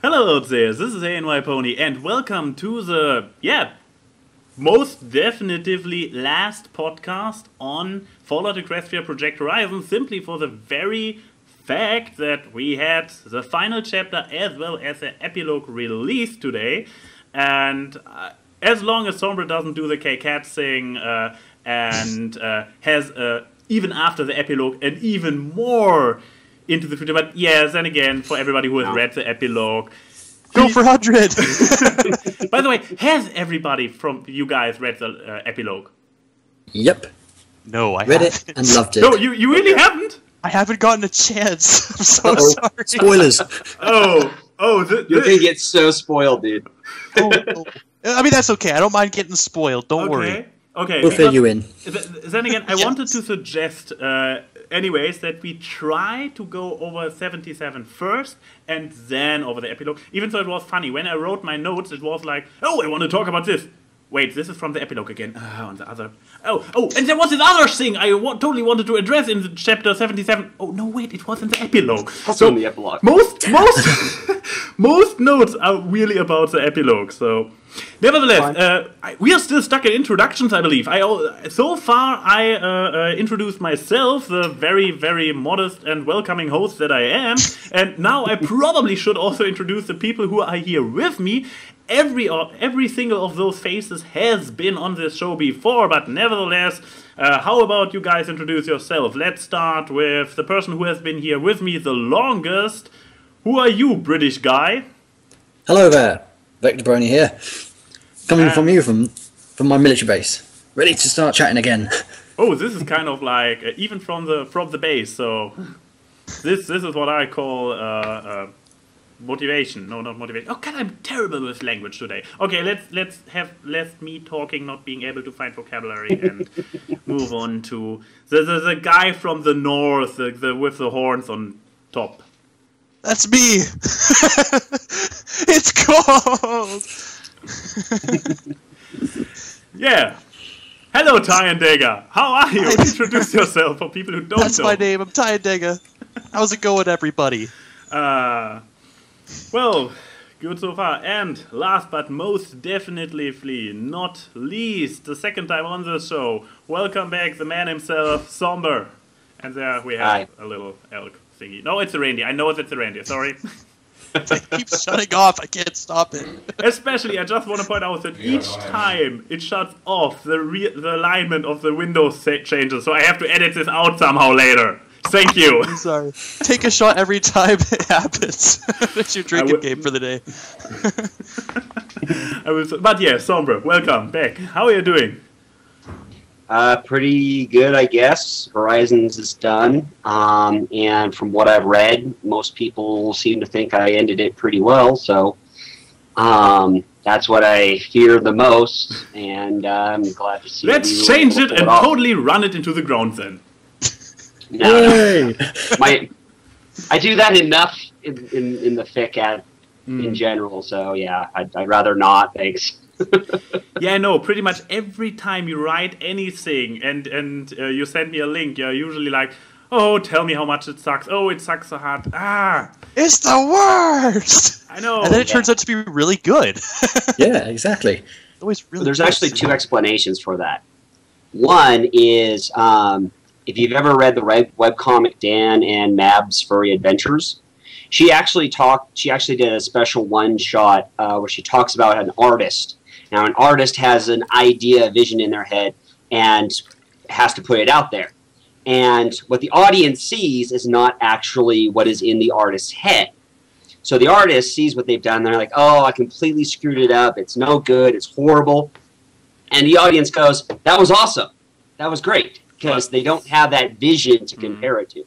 Hello out there, this is AnYPony and welcome to the, most definitively last podcast on Fallout Equestria Project Horizon, simply for the very fact that we had the final chapter as well as the epilogue released today, and as long as Somber doesn't do the K-Cat thing and has, even after the epilogue, an even more into the future, but yeah, then again, for everybody who has read the epilogue, go for 100! By the way, has everybody from you guys read the epilogue? Yep. No, I read haven't. it and loved it. No, you really haven't? I haven't gotten a chance. I'm so sorry. Spoilers. You're gonna get so spoiled, dude. Oh. I mean, that's okay. I don't mind getting spoiled. Don't worry. Okay. We'll fill you in. Then again, I wanted to suggest, anyways, that we try to go over 77 first and then over the epilogue. Even though it was funny, when I wrote my notes, it was like, oh, I want to talk about this. Wait, this is from the epilogue again. On the other. Oh, and there was this other thing I totally wanted to address in the chapter 77. Oh no, wait, it was in the epilogue. Also in the epilogue. Most notes are really about the epilogue. So, nevertheless, we are still stuck in introductions, I believe. So far, I introduced myself, the very, very modest and welcoming host that I am, and now I probably should also introduce the people who are here with me. Every single of those faces has been on this show before, but nevertheless, how about you guys introduce yourself? Let's start with the person who has been here with me the longest. Who are you, British guy? Hello there, vector-brony here. Coming from you, from my military base. Ready to start chatting again. Oh, this is kind of like, even from the base, so this is what I call motivation. No, not motivation. Oh god, I'm terrible with language today. Okay, let's have less me talking, not being able to find vocabulary, and move on to the guy from the north, the with the horns on top. That's me! It's cold! Yeah. Hello, Tyandaga. How are you? Introduce yourself for people who don't know. That's my name. I'm Tyandaga. How's it going, everybody? Well, good so far. And last but most definitely not least, the second time on the show, welcome back the man himself, Somber. And there we have a little elk thingy. No, it's a reindeer. I know it's a reindeer. Sorry. It keeps shutting off. I can't stop it. Especially, I just want to point out that each time it shuts off, the alignment of the windows changes. So I have to edit this out somehow later. Thank you. I'm sorry. Take a shot every time it happens. It's your drinking game for the day. But yeah, Somber, welcome back. How are you doing? Pretty good, I guess. Horizons is done, and from what I've read, most people seem to think I ended it pretty well, so that's what I fear the most, and I'm glad to see. Let's change it and totally run it into the ground then. No, I do that enough in the fic in general, so yeah, I'd rather not, thanks. Yeah, no, pretty much every time you write anything and you send me a link, you're usually like, oh, tell me how much it sucks. Oh, it sucks so hard. It's the worst! I know. And then it turns out to be really good. Yeah, exactly. There's actually two explanations for that. One is, if you've ever read the webcomic Dan and Mab's Furry Adventures, she actually did a special one-shot where she talks about an artist. Now, an artist has an idea, a vision in their head, and has to put it out there. And what the audience sees is not actually what is in the artist's head. So the artist sees what they've done, and they're like, oh, I completely screwed it up, it's no good, it's horrible. And the audience goes, that was awesome, that was great, because they don't have that vision to compare it to.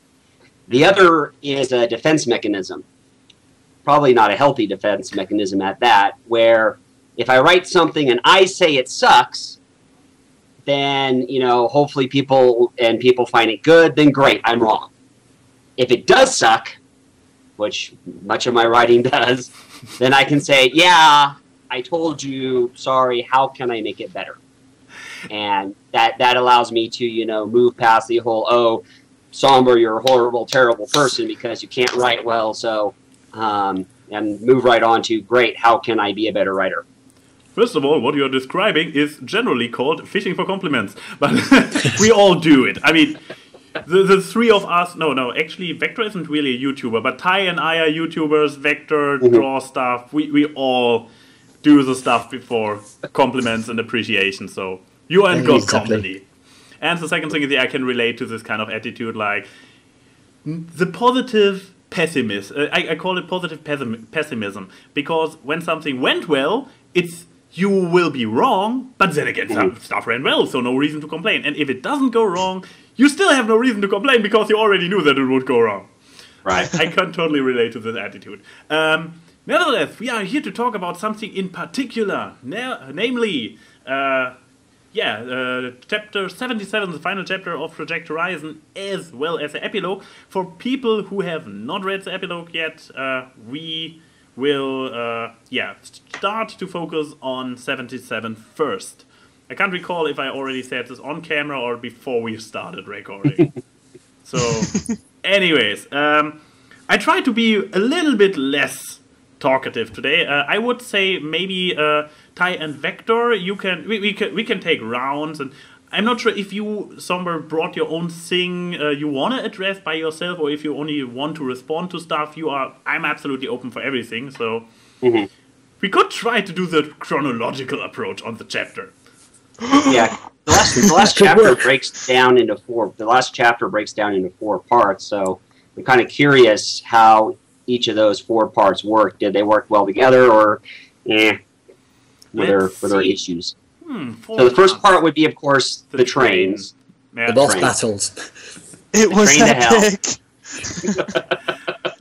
The other is a defense mechanism. Probably not a healthy defense mechanism at that, where if I write something and I say it sucks, then, you know, hopefully people find it good, then great, I'm wrong. If it does suck, which much of my writing does, then I can say, yeah, I told you, sorry, how can I make it better? And that allows me to, you know, move past the whole, oh, Somber, you're a horrible, terrible person because you can't write well, so and move right on to, great, how can I be a better writer? First of all, what you're describing is generally called fishing for compliments, but we all do it. I mean, the three of us, no, actually, Vector isn't really a YouTuber, but Ty and I are YouTubers, Vector, draw stuff, we all do the stuff for compliments and appreciation, so you are in good company. And the second thing is, I can relate to this kind of attitude, like, the positive pessimism. I call it positive pessimism, because when something went well, it's you will be wrong, but then again, stuff ran well, so no reason to complain. And if it doesn't go wrong, you still have no reason to complain because you already knew that it would go wrong. Right. I can totally relate to this attitude. Nevertheless, we are here to talk about something in particular, namely, chapter 77, the final chapter of Project Horizon, as well as the epilogue. For people who have not read the epilogue yet, we will start to focus on 77 first. I can't recall if I already said this on camera or before we started recording. So, anyways, I try to be a little bit less talkative today. I would say maybe Ty and Vector, we can take rounds, and I'm not sure if you, Somber, brought your own thing you want to address by yourself, or if you only want to respond to stuff. I'm absolutely open for everything, so we could try to do the chronological approach on the chapter. Yeah, the last chapter breaks down into four. The last chapter breaks down into 4 parts, so I'm kind of curious how each of those 4 parts work. Did they work well together, or were there issues? So the first part would be, of course, the trains. The boss battles. It was epic.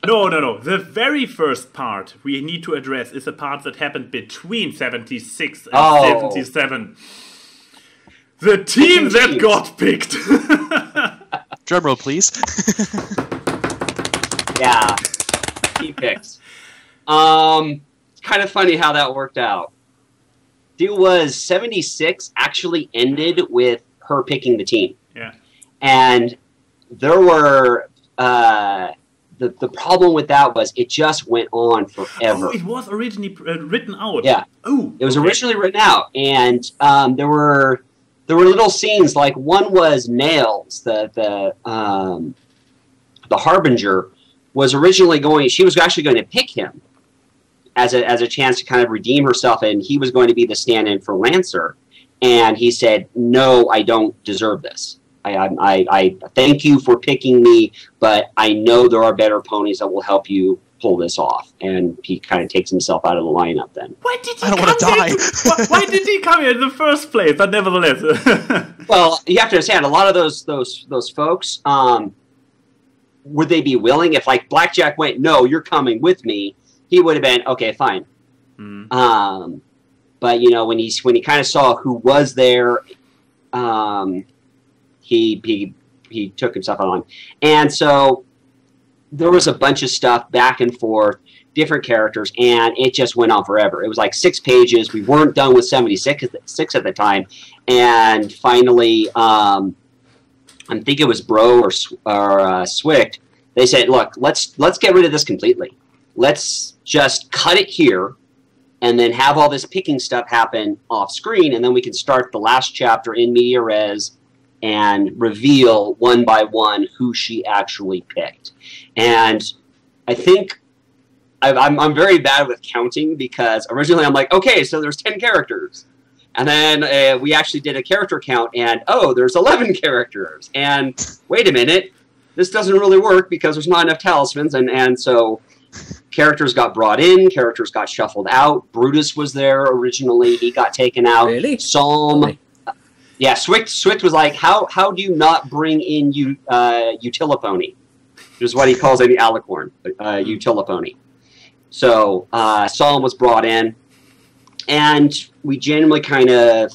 No. The very first part we need to address is the part that happened between 76 and 77. The team that got picked. Drumroll, please. Yeah, team picks. It's kind of funny how that worked out. It was 76 actually ended with her picking the team. Yeah. And there were the problem with that was it just went on forever. Oh, it was originally written out. Yeah. Oh, it was originally written out, and there were little scenes, like one was Nails, the Harbinger was originally she was actually going to pick him as a chance to kind of redeem herself, and he was going to be the stand-in for Lancer, and he said, "No, I don't deserve this. I thank you for picking me, but I know there are better ponies that will help you pull this off." And he kind of takes himself out of the lineup then. Why did he I don't want to die. Why did he come here in the first place? But nevertheless. Well, you have to understand, a lot of those folks, would they be willing? If like Blackjack went, "No, you're coming with me," he would have been, okay, fine. But you know, when he kind of saw who was there, he took himself on. And so there was a bunch of stuff back and forth, different characters, and it just went on forever. It was like 6 pages. We weren't done with 76 at the time, and finally, I think it was Bro or Swift. They said, "Look, let's get rid of this completely. Let's just cut it here, and then have all this picking stuff happen off screen, and then we can start the last chapter in media res and reveal one by one who she actually picked." And I think I'm very bad with counting, because originally I'm like, okay, so there's 10 characters. And then we actually did a character count, and there's 11 characters. And wait a minute, this doesn't really work because there's not enough talismans. And so characters got brought in, characters got shuffled out. Brutus was there originally, he got taken out. Really? Psalm. Really? Yeah, Swift was like, how do you not bring in Utilipony? Which is what he calls any alicorn, Utilipony. So Psalm was brought in, and we genuinely kind of,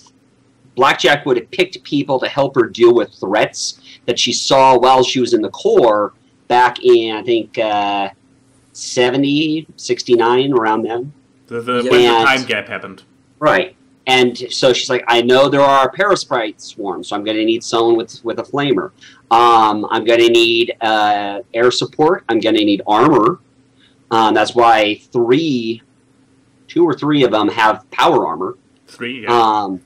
Blackjack would have picked people to help her deal with threats that she saw while she was in the Corps back in, I think, 70, 69, around then. When the time gap happened. Right. And so she's like, I know there are parasite swarms, so I'm going to need someone with a flamer. I'm going to need air support. I'm going to need armor. That's why 2 or 3 of them have power armor. 3, yeah.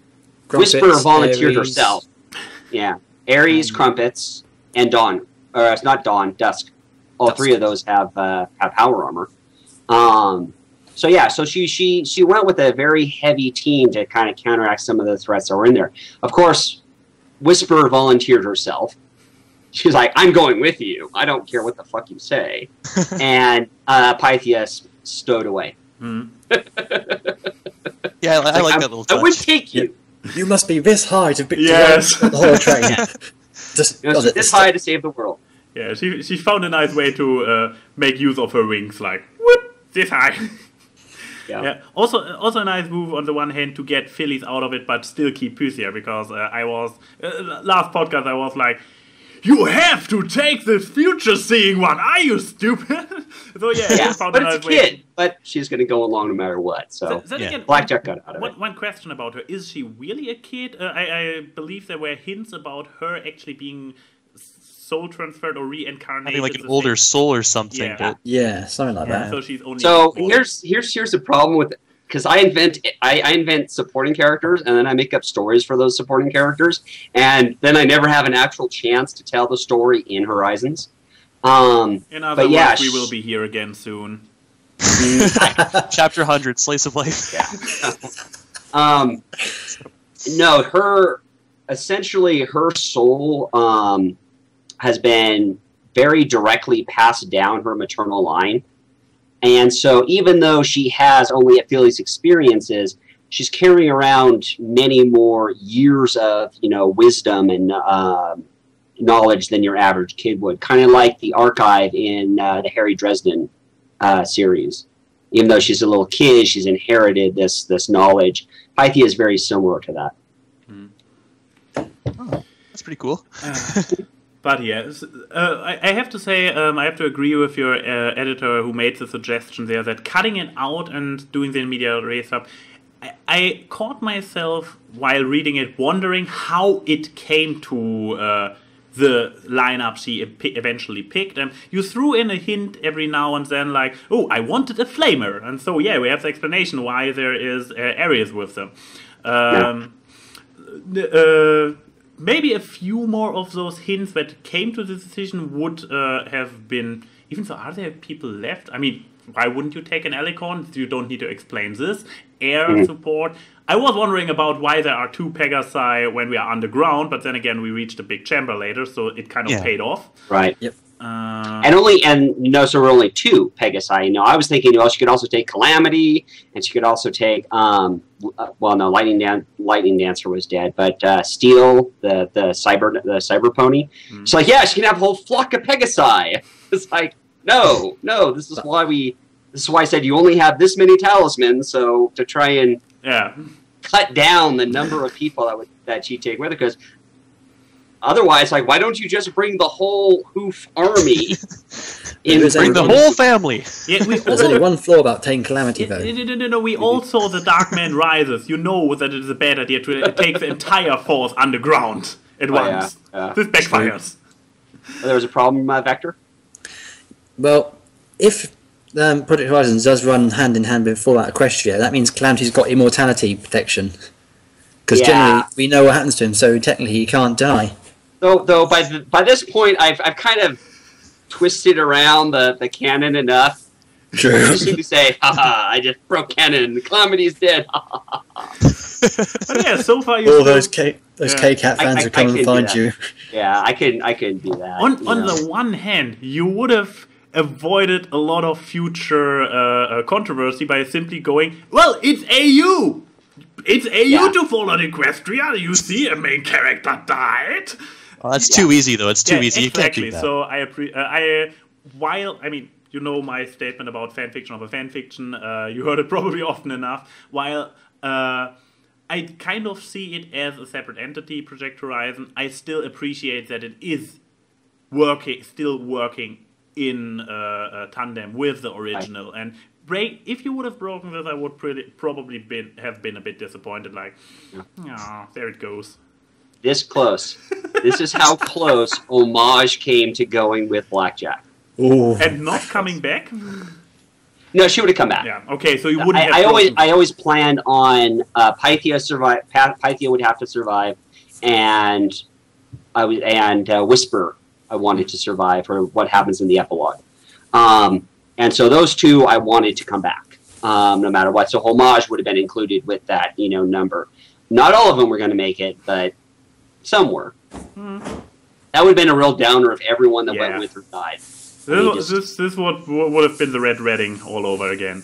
Whisper volunteered Ares. herself. Yeah. Ares, Crumpets, and Dawn. Or it's not Dawn, Dusk. All Dusk. 3 of those have power armor. So yeah, so she went with a very heavy team to kind of counteract some of the threats that were in there. Of course, Whisper volunteered herself. She's like, I'm going with you. I don't care what the fuck you say. And Pythia stowed away. Mm. Yeah, I like that little touch. I would take you. You must be this high to be Yes. the whole train. Just You must be this high to save the world. Yeah, she found a nice way to make use of her wings, like, whoop, this high. Yeah. Also a nice move on the one hand to get Phillies out of it, but still keep Pythia, because I was last podcast I was like, you have to take this future-seeing one. Are you stupid? So yeah, found but a it's nice a way. kid. But she's going to go along no matter what. So Then again, Blackjack got out of it. one question about her: is she really a kid? I believe there were hints about her actually being soul transferred or reincarnated. Having like an the older same- soul or something. Yeah. But Yeah, something like that. So she's only. So 4. here's the problem with, because I invent supporting characters, and then I make up stories for those supporting characters, and then I never have an actual chance to tell the story in Horizons. In other but yeah, words, we will be here again soon. Chapter 100, Slice of Life. No, essentially her soul has been very directly passed down her maternal line. And so even though she has only Aphelios experiences, she's carrying around many more years of, wisdom and knowledge than your average kid would. Kind of like the archive in the Harry Dresden series. Even though she's a little kid, she's inherited this knowledge. Pythia is very similar to that. Oh, that's pretty cool. But yes, I have to say, I have to agree with your editor who made the suggestion there that cutting it out and doing the media race up, I caught myself while reading it wondering how it came to the lineup she eventually picked. And you threw in a hint every now and then, like, oh, I wanted a flamer. And so, yeah, we have the explanation why there is Ares with them. Maybe a few more of those hints that came to the decision would have been... Even so, are there people left? I mean, why wouldn't you take an Alicorn? You don't need to explain this. Air support. I was wondering about why there are 2 Pegasi when we are underground, but then again, we reached a big chamber later, so it kind of paid off. Right. Yep. So we're only 2 Pegasi. I was thinking, she could also take Calamity, and she could also take, Lightning Dancer was dead, but Steel, the cyber pony. She's like, yeah, she can have a whole flock of Pegasi. It's like, no, this is why I said you only have this many talismans, so to try and cut down the number of people that she'd take with her, because otherwise, like, why don't you just bring the whole Hoof army in? Bring the whole family. Yeah, There's only one flaw about taking Calamity, though. No, we all saw the Dark Man Rises. You know that it is a bad idea to take the entire force underground at once. Yeah. This backfires. There was a problem, Vector? Well, if Project Horizons does run hand in hand with Fallout Equestria, that means Calamity's got immortality protection. Because generally, we know what happens to him, so technically he can't die. Though by this point, I've kind of twisted around the canon enough. True. I just need to say, haha, I just broke canon. Calamity's dead. But yeah, so far All those K-Cat fans will come and find you. Yeah, I couldn't do that. On the one hand, you would have avoided a lot of future controversy by simply going, well, it's AU! It's AU to Fallout Equestria. You see, a main character died. Oh, that's too easy, though. It's too easy. You can't Exactly. do that. So you know my statement about fanfiction of a fanfiction. You heard it probably often enough. While I kind of see it as a separate entity, Project Horizon, I still appreciate that it is still working in tandem with the original. And if you would have broken this, I would probably have been a bit disappointed. Like, there it goes. This close. This is how close Homage came to going with Blackjack. Ooh. And not coming back? No, she would have come back. Yeah. Okay, so you wouldn't have. I always planned on Pythia survive. Pythia would have to survive, and Whisper I wanted to survive for what happens in the epilogue. And so those two I wanted to come back, no matter what. So Homage would have been included with that, number. Not all of them were going to make it, but some were. That would have been a real downer if everyone that went with her died. This would have been the red wedding all over again.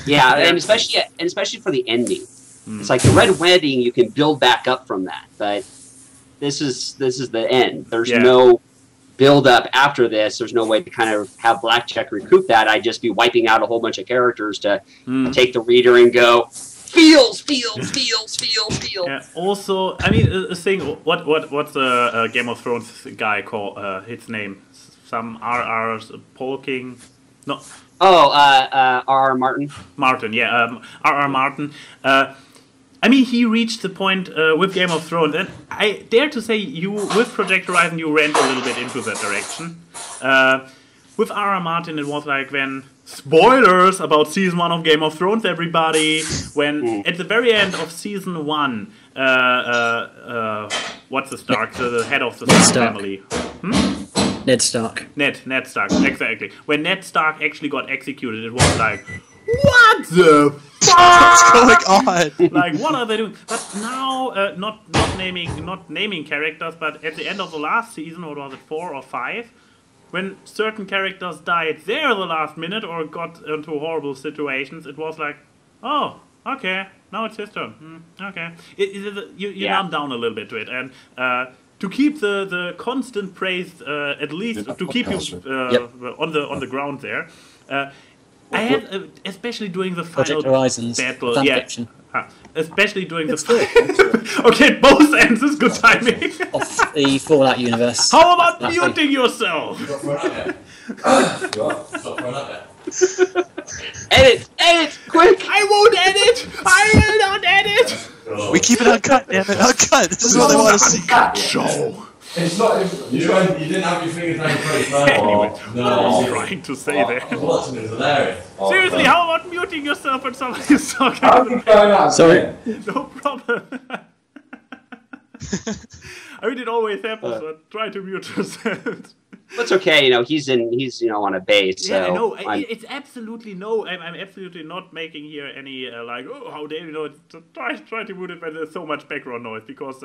Yeah, and especially for the ending. It's like the red wedding, you can build back up from that, but this is the end. There's no build up after this. There's no way to kind of have Blackjack recoup that. I'd just be wiping out a whole bunch of characters to take the reader and go feels. Yeah. Also, I mean, a thing. What's the Game of Thrones guy called? His name. Some R.R. Polking. No. Oh, R.R. Martin. Martin, yeah. R.R. Martin. I mean, he reached the point with Game of Thrones, and I dare to say with Project Horizon, you went a little bit into that direction. With R.R. Martin, it was like when, spoilers about Season 1 of Game of Thrones, everybody, when at the very end of Season 1, what's the Stark, the head of the Stark family? Ned Stark. Ned Stark, exactly. When Ned Stark actually got executed, it was like, what the fuck? What's going on? Like, what are they doing? But now, not naming characters, but at the end of the last season, or was it 4 or 5, when certain characters died there the last minute or got into horrible situations, it was like, oh, okay, now it's his turn. Okay, you numb down a little bit to it, and to keep the constant praise, at least to keep you on the ground there. I had, especially during the final battle, especially during the okay, both ends is good timing. Of the Fallout universe. How about muting yourself? Edit, quick! I won't edit. I will not edit. We keep it uncut, damn it, uncut. This is what they want to see. Cut show. It's not. You didn't have your fingers down your throat. Anyway, No, I was trying to say there. I was watching it. It was hilarious. Seriously, how about muting yourself when somebody's talking? Sorry. No problem. I mean, it always happens. So try to mute yourself. That's okay. He's on a base. So yeah, I know. It's absolutely no. I'm absolutely not making here any like, oh, how dare you try to mute it when there's so much background noise, because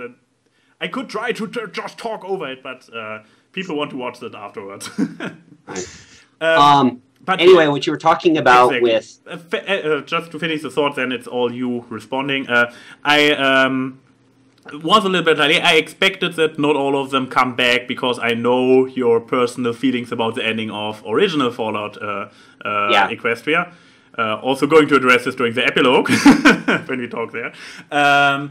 I could try to just talk over it, but people want to watch that afterwards. But anyway, what you were talking about with just to finish the thought, then it's all you responding. I was a little bit like, I expected that not all of them come back, because I know your personal feelings about the ending of original Fallout Equestria. Also going to address this during the epilogue when we talk there. I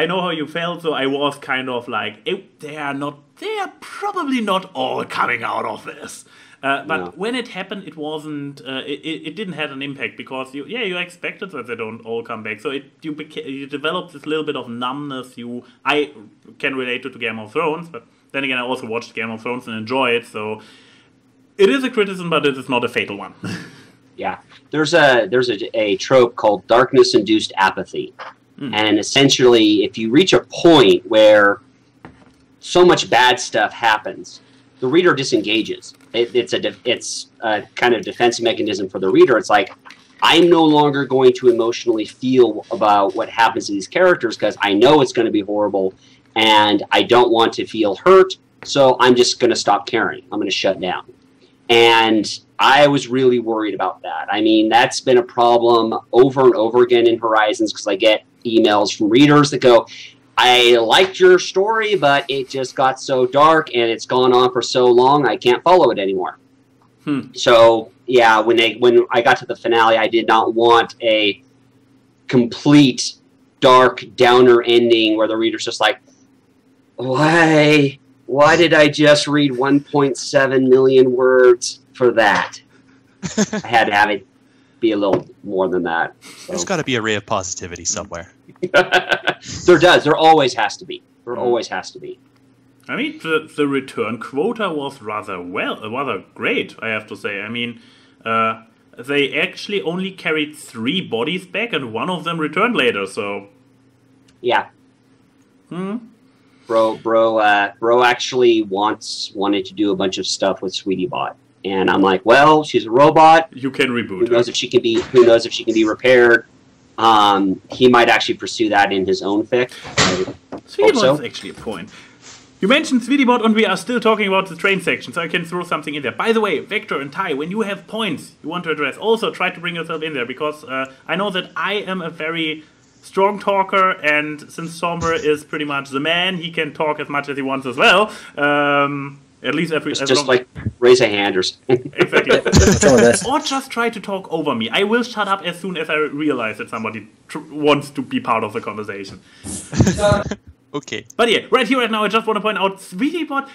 know how you felt, so I was kind of like, they are probably not all coming out of this. But when it happened, it wasn't. It didn't have an impact, because you expected that they don't all come back. So you developed this little bit of numbness. I can relate to Game of Thrones, but then again, I also watched Game of Thrones and enjoy it. So it is a criticism, but it is not a fatal one. Yeah, there's a trope called darkness-induced apathy, and essentially, if you reach a point where so much bad stuff happens, the reader disengages. It's a kind of defense mechanism for the reader. It's like, I'm no longer going to emotionally feel about what happens to these characters, because I know it's going to be horrible, and I don't want to feel hurt, so I'm just going to stop caring. I'm going to shut down. And I was really worried about that. I mean, that's been a problem over and over again in Horizons, because I get emails from readers that go, I liked your story, but it just got so dark and it's gone on for so long, I can't follow it anymore. So, yeah, when I got to the finale, I did not want a complete dark downer ending where the reader's just like, why did I just read 1.7 million words for that? I had to have it be a little more than that. So. There's got to be a ray of positivity somewhere. There always has to be. There always has to be. I mean, the return quota was rather great, I have to say. I mean, they actually only carried 3 bodies back, and one of them returned later. So, yeah. Bro actually wanted to do a bunch of stuff with SweetieBot, and I'm like, well, she's a robot. You can reboot. Who knows if she can be? Who knows if she can be repaired? He might actually pursue that in his own fic. SweetieBot's actually a point. You mentioned SweetieBot, and we are still talking about the train section, so I can throw something in there. By the way, Vector and Ty, when you have points you want to address, also try to bring yourself in there, because I know that I am a very strong talker, and since Somber is pretty much the man, he can talk as much as he wants as well. At least just like raise a hand or something. Exactly. Or just try to talk over me. I will shut up as soon as I realize that somebody wants to be part of the conversation. Okay. But yeah, right here, right now, I just want to point out, SweetieBot,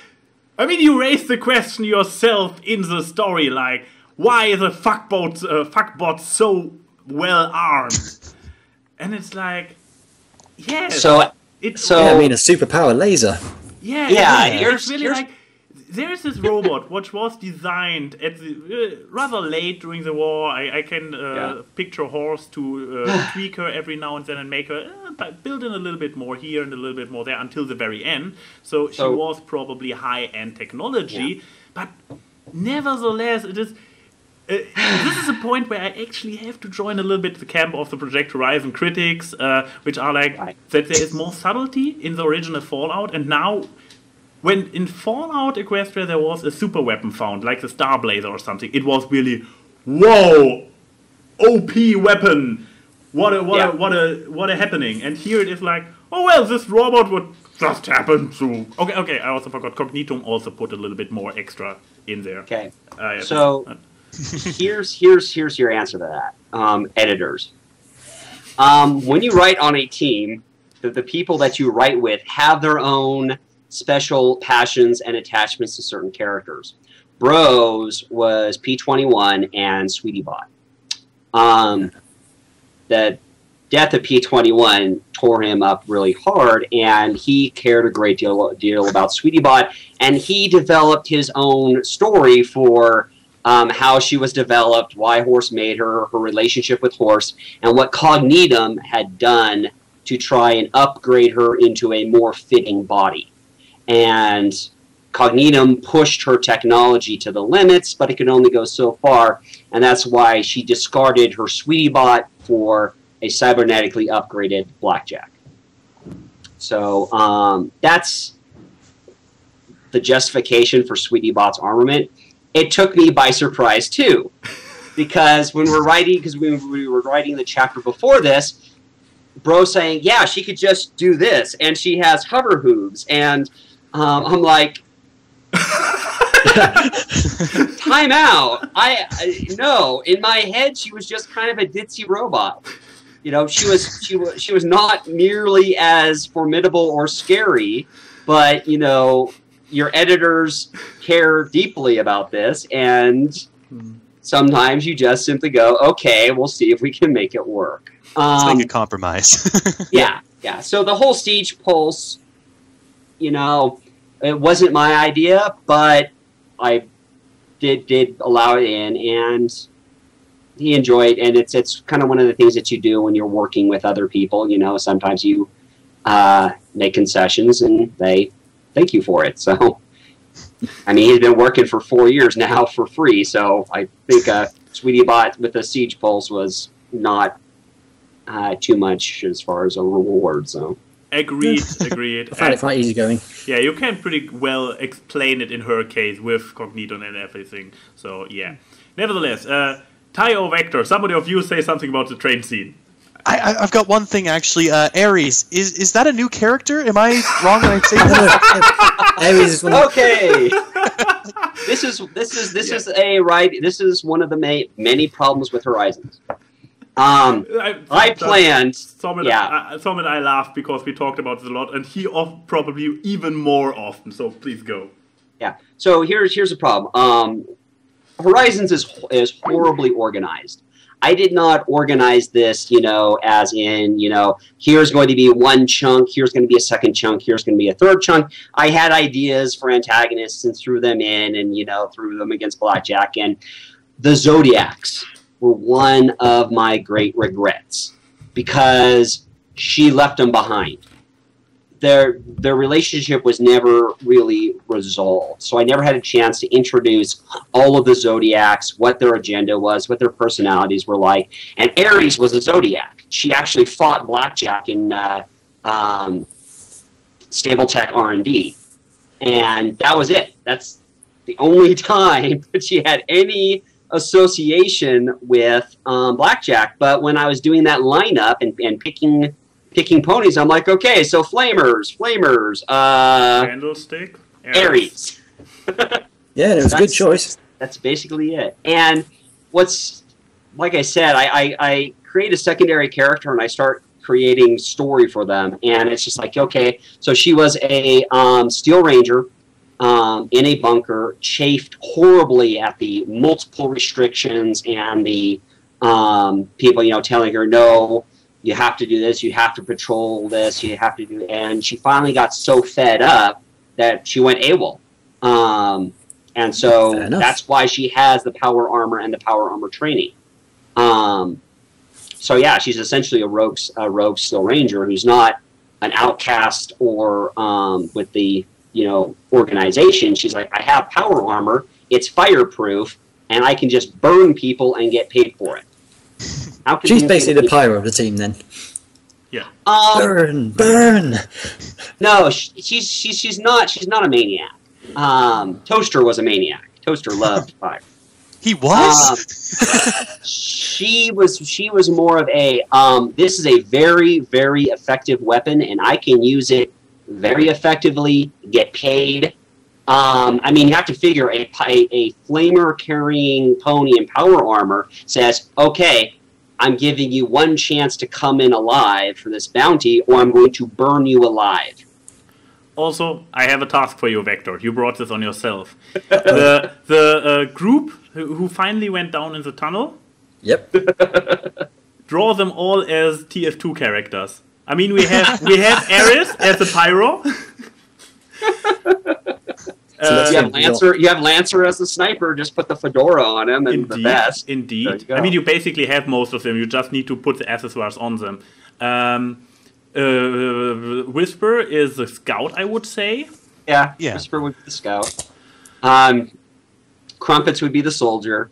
I mean, you raised the question yourself in the story, like, why is a fuckbot so well armed? And it's like, yeah. I mean, a superpower laser. Yeah, it's really like, there's this robot which was designed at the, rather late during the war. I can picture Horse to tweak her every now and then and make her build in a little bit more here and a little bit more there until the very end. So she was probably high-end technology, but nevertheless, it is. This is a point where I actually have to join a little bit the camp of the Project Horizon critics, which are like that there is more subtlety in the original Fallout, and now. When in Fallout Equestria there was a super weapon found, like the Star Blazer or something, it was really, whoa, OP weapon, what a happening. And here it is like, oh well, this robot would just happen to. Okay, I also forgot. Cognitum also put a little bit more extra in there. Okay, so here's your answer to that, editors. When you write on a team, the people that you write with have their own special passions and attachments to certain characters. Bros was P21 and SweetieBot. The death of P21 tore him up really hard, and he cared a great deal about SweetieBot, and he developed his own story for how she was developed, why Horse made her, her relationship with Horse, and what Cognitum had done to try and upgrade her into a more fitting body. And Cognitum pushed her technology to the limits, but it could only go so far, and that's why she discarded her SweetieBot for a cybernetically upgraded Blackjack. So that's the justification for SweetieBot's armament. It took me by surprise too, because when we were writing the chapter before this, Bro saying, yeah, she could just do this, and she has hover hooves, and I'm like, time out. No, in my head, she was just kind of a ditzy robot. You know, she was not nearly as formidable or scary, but you know, your editors care deeply about this, and sometimes you just simply go, okay, we'll see if we can make it work. Let's make a compromise. Yeah. So the whole Siege Pulse, you know, it wasn't my idea, but I did allow it in, and he enjoyed. And it's kind of one of the things that you do when you're working with other people. You know, sometimes you make concessions, and they thank you for it. So, I mean, he's been working for 4 years now for free. So I think SweetieBot with the Siege Pulse was not too much as far as a reward. So. Agreed. I found it quite easygoing. Yeah, you can pretty well explain it in her case with Cognitum and everything. So, yeah. Nevertheless, Ty or Vector, somebody of you say something about the train scene. I've got one thing, actually. Ares, is that a new character? Am I wrong when I say that? Ares is one okay. This is one of the many problems with Horizons. I planned. Sommer and I laughed because we talked about this a lot, and he probably even more often. So please go. Yeah. So here's the problem. Horizons is horribly organized. I did not organize this, you know, as in, you know, here's going to be one chunk, here's going to be a second chunk, here's going to be a third chunk. I had ideas for antagonists and threw them in, and you know, threw them against Blackjack, and the Zodiacs were one of my great regrets because she left them behind. Their relationship was never really resolved. So I never had a chance to introduce all of the Zodiacs, what their agenda was, what their personalities were like. And Aries was a Zodiac. She actually fought Blackjack in Stable-Tech R&D. And that was it. That's the only time that she had any association with Blackjack. But when I was doing that lineup and picking ponies, I'm like, okay, so Flamers, Candlestick, Aries. Yeah, it was a good choice. That's basically it. And what's, like I said, I create a secondary character and I start creating story for them. And it's just like, okay, so she was a Steel Ranger in a bunker, chafed horribly at the multiple restrictions and the people, telling her, no, you have to do this, you have to patrol this, you have to do, and she finally got so fed up that she went AWOL. And so that's why she has the power armor and the power armor training. So yeah, she's essentially a rogue Steel Ranger who's not an outcast or with the organization. She's like, I have power armor, it's fireproof, and I can just burn people and get paid for it. She's basically the pyro of the team, then. Yeah. Burn. No, she's not a maniac. Toaster was a maniac. Toaster loved fire. He was? She was more of a this is a very, very effective weapon, and I can use it very effectively, get paid. I mean, you have to figure a flamer carrying pony in power armor says, okay, I'm giving you one chance to come in alive for this bounty, or I'm going to burn you alive. Also, I have a task for you, Vector. You brought this on yourself. The group who finally went down in the tunnel. Yep. Draw them all as TF2 characters. I mean, we have Ares as a pyro. You have Lancer as a sniper. Just put the fedora on him and the vest. Indeed. I mean, you basically have most of them. You just need to put the accessories on them. Whisper is the scout, I would say. Yeah. Whisper would be the scout. Crumpets would be the soldier.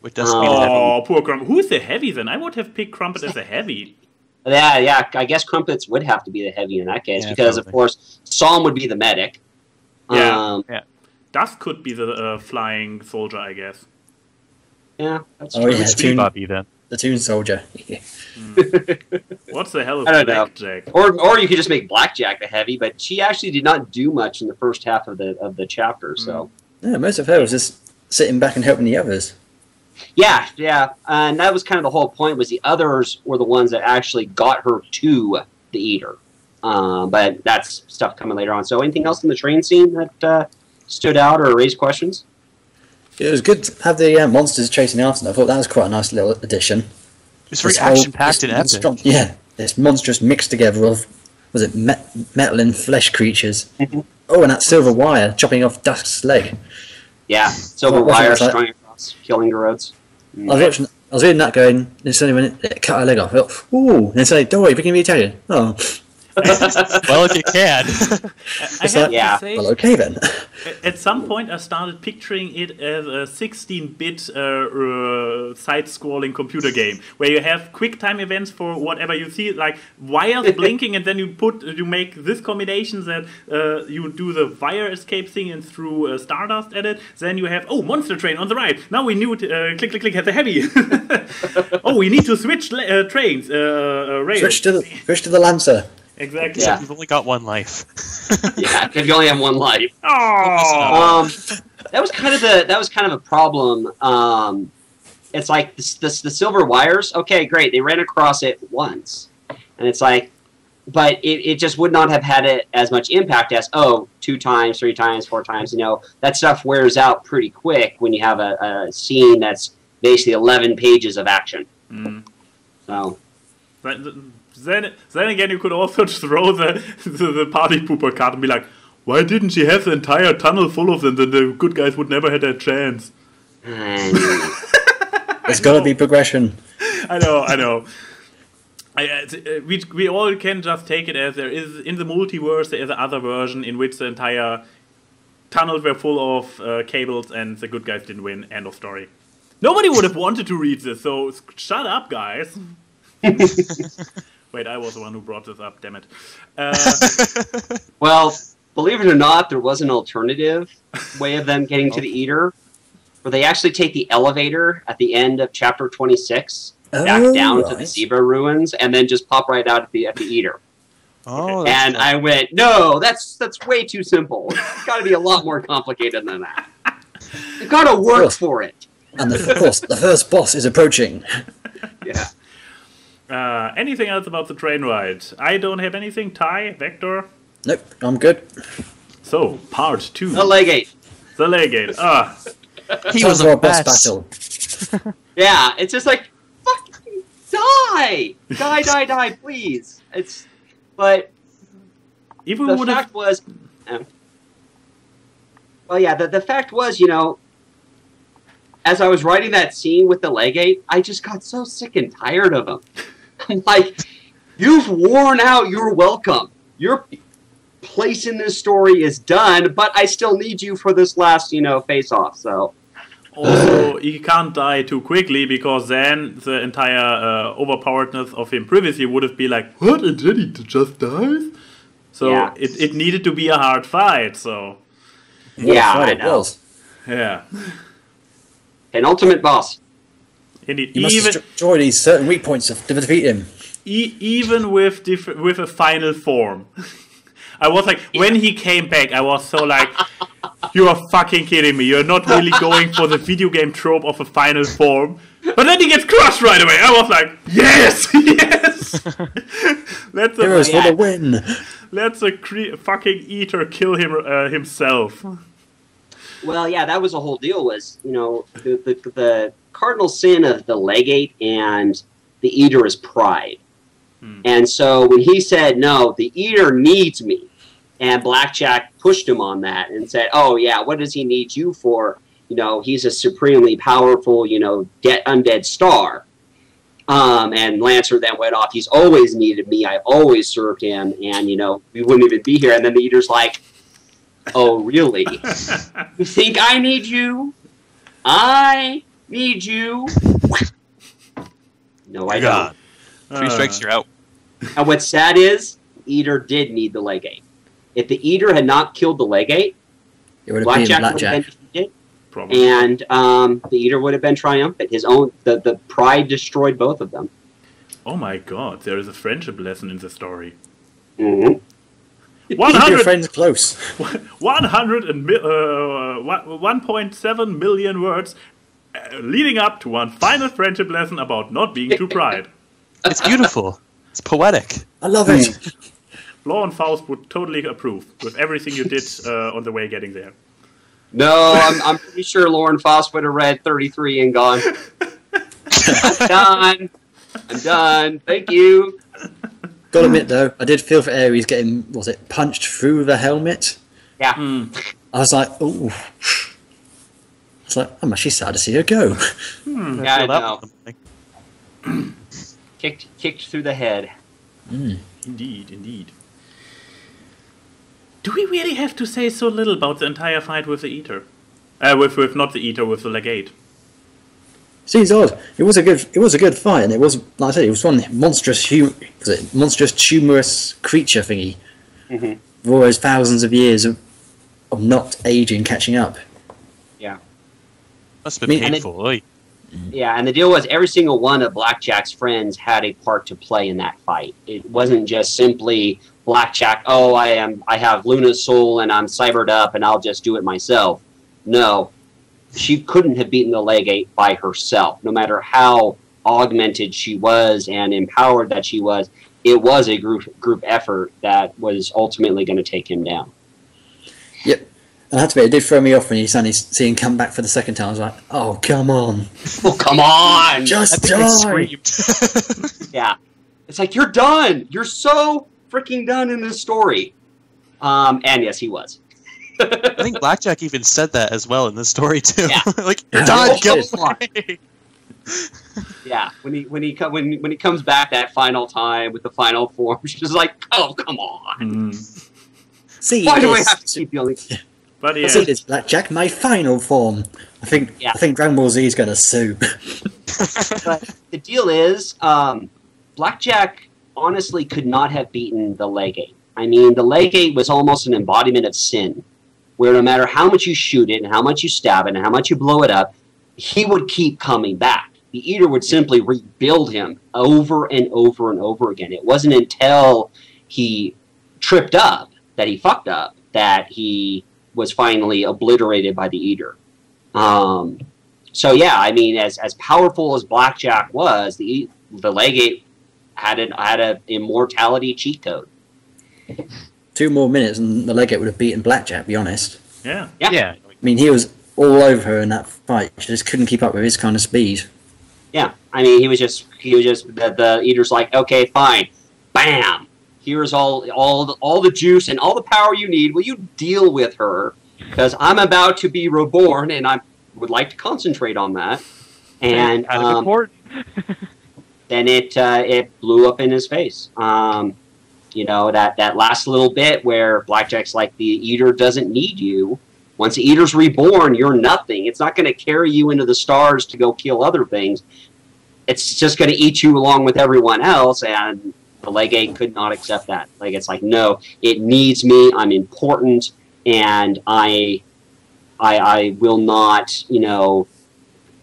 Which doesn't mean the heavy. Oh, poor Crumpet. Who is the heavy then? I would have picked Crumpet as a heavy. Yeah. I guess Crumpets would have to be the heavy in that case because, probably. of course, Psalm would be the medic. Yeah. Dusk could be the flying soldier, I guess. Yeah, that's true. true. Yeah, The Toon Soldier. What the hell is I don't know. Blackjack? Or you could just make Blackjack the heavy, but she actually did not do much in the first half of the chapter. So Yeah, most of her was just sitting back and helping the others. yeah, and that was kind of the whole point. Was the others were the ones that actually got her to the Eater. But that's stuff coming later on. So anything else in the train scene that stood out or raised questions? It was good to have the monsters chasing after them. I thought that was quite a nice little addition. It's very action-packed and epic. Yeah, this monstrous mix together of, was it metal and flesh creatures? Mm-hmm. Oh, and that silver wire chopping off Dusk's leg. Yeah, silver wire strung across killing roads. I was reading that going, and suddenly when it cut her leg off, I thought, ooh, and then suddenly, don't worry, we can be Italian. Oh. Well, if you can. I have to say, well, okay then. At some point, I started picturing it as a 16-bit side-scrolling computer game where you have quick time events for whatever you see, like wires blinking, and then you make this combination that you do the wire escape thing and through Stardust at it. Then you have monster train on the right. Now we knew click click click has a heavy. We need to switch trains. Rails. Switch to the Lancer. Exactly. Except you've only got one life. Yeah, because you only have one life. Oh. That was kind of a problem. It's like the silver wires. Okay, great. They ran across it once, and it's like, but it just would not have had it as much impact as 2 times, 3 times, 4 times. That stuff wears out pretty quick when you have a scene that's basically 11 pages of action. Mm. So. Then again, you could also throw the party pooper card and be like, why didn't she have the entire tunnel full of them? Then the good guys would never have that chance. There's got to be progression. I know. We all can just take it as there is in the multiverse. There is another version in which the entire tunnels were full of cables and the good guys didn't win. End of story. Nobody would have wanted to read this, so shut up, guys. Wait, I was the one who brought this up. Damn it. Well, believe it or not, there was an alternative way of them getting to the Eater, where they actually take the elevator at the end of chapter 26 back down to the zebra ruins, and then just pop right out at the Eater. Oh, and I went, no, that's way too simple. It's got to be a lot more complicated than that. You've got to work for it. And of course, the first boss is approaching. Yeah. Anything else about the train ride? I don't have anything. Ty, Vector? Nope, I'm good. So, part 2. The Legate. The Legate. He was a a boss mess. battle. Yeah, it's just like, fucking die! Die, please. But If we the would have... fact was... well, yeah, the fact was, as I was writing that scene with the Legate, I just got so sick and tired of him. I'm like, you've worn out your welcome. Your place in this story is done, but I still need you for this last, face-off, so... Also, he can't die too quickly, because then the entire overpoweredness of him previously would have been like, what? And then he just dies? So Yeah. it needed to be a hard fight, so... Yeah, What a I fight it know. was. Yeah. An ultimate boss. Indeed. You must destroy these certain weak points to defeat him. Even with a final form. I was like, when he came back, I was so like, you are fucking kidding me. You're not really going for the video game trope of a final form. But then he gets crushed right away. I was like, yes, yes. Heroes for the win. Let's a fucking eater kill him himself. Well, yeah, that was the whole deal was, the cardinal sin of the Legate and the Eater is pride. And so when he said, no, the Eater needs me, and Blackjack pushed him on that and said, oh, yeah, what does he need you for? He's a supremely powerful, undead star. And Lancer then went off, he's always needed me, I've always served him, and, we wouldn't even be here. And then the Eater's like, oh, really? You think I need you? I need you? No, I don't. 3 strikes, you're out. And what's sad is, Eater did need the Legate. If the Eater had not killed the Legate, It would have been Blackjack would have Blackjack. been defeated, Probably. and the Eater would have been triumphant. The pride destroyed both of them. Oh my god, there is a friendship lesson in the story. Mm-hmm. Keep your 100 friends close. 1.7 million words leading up to one final friendship lesson about not being too pride. It's beautiful. It's poetic. I love it. Law and Faust would totally approve with everything you did on the way getting there. No, I'm pretty sure Lauren Faust would have read 33 and gone, I'm done. Thank you. Gotta admit though, I did feel for Ares getting, punched through the helmet? Yeah. I was like, ooh. I was like, I'm actually sad to see her go. Yeah, I feel that know. one. Kicked through the head. Indeed. Do we really have to say so little about the entire fight with the Eater? With not the Eater, with the Legate. Seems odd. It was a good fight, and it was, like I said, it was one monstrous tumorous creature thingy. Mm-hmm. For all those thousands of years of not aging, catching up. Yeah. Must have been And painful. Oy. Yeah, and the deal was every single one of Blackjack's friends had a part to play in that fight. It wasn't just simply Blackjack, oh, I have Luna's soul and I'm cybered up and I'll just do it myself. No, she couldn't have beaten the Legate by herself. No matter how augmented she was and empowered that she was, it was a group effort that was ultimately going to take him down. Yep. And I have to admit, it did throw me off when you suddenly see him come back for the second time. I was like, oh, come on. Oh, come on! I Just think I die! screamed. Yeah. It's like, you're done! You're so freaking done in this story. And yes, he was. I think Blackjack even said that as well in the story too. Yeah. Like, you're done, go Smart. away. Yeah, when he comes back that final time with the final form, she's just like, oh, come on. See, Why do I have to keep yelling? But yeah, See this, Blackjack, my final form. I think Dragon Ball Z is going to sue. But the deal is, Blackjack honestly could not have beaten the Legate. I mean, the Legate was almost an embodiment of sin, where no matter how much you shoot it and how much you stab it and how much you blow it up, he would keep coming back. The Eater would simply rebuild him over and over and over again. It wasn't until he tripped up, that he fucked up, that he was finally obliterated by the Eater. So yeah, I mean, as powerful as Blackjack was, the Legate had an immortality cheat code. 2 more minutes and the Legate would have beaten Blackjack, be honest. yeah. Yeah. I mean, he was all over her in that fight. She just couldn't keep up with his kind of speed. Yeah, I mean, he was just the Eater's like, okay, fine, bam. Here's all the juice and all the power you need. Will you deal with her? Because I'm about to be reborn, and I would like to concentrate on that. And then it blew up in his face. You know, that last little bit where Blackjack's like, the Eater doesn't need you. Once the Eater's reborn, you're nothing. It's not going to carry you into the stars to go kill other things. It's just going to eat you along with everyone else, and the Legate could not accept that. Like, it's like, no, it needs me. I'm important, and I will not. You know,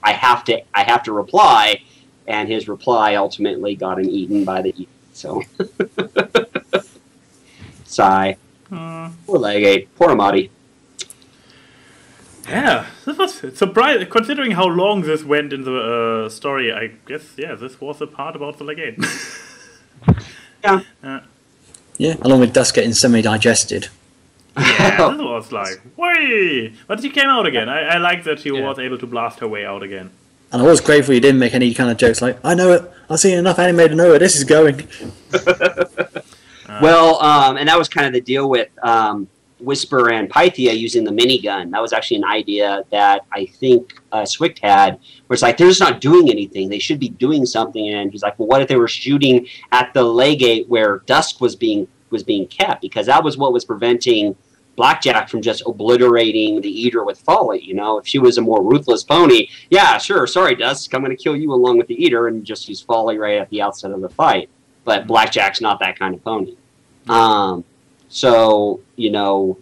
I have to reply, and his reply ultimately got him eaten by the Eater. So, sigh. Poor Legate. Poor Amati. Yeah, this was surprising, considering how long this went in the story. I guess, yeah, this was the part about the Legate. Yeah. Yeah, along with Dusk getting semi-digested. Yeah, this was like, whee! But she came out again. I like that she was able to blast her way out again. And I was grateful you didn't make any kind of jokes like, I know it, I've seen enough anime to know where this is going. Well, and that was kind of the deal with Whisper and Pythia using the minigun. That was actually an idea that I think Swift had, where it's like, they're just not doing anything. They should be doing something. And he's like, well, what if they were shooting at the Legate where Dusk was being kept? Because that was what was preventing Blackjack from just obliterating the Eater with Folly. You know, if she was a more ruthless pony, yeah, sure, sorry, Dusk, I'm going to kill you along with the Eater and just use Folly right at the outset of the fight. But Blackjack's not that kind of pony. So, you know,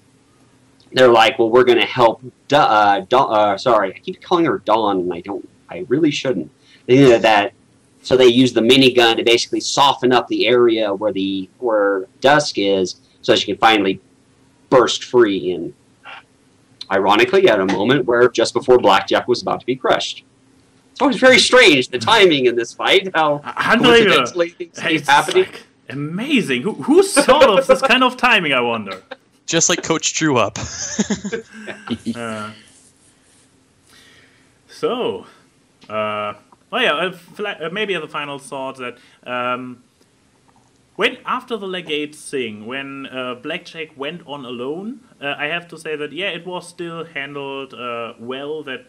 they're like, well, we're going to help sorry, I keep calling her Dawn, and I really shouldn't. So they use the minigun to basically soften up the area where Dusk is, so she can finally burst free. And ironically, at a moment where just before Blackjack was about to be crushed. It's always very strange, the timing in this fight, how coincidentally things keep happening. Like amazing. Who thought of this kind of timing, I wonder? Just like Coach drew up. Maybe as a final thought that when after the Legate thing, when Blackjack went on alone, I have to say that it was still handled well. That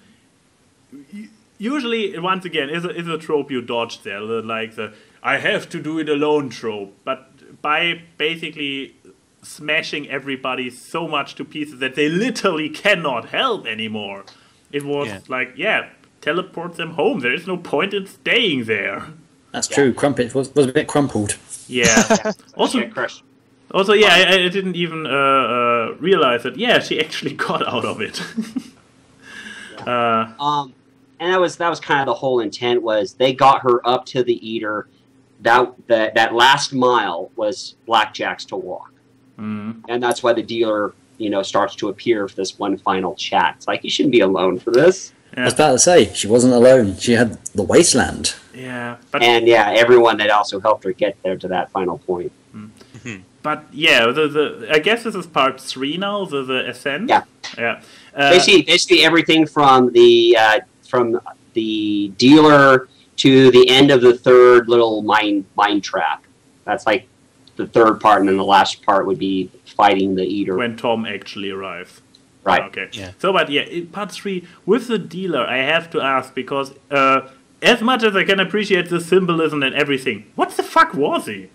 usually, once again, is a trope you dodge there, like the I have to do it alone trope. But by basically smashing everybody so much to pieces that they literally cannot help anymore, it was teleport them home. There is no point in staying there. That's true. Crumpet was a bit crumpled. Yeah. Also, I didn't even realize that. She actually got out of it. And that was kind of the whole intent, was they got her up to the Eater. That last mile was Blackjack's to walk, and that's why the dealer, starts to appear for this one final chat. It's like, you shouldn't be alone for this. Yeah. I was about to say, she wasn't alone. She had the wasteland. Yeah, everyone that also helped her get there to that final point. But I guess this is part 3 now. The ascent. Yeah. Basically everything from the dealer to the end of the third little mine trap. That's like the third part, and then the last part would be fighting the Eater. When Tom actually arrives. Right. Okay. Yeah. So, but yeah, part 3 with the dealer, I have to ask because as much as I can appreciate the symbolism and everything, what the fuck was he?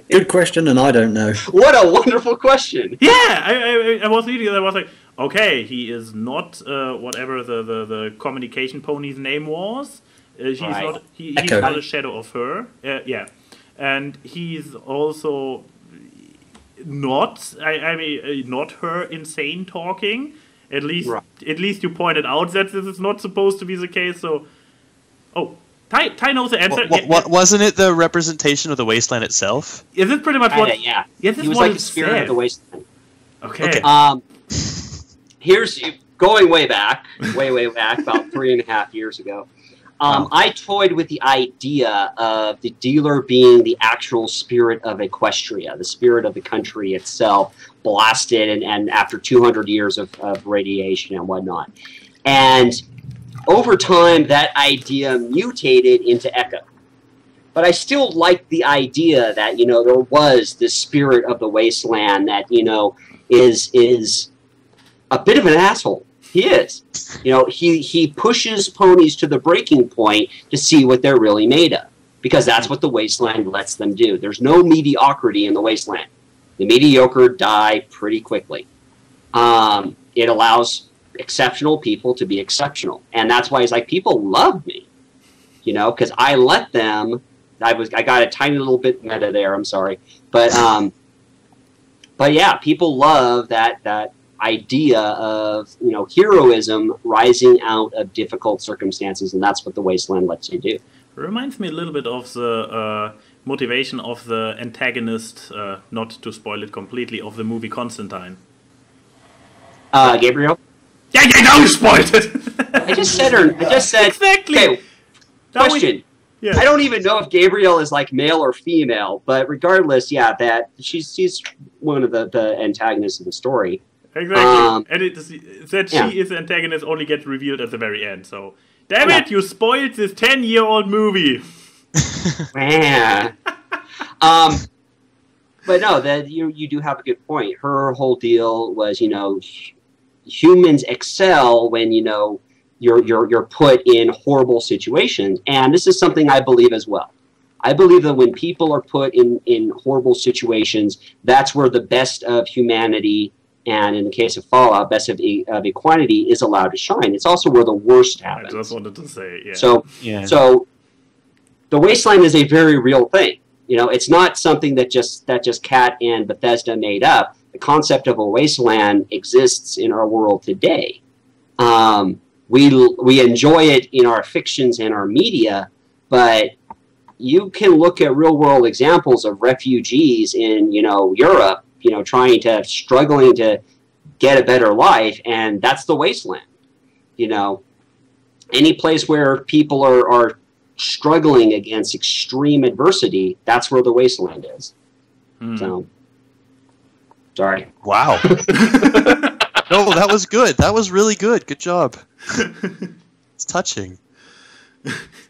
Good question, and I don't know. What a wonderful question. Yeah, I was reading it. I was like, okay, he is not whatever the communication pony's name was. He's Right. not. He's Echo. not a shadow of her. Yeah, and he's also not. I mean, not her insane talking. At least, Right. at least you pointed out that this is not supposed to be the case. So, Ty knows the answer. Wasn't it the representation of the wasteland itself? Is this pretty much what? Kinda, yeah. This He is was what like it the spirit said. of the wasteland. Okay. Here's going way back, way back, about 3.5 years ago. I toyed with the idea of the dealer being the actual spirit of Equestria, the spirit of the country itself, blasted and after 200 years of radiation and whatnot. And over time, that idea mutated into Echo. But I still liked the idea that, you know, there was this spirit of the wasteland that, you know, is a bit of an asshole. He is. You know, he pushes ponies to the breaking point to see what they're really made of. Because that's what the wasteland lets them do. There's no mediocrity in the wasteland. The mediocre die pretty quickly. It allows exceptional people to be exceptional. And that's why he's like, people love me. You know, because I let them... I got a tiny little bit meta there, I'm sorry. But yeah, people love that idea of, you know, heroism rising out of difficult circumstances, and that's what the wasteland lets you do. Reminds me a little bit of the motivation of the antagonist, not to spoil it completely, of the movie Constantine. Gabriel? Yeah, now you spoiled it! I just said Exactly! Okay, question. Yeah. I don't even know if Gabriel is like male or female, but regardless, yeah, that she's one of the antagonists of the story. Exactly. And that she is the antagonist only gets revealed at the very end, so... Damn it, you spoiled this 10-year-old movie! Man. But no, that you do have a good point. Her whole deal was, you know, humans excel when, you know, you're put in horrible situations, and this is something I believe as well. I believe that when people are put in horrible situations, that's where the best of humanity, and in the case of Fallout, best of equanimity is allowed to shine. It's also where the worst happens. I just wanted to say, yeah. So the wasteland is a very real thing. You know, it's not something that just Cat and Bethesda made up. The concept of a wasteland exists in our world today. We enjoy it in our fictions and our media, but you can look at real-world examples of refugees in, you know, Europe, you know, struggling to get a better life, and that's the wasteland. You know, any place where people are struggling against extreme adversity, that's where the wasteland is. So, sorry. Wow. No, that was good. That was really good. Good job. It's touching.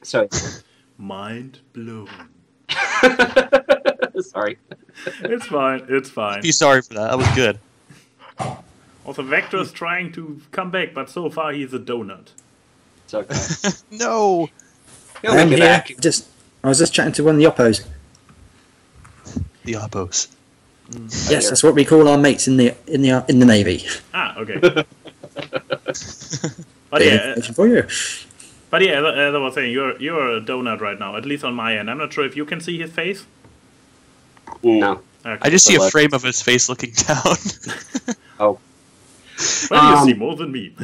So, Mind blown. sorry. It's fine, it's fine. Be sorry for that. That was good. Also, Vector's trying to come back, but so far he's a donut. It's okay. No. He'll I'm make it here. back. I was just chatting to one of the oppos. The oppos. Yes, that's what we call our mates in the Navy. Ah, okay. Bit But of yeah, information for you. as I was saying, you're a donut right now, at least on my end. I'm not sure if you can see his face. No. Okay. I just see a frame of his face looking down. Oh. Well, you see more than me.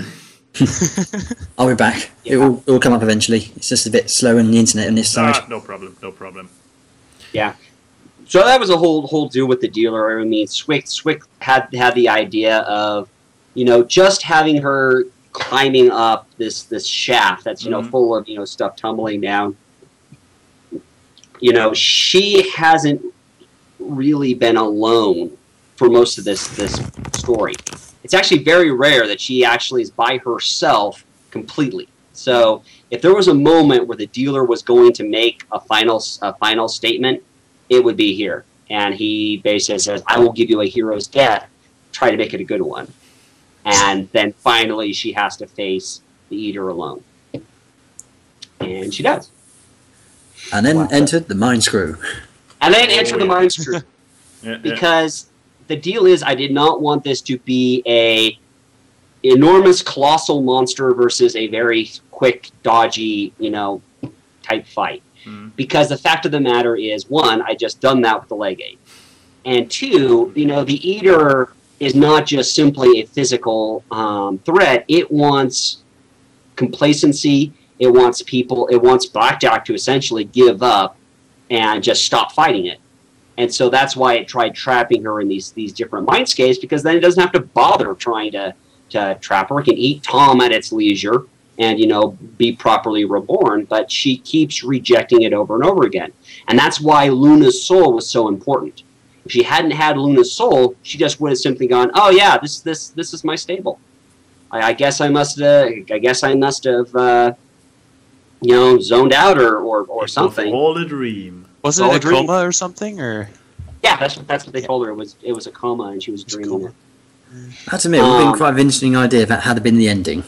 I'll be back. Yeah. It will come up eventually. It's just a bit slow on the internet on this side. No problem, no problem. Yeah. So that was a whole deal with the dealer. I mean, Swick had the idea of, you know, just having her climbing up this shaft that's, you know, full of, you know, stuff tumbling down. You know, she hasn't really been alone for most of this story. It's actually very rare that she actually is by herself completely. So if there was a moment where the dealer was going to make a final statement, it would be here. And he basically says, I will give you a hero's death, try to make it a good one. And then finally she has to face the Eater alone. And she does. And then entered the Mind Screw. And then enter the Mind Screw. Because the deal is, I did not want this to be a enormous, colossal monster versus a very quick, dodgy, type fight. Because the fact of the matter is, one, I just done that with the Legate. And two, the Eater is not just simply a physical threat. It wants complacency. It wants people. It wants Blackjack to essentially give up and just stop fighting it. And so that's why it tried trapping her in these different mindscapes, because then it doesn't have to bother trying to trap her. It can eat Tom at its leisure and, be properly reborn, but she keeps rejecting it over and over again. And that's why Luna's soul was so important. If she hadn't had Luna's soul, she just would have simply gone, "Oh yeah, this is my stable. I guess I must have zoned out or something." It was all a dream. Was it a coma or something, or? Yeah, that's what they told her. It was a coma, and she was dreaming it. I have to admit, it would have been quite an interesting idea if that had been the ending.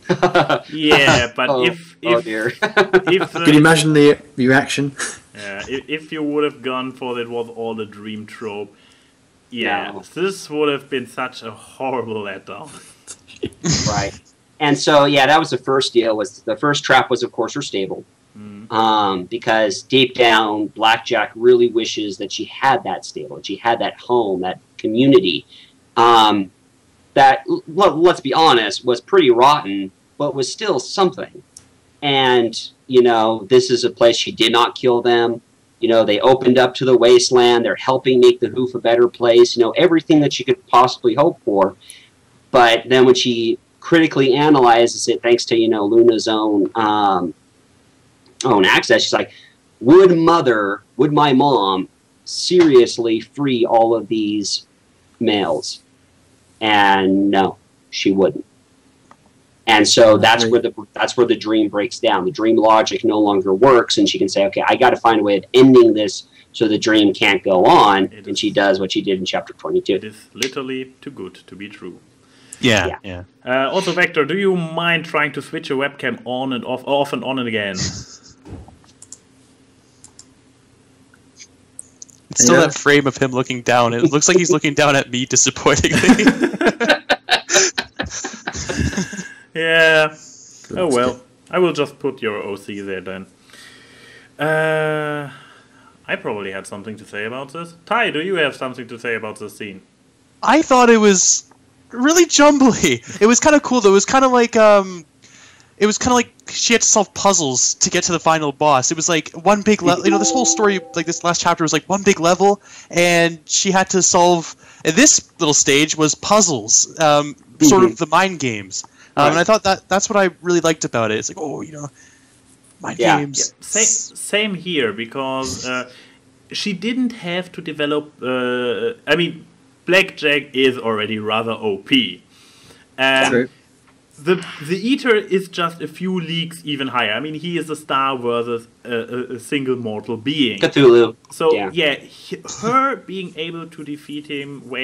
Yeah, but if dear. Can you imagine the reaction? If you would have gone for it was all a dream trope, this would have been such a horrible letdown. Right. And so, that was the first deal. The first trap was, of course, her stable. Because deep down, Blackjack really wishes that she had that stable, she had that home, that community. That, let's be honest, was pretty rotten, but was still something. And, this is a place she did not kill them. They opened up to the wasteland. They're helping make the Hoof a better place. Everything that she could possibly hope for. But then when she critically analyzes it, thanks to, Luna's own access, she's like, would my mom seriously free all of these males? And no, she wouldn't. And so that's where the dream breaks down. The dream logic no longer works, and she can say, okay, I got to find a way of ending this so the dream can't go on. And she does what she did in chapter 22. It is literally too good to be true. Yeah. Also, Vector, do you mind trying to switch your webcam on and off and on and again? It's still that frame of him looking down. It looks like he's looking down at me disappointingly. Yeah. Oh well. I will just put your OC there then. I probably had something to say about this. Ty, do you have something to say about this scene? I thought it was really jumbly. It was kind of cool though. It was kind of like she had to solve puzzles to get to the final boss. It was like one big level. This whole story, like this last chapter, was like one big level, and she had to solve. And this little stage was puzzles, sort of the mind games. And I thought that's what I really liked about it. It's like, mind games. Yeah. Same here, because she didn't have to develop. Blackjack is already rather OP. True. The Eater is just a few leagues even higher. I mean, he is a star versus a single mortal being. Cthulhu. So her being able to defeat him, what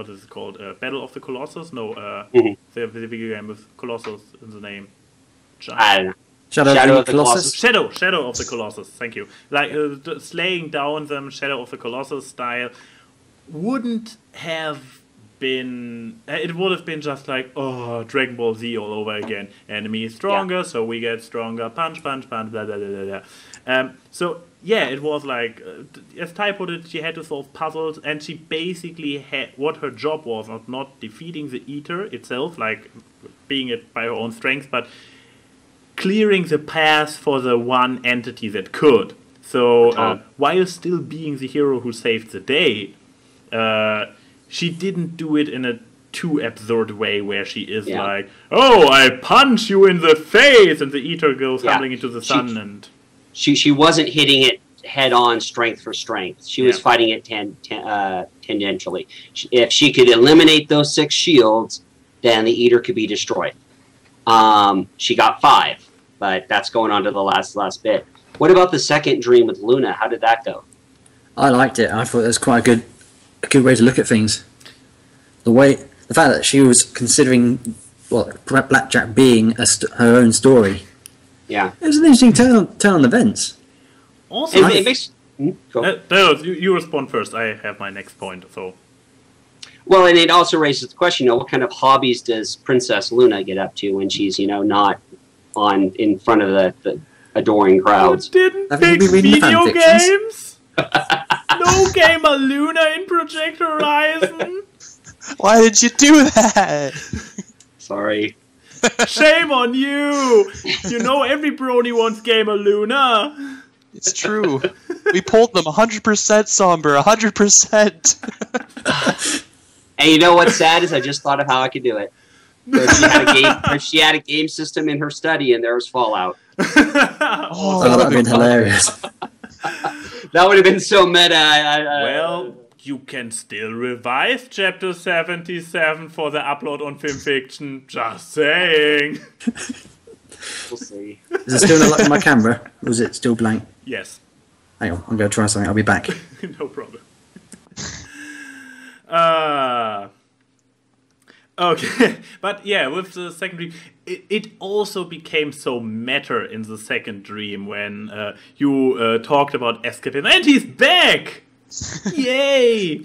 is it called? Battle of the Colossus? No, the video game with Colossus in the name. I don't know. Shadow of the Colossus? Shadow of the Colossus, thank you. Like, slaying down them, Shadow of the Colossus style, wouldn't have been... It would have been just like, Dragon Ball Z all over again. Enemy is stronger, so we get stronger. Punch, punch, punch, blah, blah, blah, blah, blah. It was like, as Ty put it, she had to solve puzzles, and she basically had... What her job was, not defeating the Eater itself, like, being it by her own strength, but clearing the path for the one entity that could. So, while still being the hero who saved the day, she didn't do it in a too absurd way where she is like, I punch you in the face, and the Eater goes tumbling into the sun. And she wasn't hitting it head on, strength for strength. She was fighting it tangentially. If she could eliminate those 6 shields, then the Eater could be destroyed. She got 5, but that's going on to the last bit. What about the second dream with Luna? How did that go? I liked it. I thought it was quite a good a good way to look at things. The fact that she was considering Blackjack being her own story. Yeah. It was an interesting turn on events. Also, It makes... Go. you respond first. I have my next point. So, Well, and it also raises the question, what kind of hobbies does Princess Luna get up to when she's, not in front of the adoring crowds? didn't Have you pick been reading the video fanfictions? games. No gamer Luna in Project Horizon. Why did you do that? Sorry. Shame on you. You know every brony wants gamer Luna. It's true. We pulled them 100% Somber, 100%. And you know what's sad is I just thought of how I could do it. If she had a game system in her study and there was Fallout. Oh, that would have been hilarious. That would have been so meta. Well, you can still revise Chapter 77 for the upload on FilmFiction. Just saying. We'll see. Is it still not in my camera? Or is it still blank? Yes. Hang on, I'm going to try something. I'll be back. No problem. Okay, but yeah, with the second dream, it also became so meta in the second dream when you talked about escapism, and he's back! Yay!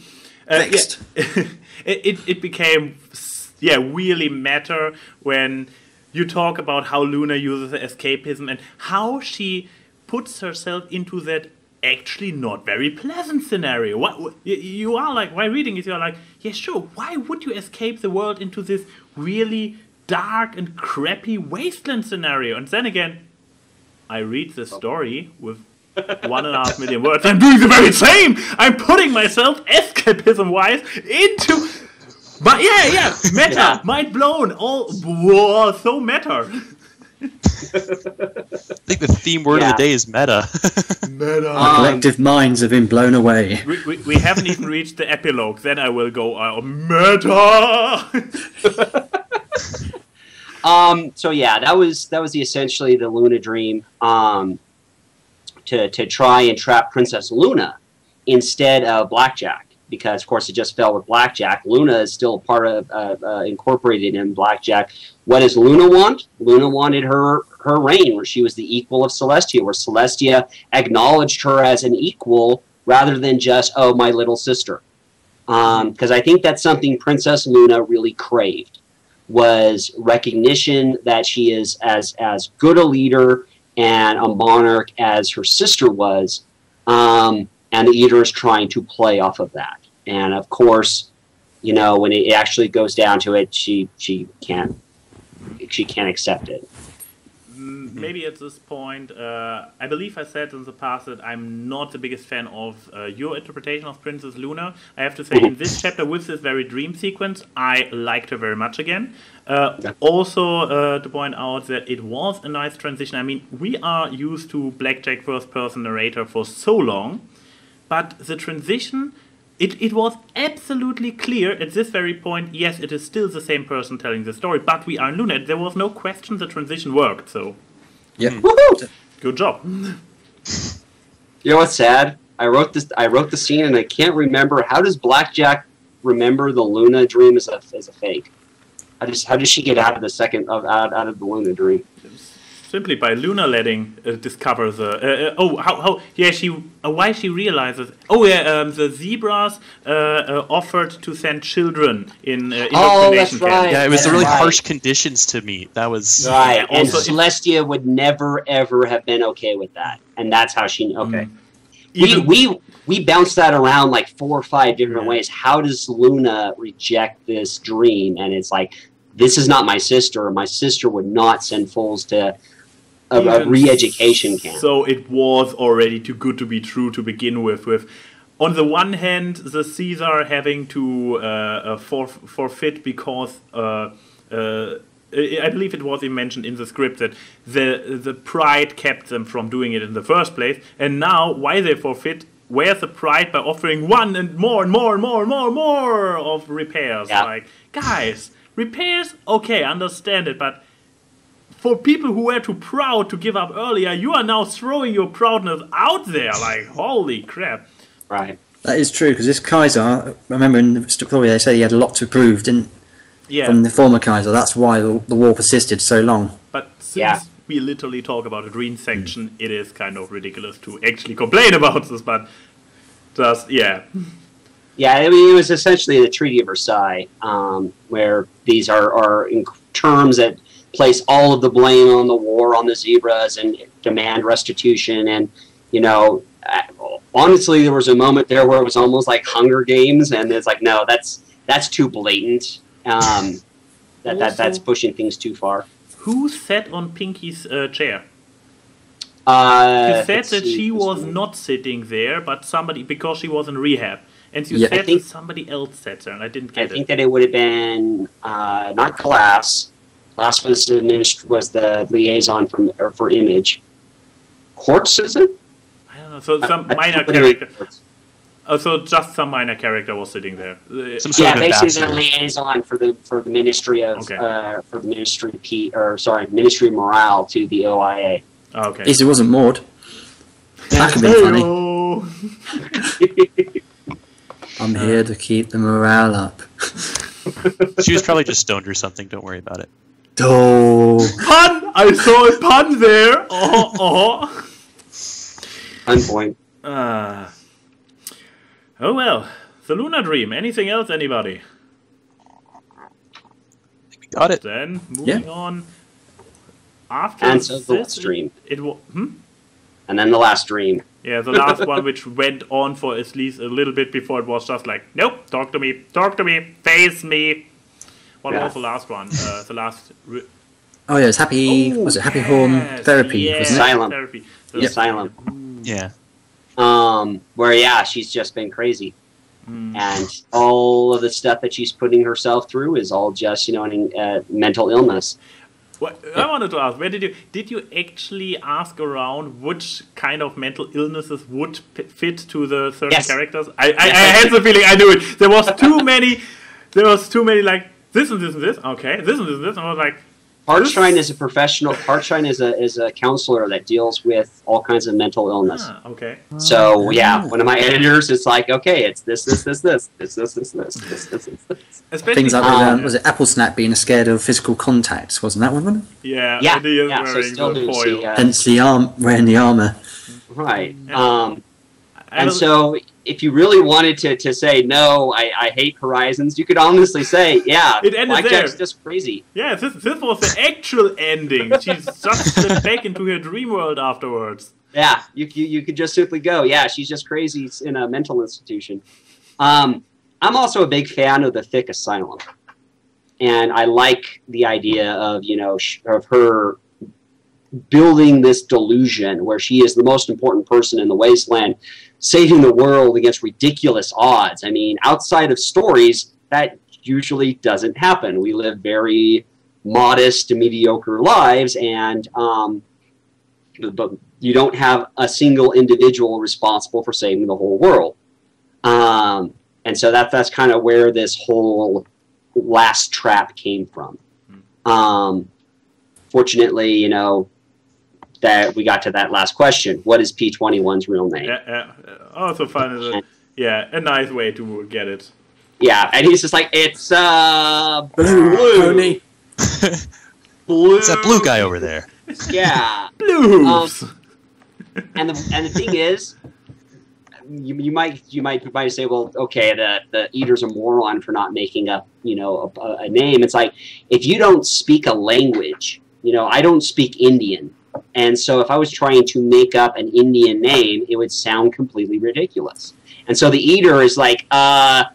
Next. Yeah, it became really meta when you talk about how Luna uses escapism and how she puts herself into that actually not very pleasant scenario. What you are like, while reading it, you're like, yeah, sure, why would you escape the world into this really dark and crappy wasteland scenario? And then again, I read the story with 1.5 million words. I'm doing the very same! I'm putting myself, escapism-wise, into... But yeah, meta, Yeah. mind blown, whoa, so meta. I think the theme word of the day is meta. Meta. Our collective minds have been blown away. We haven't even reached the epilogue. Then I will go meta. So yeah, that was essentially the Luna dream. To try and trap Princess Luna instead of Blackjack, because of course it just fell with Blackjack. Luna is still part of incorporated in Blackjack. What does Luna want? Luna wanted her reign, where she was the equal of Celestia, where Celestia acknowledged her as an equal rather than just, oh, my little sister. Because I think that's something Princess Luna really craved, was recognition that she is as good a leader and a monarch as her sister was, and the Eater is trying to play off of that. And of course, when it actually goes down to it, she can't accept it. Maybe at this point, I believe I said in the past that I'm not the biggest fan of your interpretation of Princess Luna. I have to say, in this chapter, with this very dream sequence, I liked her very much again. Also, to point out that it was a nice transition. I mean, we are used to Blackjack first-person narrator for so long, but the transition, it was absolutely clear at this very point. Yes, it is still the same person telling the story, but we are in Luna. There was no question the transition worked, so... Yep. Woohoo! Good job. You know what's sad? I wrote the scene and I can't remember. How does Blackjack remember the Luna dream as a fake? How does she get out of the Luna dream? Simply by Luna letting discover the why she realizes the zebras offered to send children in indoctrination camp. Yeah, it was the really harsh conditions to meet. That was right. And also, Celestia would never ever have been okay with that, and that's how she. Okay, we bounced that around like 4 or 5 different ways. How does Luna reject this dream? And it's like, this is not my sister. My sister would not send fools to a re-education camp. So it was already too good to be true to begin with. On the one hand, the Caesar having to forfeit because I believe it was mentioned in the script that the pride kept them from doing it in the first place, and now why they forfeit? Where's the pride by offering one and more of repairs? Yeah. Like, guys, repairs, okay, understand it, but for people who were too proud to give up earlier, you are now throwing your proudness out there. Like, holy crap. Right. That is true, because this Kaiser, I remember in the story they said he had a lot to prove, didn't from the former Kaiser. That's why the war persisted so long. But since we literally talk about a green section, it is kind of ridiculous to actually complain about this, but just, Yeah, I mean, it was essentially the Treaty of Versailles, where these are in terms that place all of the blame on the war, on the zebras, and demand restitution. And, you know, honestly, there was a moment there where it was almost like Hunger Games, and it's like, no, that's too blatant. That's pushing things too far. Who sat on Pinky's chair? You said that she was not sitting there, but somebody, because she was in rehab. And you said that somebody else sat there, and I didn't get it. I think that it would have been not Glass. Glass was the liaison for Image. Quartz, is it? I don't know. So some minor character. Oh, so just some minor character was sitting there. Some sort of basically the liaison for the Ministry of Ministry of Morale to the OIA. Oh, okay. At least it wasn't Maud. That could be funny. I'm here to keep the morale up. She was probably just stoned or something. Don't worry about it. Oh. Pun! I saw a pun there! Oh. Pun point. Oh well. The Lunar Dream. Anything else, anybody? Got it. Then, moving on. After and so the last dream. It was... And then the last dream. Yeah, the last one, which went on for at least a little bit before it was just like, nope, talk to me, face me. What was the last one? The last... Oh, yeah, it's Happy... was it Happy Horn Therapy? Yeah, wasn't it? Asylum. Therapy. Asylum. Yeah. Where, she's just been crazy. And all of the stuff that she's putting herself through is all just, mental illness. What, I wanted to ask, did you actually ask around which kind of mental illnesses would fit to the certain characters? I had the feeling I knew it. There was too many, like, this and this and this, okay, this and this and this, and I was like... Hartshine is a professional, Hartshine is a counselor that deals with all kinds of mental illness. Ah, okay. So, one of my editors is like, okay, it's this. Especially things like was it Apple Snap being scared of physical contact? Wasn't that one? Yeah. So still do see, hence the wearing the armor. Right. And so, if you really wanted to say, no, I hate Horizons, you could honestly say, it ended Blackjack's just crazy. Yeah, this was the actual ending. She's just slipped back into her dream world afterwards. Yeah, you could just simply go, she's just crazy in a mental institution. I'm also a big fan of the Thick Asylum. And I like the idea of, of her building this delusion where she is the most important person in the wasteland, saving the world against ridiculous odds. I mean, outside of stories, that usually doesn't happen. We live very modest, mediocre lives, and but you don't have a single individual responsible for saving the whole world. And so that's kind of where this whole last trap came from. Fortunately, that we got to that last question. What is P21's real name? Also fun. A nice way to get it. Yeah, and he's just like, it's Blue Pony. Blue. It's that blue guy over there. Yeah. Blue hooves. And the thing is, you might say, well, okay, the Eater's a moron for not making up, a name. It's like, if you don't speak a language, I don't speak Indian. And so if I was trying to make up an Indian name, it would sound completely ridiculous. And so the Eater is like, I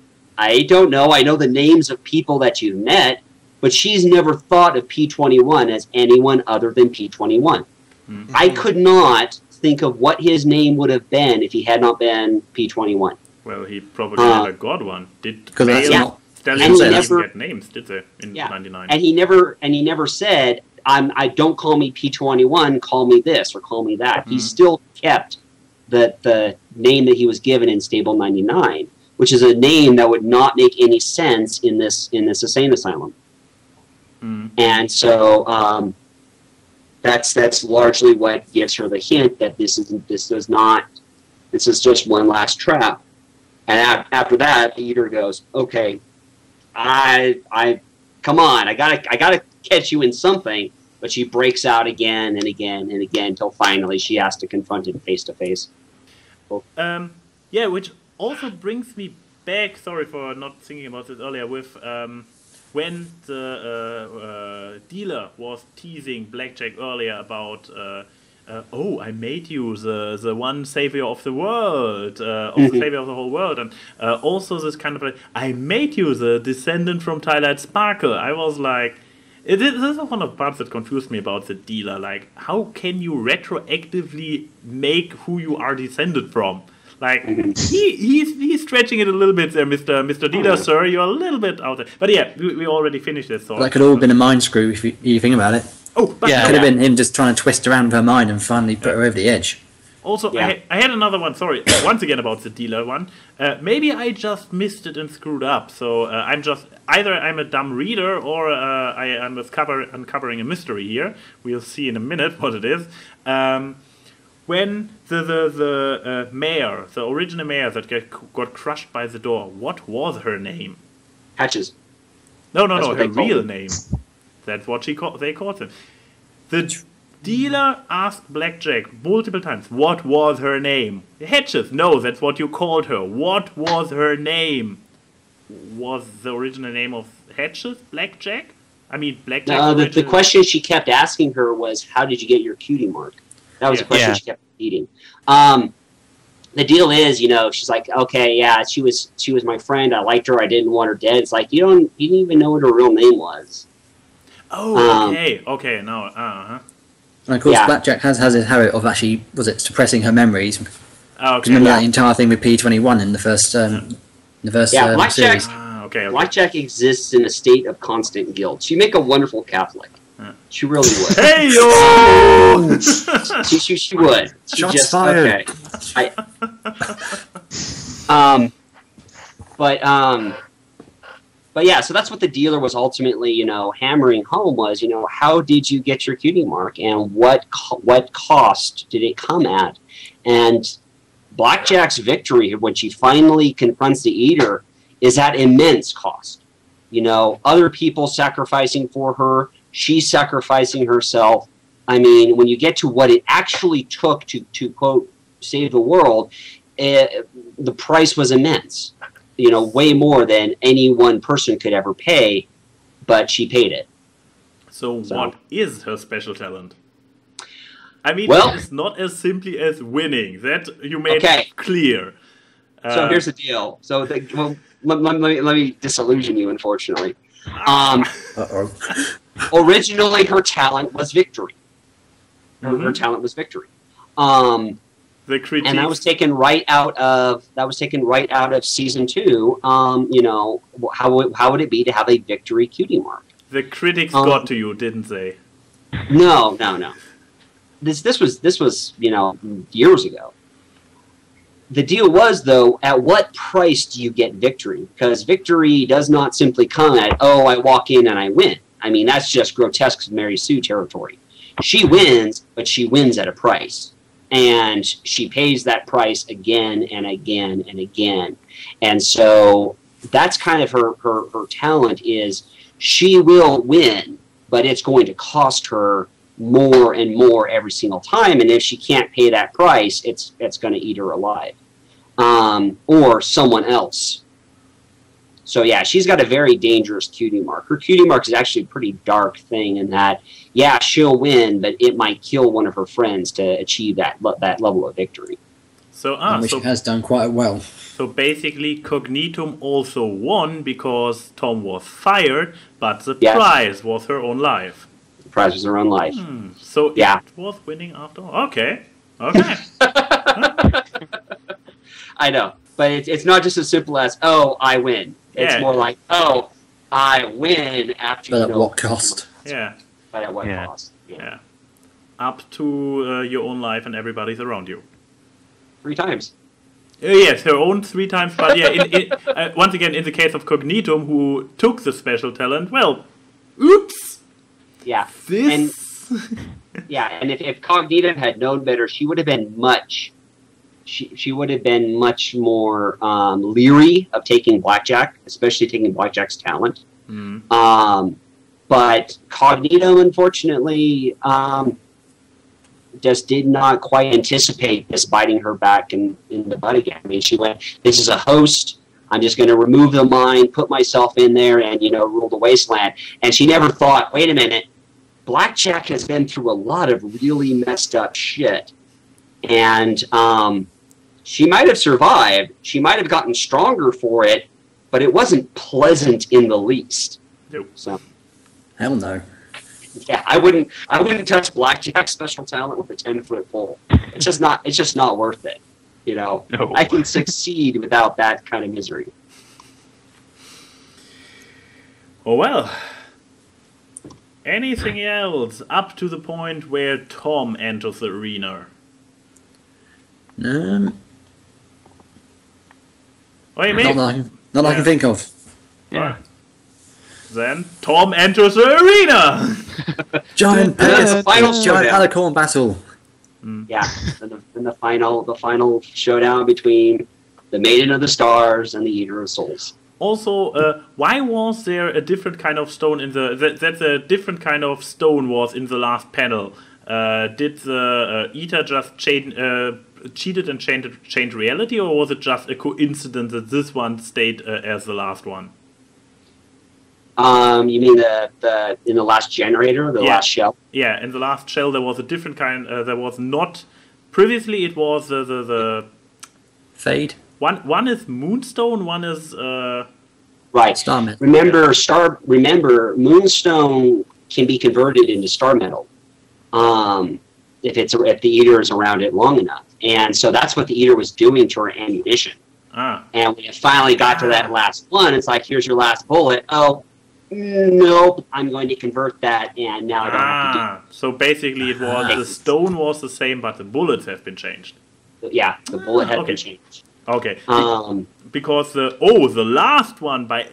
don't know. I know the names of people that you've met, but she's never thought of P21 as anyone other than P21. Mm-hmm. I could not think of what his name would have been if he had not been P21. Well, he probably never got one. Did Male Stallions even get names, did they, in 99? And he never said, I don't call me P21, call me this or call me that. Mm-hmm. He still kept the name that he was given in Stable 99, which is a name that would not make any sense in this insane asylum. Mm-hmm. And so that's largely what gives her the hint that this is just one last trap. And after that, the eater goes, okay, come on, I gotta catch you in something. But she breaks out again and again and again until finally she has to confront it face to face. Yeah, which also brings me back. Sorry for not thinking about this earlier. With when the dealer was teasing Blackjack earlier about. Oh, I made you the one savior of the world, the savior of the whole world, and also this kind of I made you the descendant from Twilight Sparkle. I was like, this is one of the parts that confused me about the dealer. Like, how can you retroactively make who you are descended from? Like, he's stretching it a little bit there, Mr. Dealer, sir. You're a little bit out there. But yeah, we already finished this. So that could all have been a mind screw if you think about it. Oh, but it could have been him just trying to twist around her mind and finally put her over the edge. Also, I had another one, sorry, once again about the dealer one. Maybe I just missed it and screwed up. So either I'm a dumb reader or I am uncovering a mystery here. We'll see in a minute what it is. When the mayor, the original mayor that got crushed by the door, what was her name? Hatches. No, her real name. That's what they called him. The dealer asked Blackjack multiple times, what was her name? Hedges, no, that's what you called her. What was her name? Was the original name of Hedges Blackjack? I mean, Blackjack... No, the question she kept asking her was, how did you get your cutie mark? That was the question she kept repeating. The deal is, she's like, okay, yeah, she was my friend. I liked her. I didn't want her dead. It's like, you didn't even know what her real name was. Oh, okay, no, And of course, Blackjack has his habit of actually, suppressing her memories. Okay. Remember that entire thing with P21 in the first, series. Blackjack exists in a state of constant guilt. She'd make a wonderful Catholic. She really would. Hey yo! she would. Shots fired. Okay. But yeah, so that's what the dealer was ultimately, hammering home was, how did you get your cutie mark and what cost did it come at? And Blackjack's victory when she finally confronts the eater is at immense cost. Other people sacrificing for her, she's sacrificing herself. I mean, when you get to what it actually took to quote, save the world, the price was immense. Way more than any one person could ever pay, but she paid it. So what is her special talent? I mean, it's not as simply as winning. That you made clear. So here's the deal. So let me disillusion you, unfortunately. Originally, her talent was victory. Her talent was victory. The critiques. And that was taken right out of season 2. How would it be to have a victory cutie mark? The critics got to you, didn't they? No. This was years ago. The deal was, though, at what price do you get victory? Because victory does not simply come at, I walk in and I win. I mean, that's just grotesque Mary Sue territory. She wins, but she wins at a price. And she pays that price again and again and again. And so that's kind of her talent is she will win, but it's going to cost her more and more every single time. And if she can't pay that price, it's going to eat her alive. Or someone else. So yeah, she's got a very dangerous cutie mark. Her cutie mark is actually a pretty dark thing in that, yeah, she'll win, but it might kill one of her friends to achieve that level of victory. So, which she has done quite well. So basically, Cognitum also won because Tom was fired, but the prize was her own life. The prize was her own life. So it was winning after all. Okay. I know, but it's not just as simple as, I win. It's more like, I win after. But at what cost? Yeah. But at what cost? Yeah. Up to your own life and everybody's around you. 3 times. Yes, her own 3 times. But yeah, once again, in the case of Cognitum, who took the special talent, well, oops. Yeah. And if Cognitum had known better, she would have been much, she would have been much more leery of taking Blackjack, especially taking Blackjack's talent. But Cognito, unfortunately, just did not quite anticipate this biting her back in the butt again. I mean, she went, this is a host. I'm just going to remove the mind, put myself in there, and, rule the wasteland. And she never thought, wait a minute, Blackjack has been through a lot of really messed up shit. And she might have survived. She might have gotten stronger for it, but it wasn't pleasant in the least. Nope. So, Hell no. yeah, I wouldn't touch Blackjack's special talent with a 10-foot pole. It's just not worth it. No. I can succeed without that kind of misery. Oh well. Anything else up to the point where Tom enters the arena? Not Wait, that I can think of. Yeah. Then Tom enters the arena. Giant the final showdown. alicorn battle. Yeah, and the final showdown between the Maiden of the Stars and the Eater of Souls. Also, why was there a different kind of stone in the that a different kind of stone was in the last panel? Did the Eater just cheated and changed reality, or was it just a coincidence that this one stayed as the last one? You mean the in the last generator, the last shell? Yeah, in the last shell there was a different kind. There was not previously. It was the Fade. One is moonstone. One is right. Star metal. Remember, moonstone can be converted into star metal if the Eater is around it long enough. And so that's what the Eater was doing to her ammunition. And when it finally got to that last one, it's like, here's your last bullet. Oh, nope, I'm going to convert that, and now I don't have to do it. So basically it was the stone was the same, but the bullets have been changed. Yeah, the bullet had been changed. Okay. Because the last one, by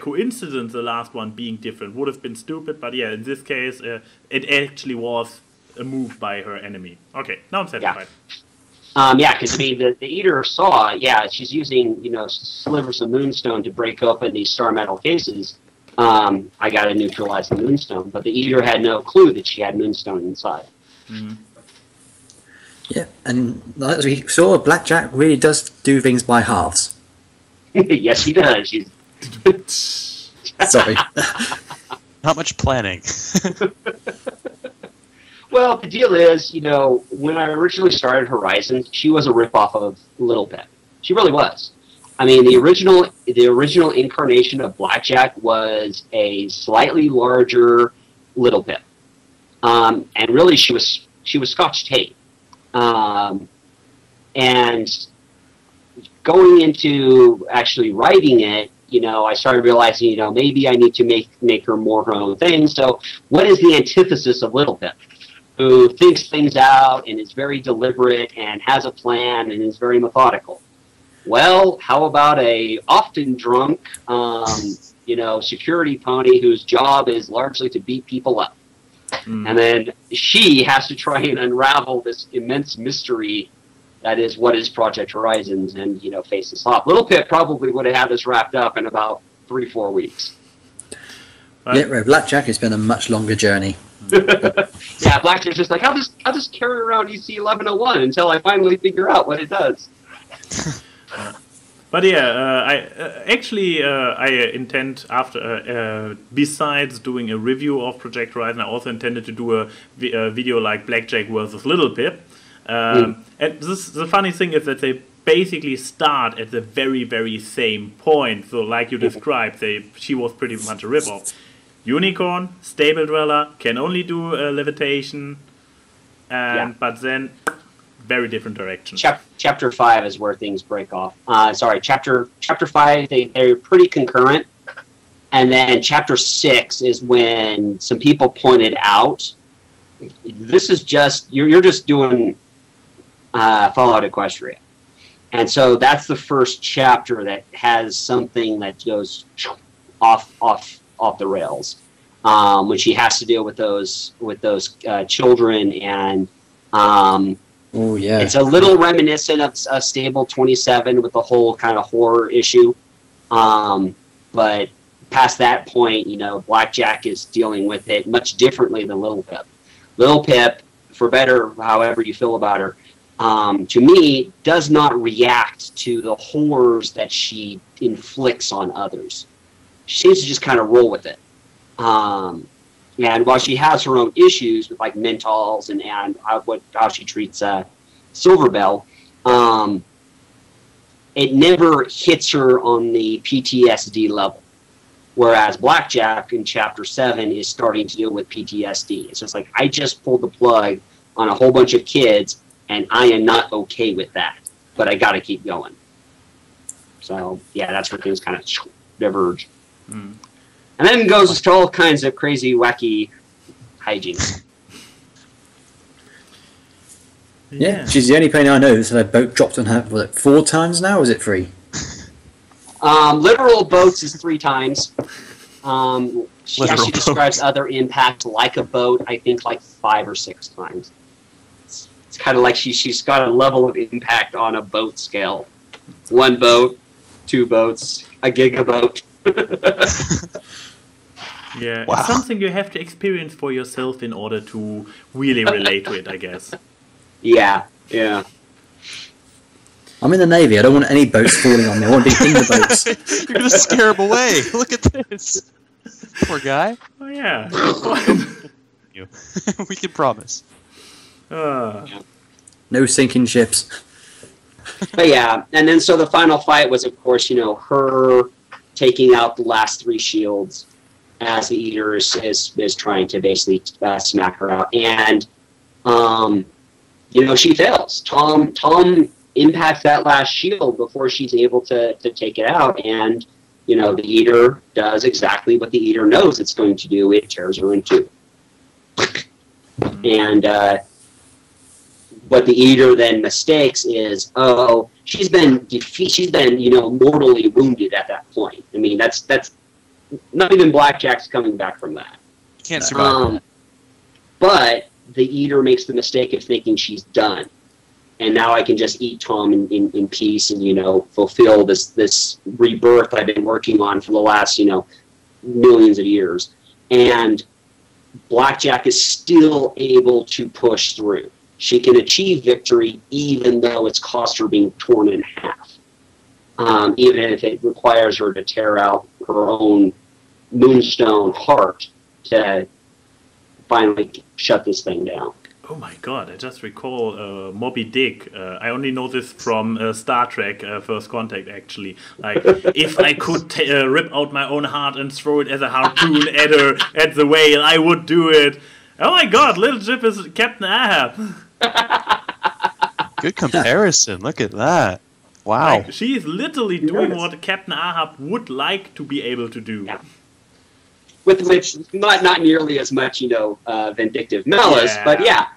coincidence, the last one being different would have been stupid, but yeah, in this case, it actually was a move by her enemy. Okay, now I'm satisfied. Yeah, because I mean, the Eater saw, she's using slivers of moonstone to break open these star metal cases. I got to neutralize the moonstone, but the Eater had no clue that she had moonstone inside. Yeah, and as we saw, Blackjack really does do things by halves. Yes, he does. Sorry. Not much planning. Well, the deal is, when I originally started Horizon, she was a ripoff of Little Pet. She really was. I mean, the original incarnation of Blackjack was a slightly larger Little Pet, and really she was Scotch tape. And going into actually writing it, I started realizing, maybe I need to make her more her own thing. So, what is the antithesis of Little Pet? Who thinks things out and is very deliberate and has a plan and is very methodical. Well, how about a often drunk, security pony whose job is largely to beat people up? And then she has to try and unravel this immense mystery that is what is Project Horizons and, face this off. Little Pit probably would have had this wrapped up in about 3-4 weeks. Yeah, Blackjack has been a much longer journey. Yeah, Blackjack's just like, I'll just carry around EC 1101 until I finally figure out what it does. But yeah, I intend after besides doing a review of Project Horizon, I also intended to do a video like Blackjack versus Little Pip. And the funny thing is that they basically start at the very, very same point. So like you described, she was pretty much a ripoff. Unicorn, stable dweller, can only do levitation, but then very different direction. Chapter 5 is where things break off. Chapter 5, they're pretty concurrent. And then Chapter 6 is when some people pointed out, this is just, you're just doing Fallout Equestria. And so that's the first chapter that has something that goes off the rails, when she has to deal with those children and Oh yeah. It's a little reminiscent of Stable 27 with the whole kind of horror issue. But past that point, you know, Blackjack is dealing with it much differently than Little Pip. Little Pip, for better, however you feel about her, to me, does not react to the horrors that she inflicts on others. She seems to just kind of roll with it. And while she has her own issues with like mentals and how she treats Silverbell, it never hits her on the PTSD level. Whereas Blackjack in Chapter 7 is starting to deal with PTSD. It's just like, I just pulled the plug on a whole bunch of kids, and I am not okay with that. But I got to keep going. So, yeah, that's where things kind of diverge. Mm. And then goes to all kinds of crazy, wacky hijinks. Yeah, she's the only pony I know who's had a boat dropped on her, was it 4 times now, or is it 3? Literal boats is 3 times. She actually describes other impact like a boat, I think like 5 or 6 times. It's kind of like she's got a level of impact on a boat scale. 1 boat, 2 boats, a gigaboat. Yeah, wow. It's something you have to experience for yourself in order to really relate to it, I guess. Yeah, yeah. I'm in the Navy. I don't want any boats falling on me. I want to be in the boats. You're going to scare him away. Look at this. Poor guy. Oh, yeah. We can promise. No sinking ships. But yeah, and then so the final fight was, of course, you know, her taking out the last 3 shields as the Eater is trying to basically smack her out. And, you know, she fails. Tom impacts that last shield before she's able to take it out. And, you know, the Eater does exactly what the Eater knows it's going to do. It tears her in 2. And what the Eater then mistakes is, oh, she's been, you know, mortally wounded at that point. I mean, that's not even Blackjack's coming back from that. You can't survive. But the Eater makes the mistake of thinking she's done. And now I can just eat Tom in peace and, you know, fulfill this rebirth I've been working on for the last, you know, millions of years. And Blackjack is still able to push through. She can achieve victory even though it's cost her being torn in half. Even if it requires her to tear out her own moonstone heart to finally shut this thing down. Oh my god, I just recall Moby Dick. I only know this from Star Trek First Contact, actually. Like, if I could rip out my own heart and throw it as a harpoon at the whale, I would do it. Oh my god, Little Jip is Captain Ahab. Good comparison, look at that. Wow. Like, she is literally doing what Captain Ahab would like to be able to do. Yeah. With which, not nearly as much, you know, vindictive malice, but yeah.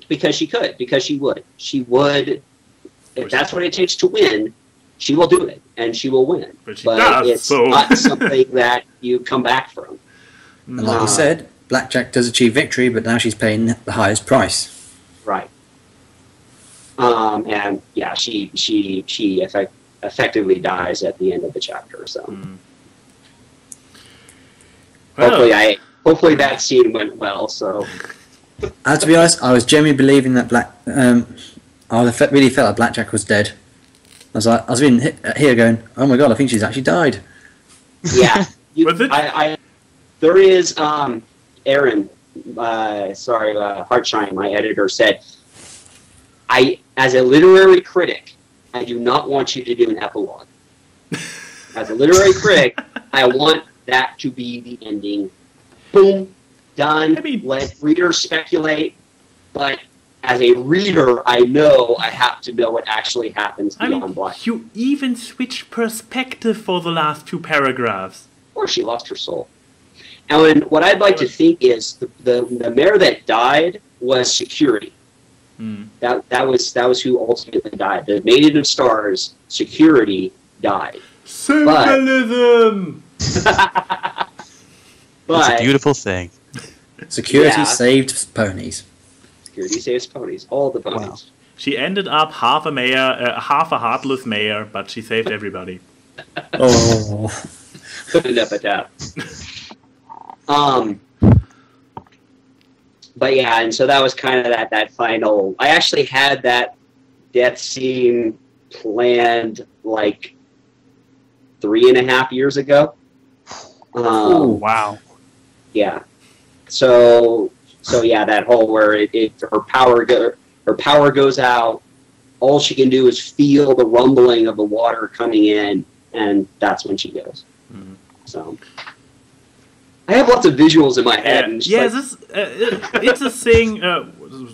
Because she would. She would, if that's what it takes to win, she will do it, and she will win. But it's not something that you come back from. And like you said, Blackjack does achieve victory, but now she's paying the highest price. Right. And yeah, she effectively dies at the end of the chapter. So hopefully that scene went well. So, to be honest, I was genuinely believing that I really felt like Blackjack was dead. I was here going, oh my god, I think she's actually died. Yeah, there is Aaron. Hartshine, my editor, said, as a literary critic, I do not want you to do an epilogue. As a literary critic, I want that to be the ending. Boom, done. Let readers speculate. But as a reader, I know I have to know what actually happens beyond Black. You even switched perspective for the last 2 paragraphs. Or she lost her soul. And what I'd like to think is the mare that died was Security. That was who ultimately died. The Maiden of Stars, Security, died. Symbolism! It's a beautiful thing. Security saved ponies. Security saves ponies. All the ponies. Wow. She ended up half a mayor, half a heartless mayor, but she saved everybody. Oh. Put it up at that. But yeah, and so that was kind of that final. I actually had that death scene planned like 3.5 years ago. Oh, wow. Yeah. So yeah, that whole where her power goes out. All she can do is feel the rumbling of the water coming in, and that's when she goes. Mm-hmm. So I have lots of visuals in my head. And Yeah, like, it's a thing.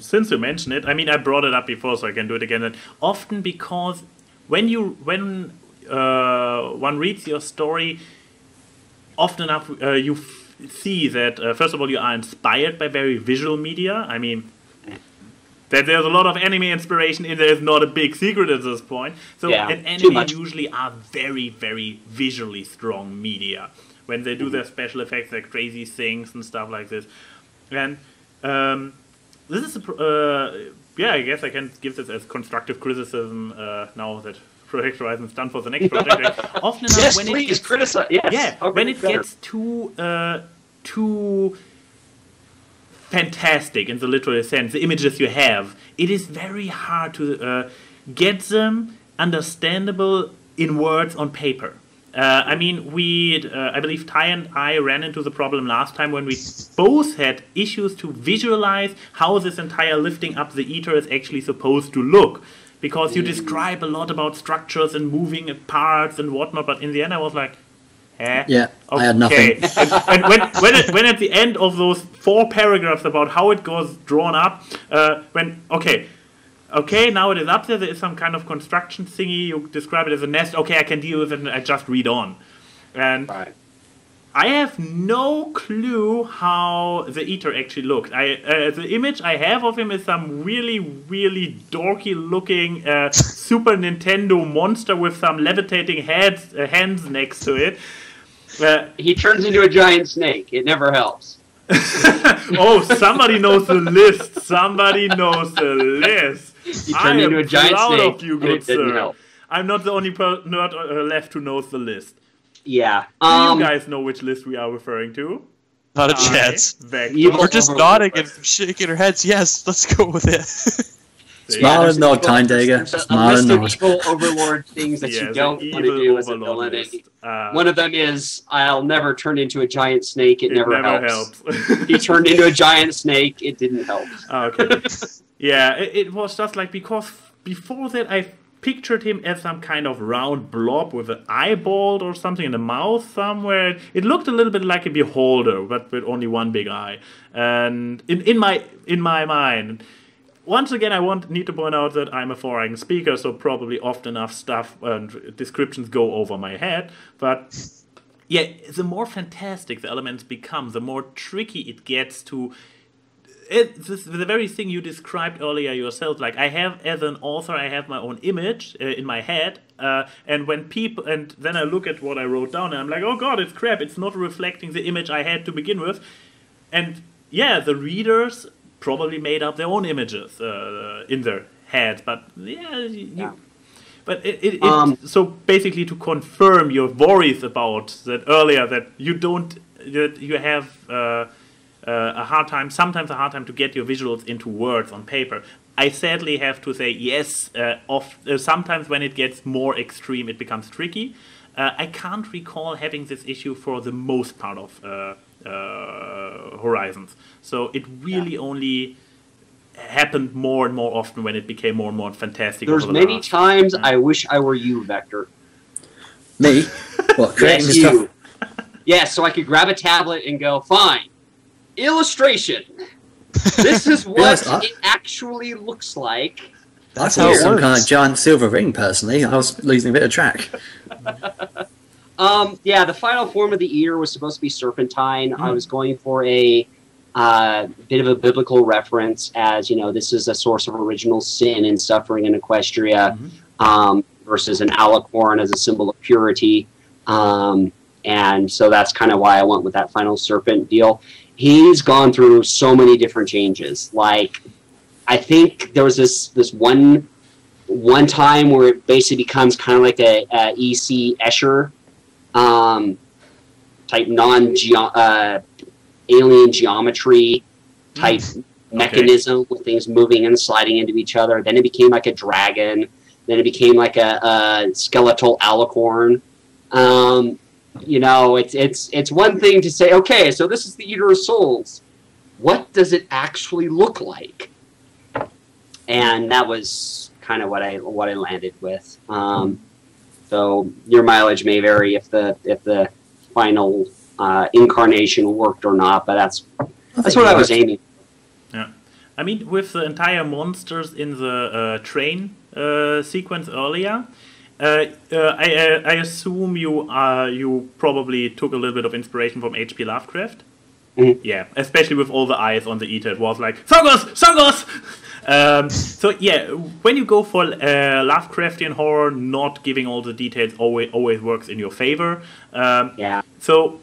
Since you mentioned it, I mean, I brought it up before, so I can do it again. That often because when one reads your story, often enough you see that first of all you are inspired by very visual media. I mean, that there's a lot of anime inspiration in there is not a big secret at this point. So Yeah, and too anime much. usually are very, very visually strong media. When they do their special effects, their crazy things and stuff like this. And this is, yeah, I guess I can give this as constructive criticism now that Project Horizon is done for the next project. Often enough, yes, when please it gets, criticize. Yes. yeah, Okay, when it better. gets too fantastic in the literal sense, the images you have, it is very hard to get them understandable in words on paper. I mean, I believe Ty and I ran into the problem last time when we both had issues to visualize how this entire lifting up the Ether is actually supposed to look. Because you describe a lot about structures and moving parts and whatnot, but in the end I was like, Yeah, I had nothing. and when at the end of those 4 paragraphs about how it goes drawn up, okay, now it is up there is some kind of construction thingy, you describe it as a nest, okay, I can deal with it, and I just read on. And Right. I have no clue how the Ether actually looked. The image I have of him is some really, really dorky looking Super Nintendo monster with some levitating hands next to it. He turns into a giant snake. It never helps. Oh, somebody knows the list. Somebody knows the list. He I turned am into a giant proud snake, of you, and good it didn't sir. help. I'm not the only nerd left who knows the list. Yeah. Do you guys know which list we are referring to? Not a chance. Vector. Evil- We're just Overlord nodding and quest. shaking our heads. Yes, let's go with it. Smile there's and nod, evil- Tyandaga. there's a Smile list and of nod. evil overlord things that Yeah, you the don't want to evil do as a overlord villain. list. One of them is, I'll never turn into a giant snake. It, It never, never helps. helps. He turned into a giant snake. It didn't help. Okay. Yeah, it was just like, because before that I pictured him as some kind of round blob with an eyeball or something in the mouth somewhere. It looked a little bit like a beholder, but with only one big eye. And in my mind, once again, I need to point out that I'm a foreign speaker, so probably often enough stuff and descriptions go over my head. But yeah, the more fantastic the elements become, the more tricky it gets to. The very thing you described earlier yourself, like I have, as an author, I have my own image in my head, and then I look at what I wrote down, and I'm like, oh god, it's crap, it's not reflecting the image I had to begin with. And yeah, the readers probably made up their own images in their heads, but Yeah. But so basically to confirm your worries about that earlier, that you have sometimes a hard time to get your visuals into words on paper. I sadly have to say yes, sometimes when it gets more extreme it becomes tricky. I can't recall having this issue for the most part of Horizons. So it really only happened more and more often when it became more and more fantastic. There's over the many last- times I wish I were you, Vector. Me? What, creating Yes, the stuff? you. Yes, so I could grab a tablet and go, fine. Illustration. This is what Yes, it actually looks like. That's how it some kind works. of giant silver ring, personally. I was losing a bit of track. Yeah, the final form of the ear was supposed to be serpentine. I was going for a bit of a biblical reference, as, you know, this is a source of original sin and suffering in Equestria, versus an alicorn as a symbol of purity. And so that's kind of why I went with that final serpent deal. He's gone through so many different changes. Like, I think there was this one time where it basically becomes kind of like a E.C. Escher type alien geometry type mechanism with things moving and sliding into each other. Then it became like a dragon. Then it became like a skeletal alicorn. You know, it's one thing to say, okay, so this is the Eater of Souls. What does it actually look like? And that was kind of what I landed with. So your mileage may vary if the final incarnation worked or not, but that's what I was aiming. Yeah, I mean, with the entire monsters in the train sequence earlier, I assume you probably took a little bit of inspiration from H.P. Lovecraft. Mm-hmm. Yeah, especially with all the eyes on the Eater, it was like Songos. So yeah, when you go for Lovecraftian horror, not giving all the details always works in your favor. Yeah. So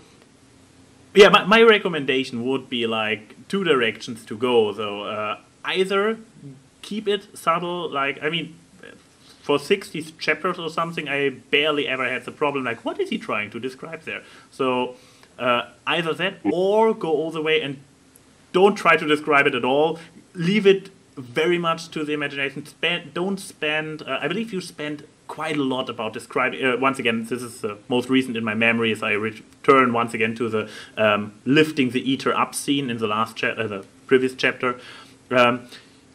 yeah, my recommendation would be like 2 directions to go. So either keep it subtle, like, I mean, for 60 chapters or something, I barely ever had the problem, like, what is he trying to describe there? So either that, or go all the way and don't try to describe it at all. Leave it very much to the imagination. Don't spend. I believe you spend quite a lot about describing. Once again, this is the most recent in my memory, as I return once again to the lifting the Eater up scene in the the previous chapter.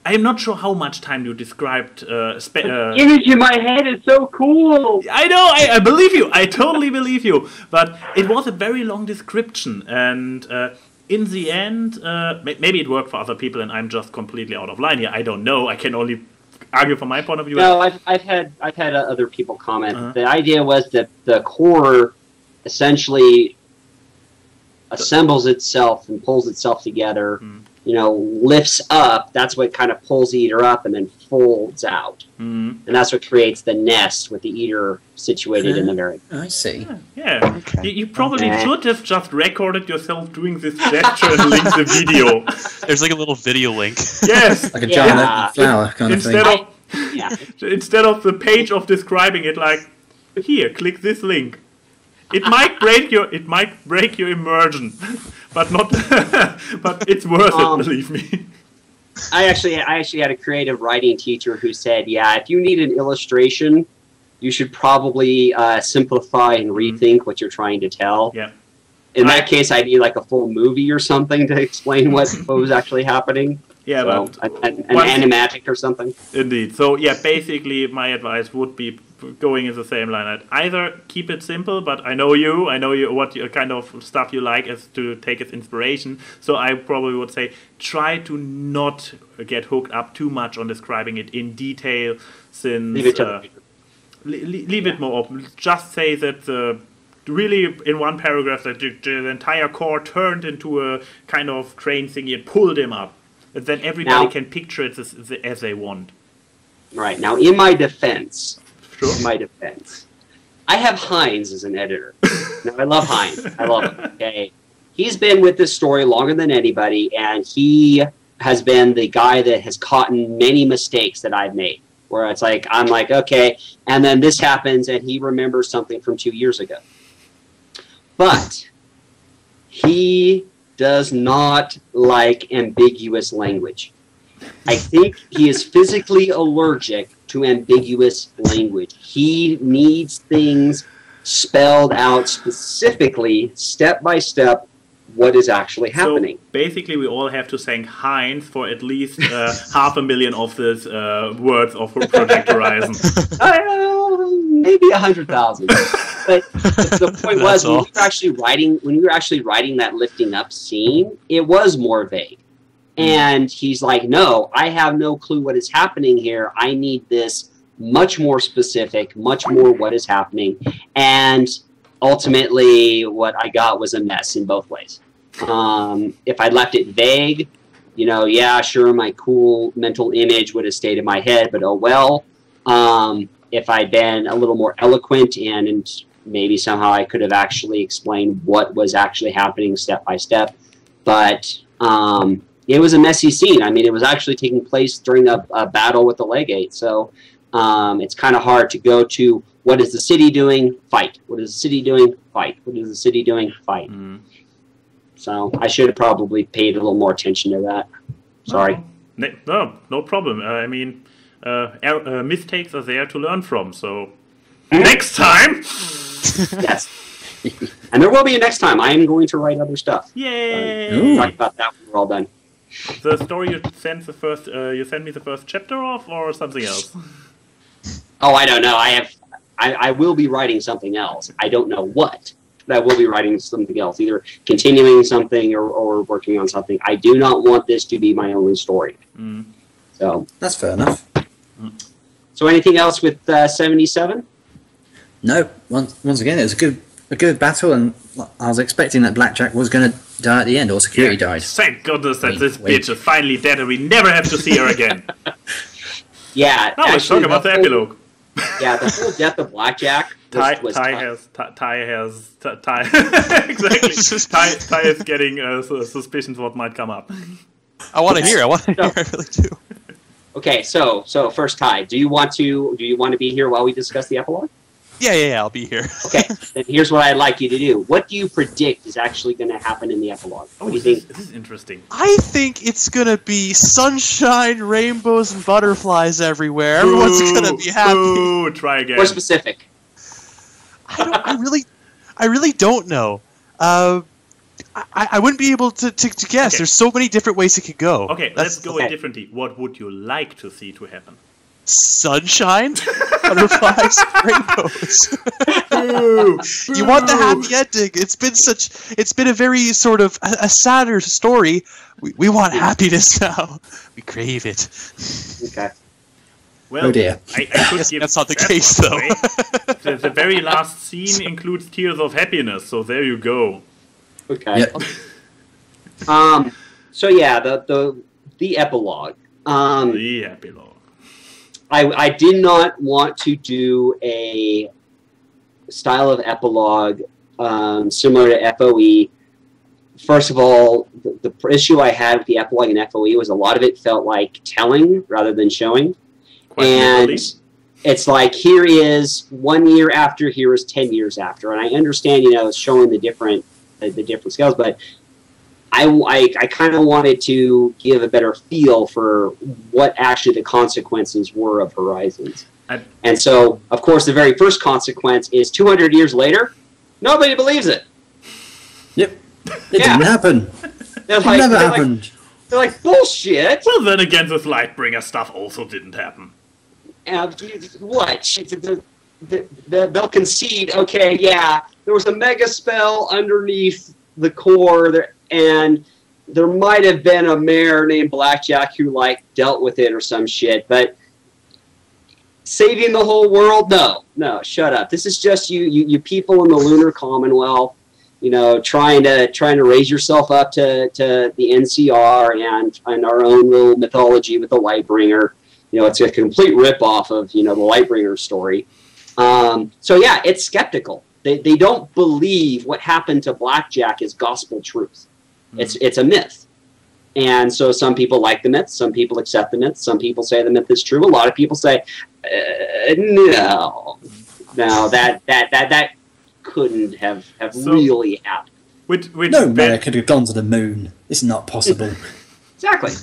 I am not sure how much time you described. Image in my head is so cool. I know, I believe you. I totally believe you. But it was a very long description, and in the end, maybe it worked for other people, and I'm just completely out of line here. I don't know. I can only argue from my point of view. No, I've had other people comment. The idea was that the core essentially assembles itself and pulls itself together. You know, lifts up. That's what kind of pulls the Eater up and then folds out, and that's what creates the nest with the Eater situated in the very. I see. Yeah. Okay. You probably should have just recorded yourself doing this gesture and linked the video. There's like a little video link. Yes. Like a giant flower kind of thing. Instead of the page of describing it, like, here, click this link. It might break your immersion, but not. But it's worth it, believe me. I actually had a creative writing teacher who said, "Yeah, if you need an illustration, you should probably simplify and rethink what you're trying to tell." Yeah. In that case, I need like a full movie or something to explain what was actually happening. Yeah, so, but an animatic or something. Indeed. So yeah, basically, my advice would be going in the same line. I'd either keep it simple, but I know you what kind of stuff you like as to take as inspiration. So I probably would say try to not get hooked up too much on describing it in detail, since leave it more open. Just say that really in one paragraph that the entire core turned into a kind of train thingy and pulled him up. And then everybody can picture it as they want. Right. Now, in my defense, I have Hines as an editor. Now, I love Hines. I love him. Okay. He's been with this story longer than anybody, and he has been the guy that has caught many mistakes that I've made, where it's like, I'm like, okay, and then this happens, and he remembers something from 2 years ago. But he does not like ambiguous language. I think he is physically allergic to ambiguous language. He needs things spelled out specifically, step by step, what is actually happening. So basically, we all have to thank Heinz for at least 500,000 of these words of Project Horizon. Maybe 100,000. But the point was, when you were actually writing that lifting up scene, it was more vague. And he's like, no, I have no clue what is happening here. I need this much more specific, much more what is happening. And ultimately, what I got was a mess in both ways. If I left it vague, you know, yeah, sure, my cool mental image would have stayed in my head, but oh well. If I'd been a little more eloquent and maybe somehow I could have actually explained what was actually happening step by step. But it was a messy scene. I mean, it was actually taking place during a battle with the Legate. So it's kind of hard to go to what is the city doing? Fight. What is the city doing? Fight. What is the city doing? Fight. So I should have probably paid a little more attention to that. Sorry. No problem. I mean, mistakes are there to learn from. So next time. Yes. And there will be a next time. I am going to write other stuff. Yay! We'll talk about that when we're all done. The story you sent me the first chapter of, or something else? Oh, I don't know. I will be writing something else. I don't know what. But I will be writing something else, either continuing something or working on something. I do not want this to be my only story. So That's fair enough. So anything else with 77? No, once again, it was a good battle, and I was expecting that Blackjack was going to die at the end, or security died. Thank goodness that this Wait. bitch is finally dead and we never have to see her again. Yeah. Now let's talk about the epilogue. Yeah, the whole death of Blackjack was Ty is getting suspicions what might come up. I want to hear. I really do. Okay, so first, Ty, do you want to be here while we discuss the epilogue? Yeah, I'll be here. Okay, then here's what I'd like you to do. What do you predict is actually going to happen in the epilogue? What do you think? This is interesting. I think it's gonna be sunshine, rainbows, and butterflies everywhere. Everyone's gonna be happy. Ooh, try again. More specific. I really don't know. I wouldn't be able to guess. Okay. There's so many different ways it could go. Okay, let's go it differently. What would you like to see to happen? Sunshine, butterflies, rainbows. You want the happy ending. It's been a very sort of a sadder story. We want happiness now. We crave it. Okay. Well, Oh dear. I could give that's not the case, though. The very last scene includes tears of happiness, so there you go. Okay. Yep. So yeah, the epilogue. The epilogue. I did not want to do a style of epilogue similar to FoE. First of all, the issue I had with the epilogue and FoE was a lot of it felt like telling rather than showing. And it's like, here is 1 year after, here is 10 years after. And I understand, showing the different scales, but I kind of wanted to give a better feel for what actually the consequences were of Horizons. And so, of course, the very first consequence is 200 years later, nobody believes it. Yep. It didn't happen. It never happened. They're like, bullshit. Well, then again, this Lightbringer stuff also didn't happen. And what? They'll concede, okay, yeah, there was a mega spell underneath the core there, and there might have been a mayor named Blackjack who, dealt with it or some shit, but saving the whole world? No, shut up. This is just you people in the Lunar Commonwealth, trying to raise yourself up to the NCR and our own little mythology with the Lightbringer. It's a complete rip-off of, the Lightbringer story. So yeah, it's skeptical. They don't believe what happened to Blackjack is gospel truth. It's a myth. And so some people like the myth, some people accept the myth, some people say the myth is true. A lot of people say, no, that couldn't have really happened. No man could have gone to the moon. It's not possible. Exactly.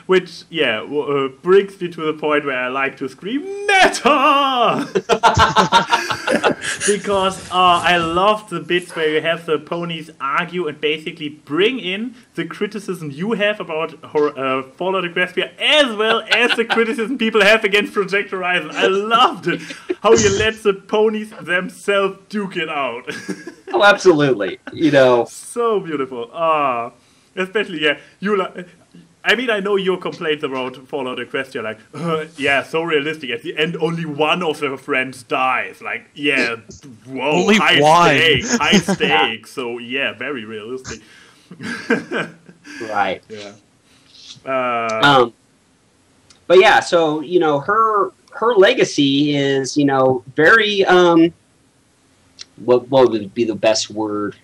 Which, brings me to the point where I like to scream, meta! Because I love the bits where you have the ponies argue and basically bring in the criticism you have about Fallout Equestria, as well as the criticism people have against Project Horizon. I loved it. How you let the ponies themselves duke it out. Oh, absolutely. So beautiful. Especially, I mean, I know your complaints about Fallout Equestria, so realistic. At the end, only one of their friends dies. Whoa, only high stakes. So, very realistic. Right. Yeah. But yeah, so, her legacy is, very, what would be the best word?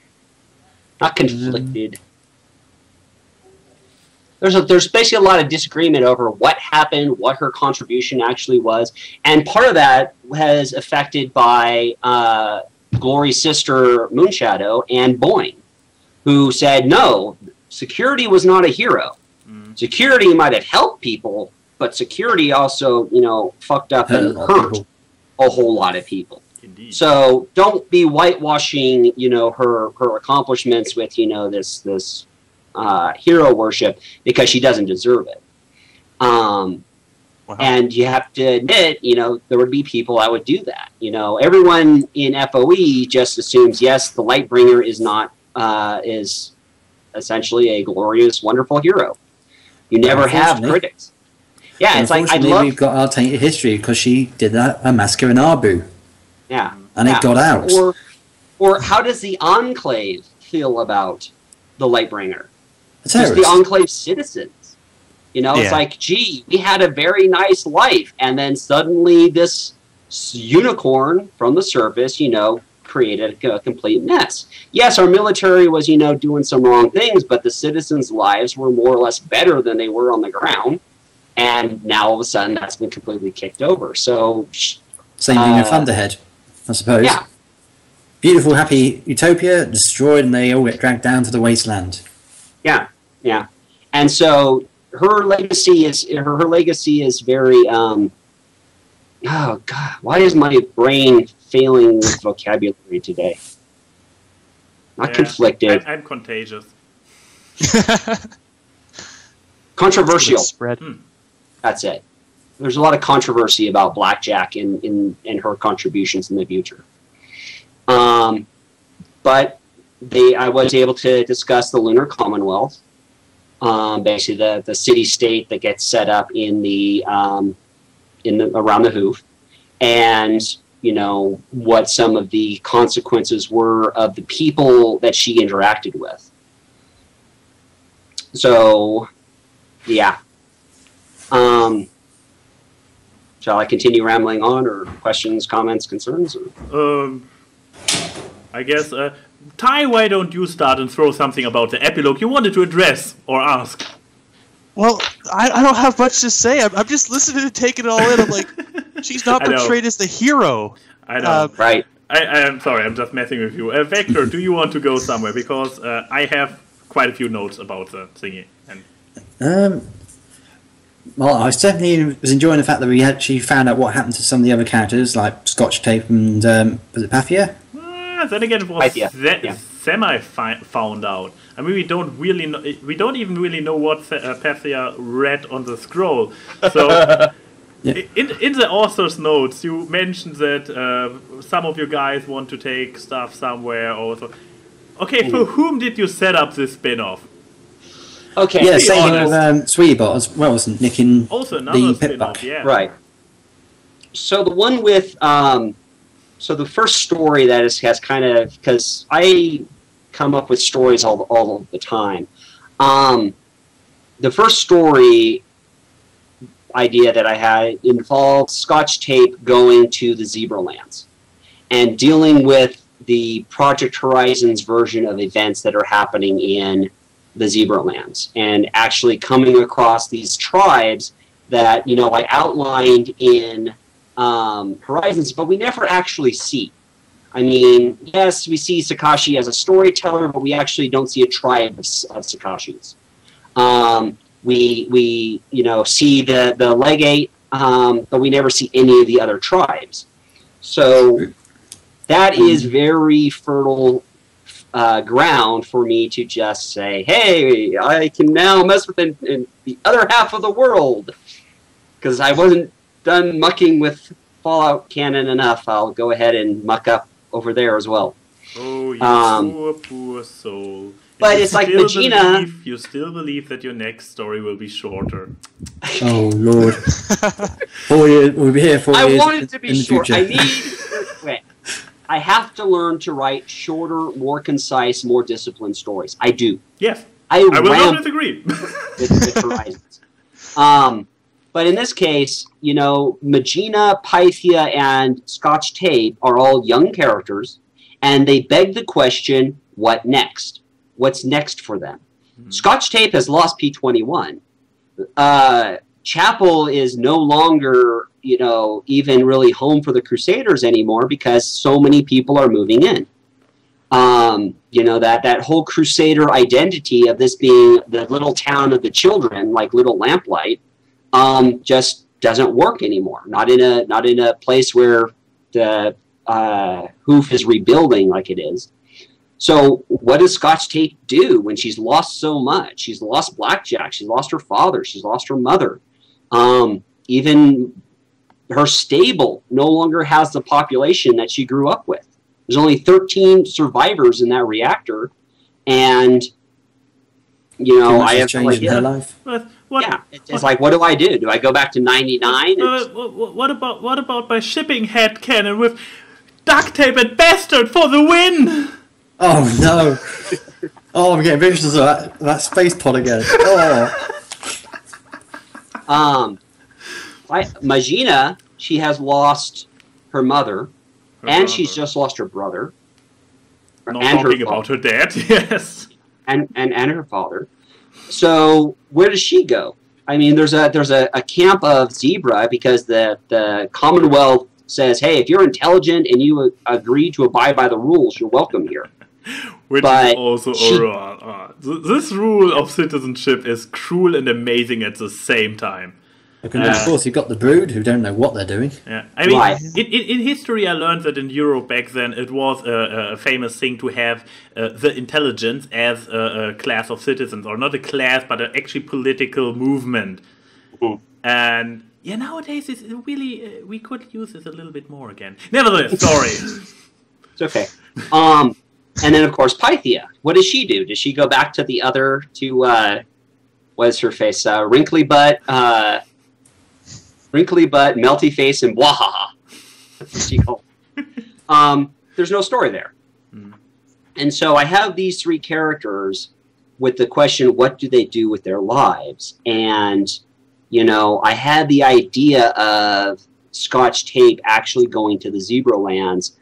Not conflicted. There's basically a lot of disagreement over what happened, what her contribution actually was, and part of that was affected by Glory's sister Moonshadow and Boyne, who said no, security was not a hero. Security might have helped people, but security also, fucked up and hurt a whole lot of people. Indeed. So don't be whitewashing, her accomplishments with, this hero worship, because she doesn't deserve it. Wow. And you have to admit, there would be people that would do that. Everyone in FoE just assumes, yes, the Lightbringer is essentially a glorious, wonderful hero. You never have critics. Yeah, it's like we've got our tainted history because she did a massacre in Arbu. Yeah, and it got out. Or how does the Enclave feel about the Lightbringer? Just the Enclave citizens. It's like, gee, we had a very nice life, and then suddenly this unicorn from the surface, created a complete mess. Yes, our military was, doing some wrong things, but the citizens' lives were more or less better than they were on the ground, and now all of a sudden that's been completely kicked over. So same thing with Thunderhead, I suppose. Yeah. Beautiful, happy utopia destroyed, and they all get dragged down to the wasteland. Yeah, yeah, and so her legacy is very. Oh God, why is my brain failing with vocabulary today? Not conflicted. I'm contagious. Controversial. Spread. That's it. There's a lot of controversy about Blackjack in her contributions in the future. But I was able to discuss the Lunar Commonwealth, basically the city-state that gets set up in the around the Hoof, and what some of the consequences were of the people that she interacted with. So, yeah. Shall I continue rambling on, or questions, comments, concerns? Or? I guess, Ty, why don't you start and throw something about the epilogue you wanted to address or ask? Well, I don't have much to say. I'm just listening and taking it all in. I'm like, she's not portrayed as the hero. I know. Right. I'm sorry, I'm just messing with you. Vector, do you want to go somewhere? Because I have quite a few notes about the thingy. Well, I certainly was enjoying the fact that we actually found out what happened to some of the other characters, like Scotch Tape and, was it Pathia? Then again, it was semi-found out. I mean, we don't even really know what Pathia read on the scroll. So, in the author's notes, you mentioned that some of you guys want to take stuff somewhere. Also, okay, for whom did you set up this spin-off? Okay. Yeah, same with Sweetbot as well, wasn't nicking also another the spin-off. pitbuck. Yeah. Right. So the one with so the first story that has kind of, because I come up with stories all the time. The first story idea that I had involved Scotch Tape going to the Zebralands and dealing with the Project Horizons version of events that are happening in the Zebralands, and actually coming across these tribes that, I outlined in Horizons, but we never actually see. I mean, yes, we see Sakashi as a storyteller, but we actually don't see a tribe of Sakashis. We see the legate, but we never see any of the other tribes. So that is very fertile ground for me to just say, hey, I can now mess with in the other half of the world. Because I wasn't done mucking with Fallout canon enough, I'll go ahead and muck up over there as well. Oh, you poor soul. But it's like Magina. You still believe that your next story will be shorter. Oh, Lord. 4 years, we'll be here 4 years. I want it to be short. Future. I have to learn to write shorter, more concise, more disciplined stories. I do. Yes. I will not disagree. with Horizons. But in this case, Magina, Pythia, and Scotch Tape are all young characters, and they beg the question, what next? What's next for them? Scotch Tape has lost P21. Chapel is no longer, even really home for the Crusaders anymore because so many people are moving in. That whole Crusader identity of this being the little town of the children, like Little Lamplight, just doesn't work anymore. Not in a place where the hoof is rebuilding like it is. So what does Scotch Tape do when she's lost so much? She's lost Blackjack. She's lost her father. She's lost her mother. Even her stable no longer has the population that she grew up with. There's only 13 survivors in that reactor, and I have changed in her life. It's like, what do I do? Do I go back to 99? What about my shipping head cannon with duct tape and bastard for the win? Oh no! Oh, I'm getting vicious of that space pod again. Oh. Magina, she has lost her mother, and she's just lost her brother. Not talking about her dad, yes. And her father. So where does she go? I mean, there's a camp of Zebra because the Commonwealth says, hey, if you're intelligent and you agree to abide by the rules, you're welcome here. Which is also this rule of citizenship is cruel and amazing at the same time. Of course, you've got the Brood who don't know what they're doing. Yeah, I mean, in history, I learned that in Europe back then it was a famous thing to have the intelligence as a class of citizens, or not a class, but an actually political movement. Mm-hmm. And yeah, nowadays it's really we could use this a little bit more again. Nevertheless, sorry. It's okay. And then, of course, Pythia. What does she do? Does she go back to the other two, what is her face? Wrinkly butt, melty face, and Wahaha. That's what she called. There's no story there. Mm. And so I have these three characters with the question, what do they do with their lives? And, I had the idea of Scotch Tape actually going to the Zebra Lands,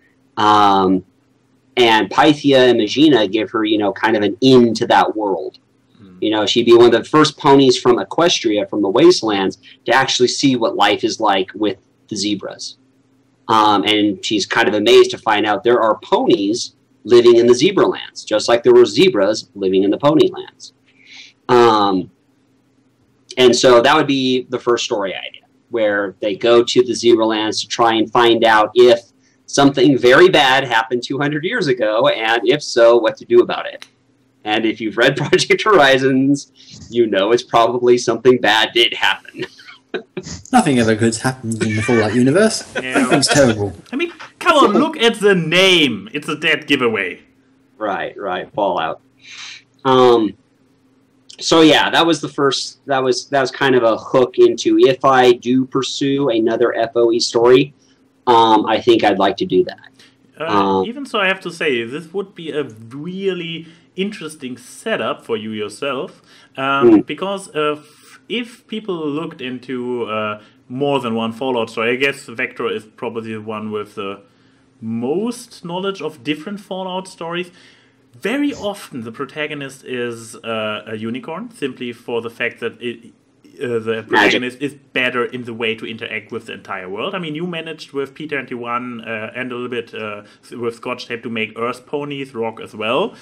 and Pythia and Magina give her, kind of an in to that world. Mm. She'd be one of the first ponies from Equestria, from the Wastelands, to actually see what life is like with the zebras. And she's kind of amazed to find out there are ponies living in the Zebra Lands, just like there were zebras living in the Pony Lands. And so that would be the first story idea, where they go to the Zebra Lands to try and find out if something very bad happened 200 years ago, and if so, what to do about it. And if you've read Project Horizons, it's probably something bad did happen. Nothing ever good happens in the Fallout universe. Yeah. Everything's terrible. I mean, come on, look at the name. It's a dead giveaway. Right, Fallout. So yeah, that was the first. That was kind of a hook into if I do pursue another FoE story. I think I'd like to do that. Even so, I have to say, this would be a really interesting setup for you yourself, because if people looked into more than one Fallout story, I guess Vector is probably the one with the most knowledge of different Fallout stories. Very often the protagonist is a unicorn, simply for the fact that the protagonist is better in the way to interact with the entire world. I mean, you managed with P21 and a little bit with Scotch Tape to make Earth ponies rock as well.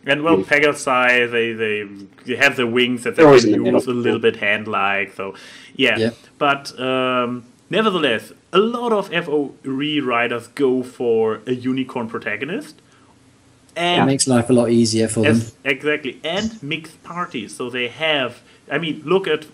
And well, Pegasi, they have the wings that they can use a little bit hand-like. So, yeah. But nevertheless, a lot of FoE writers go for a unicorn protagonist. And it makes life a lot easier for them. Exactly. And mixed parties. So they have... I mean, look at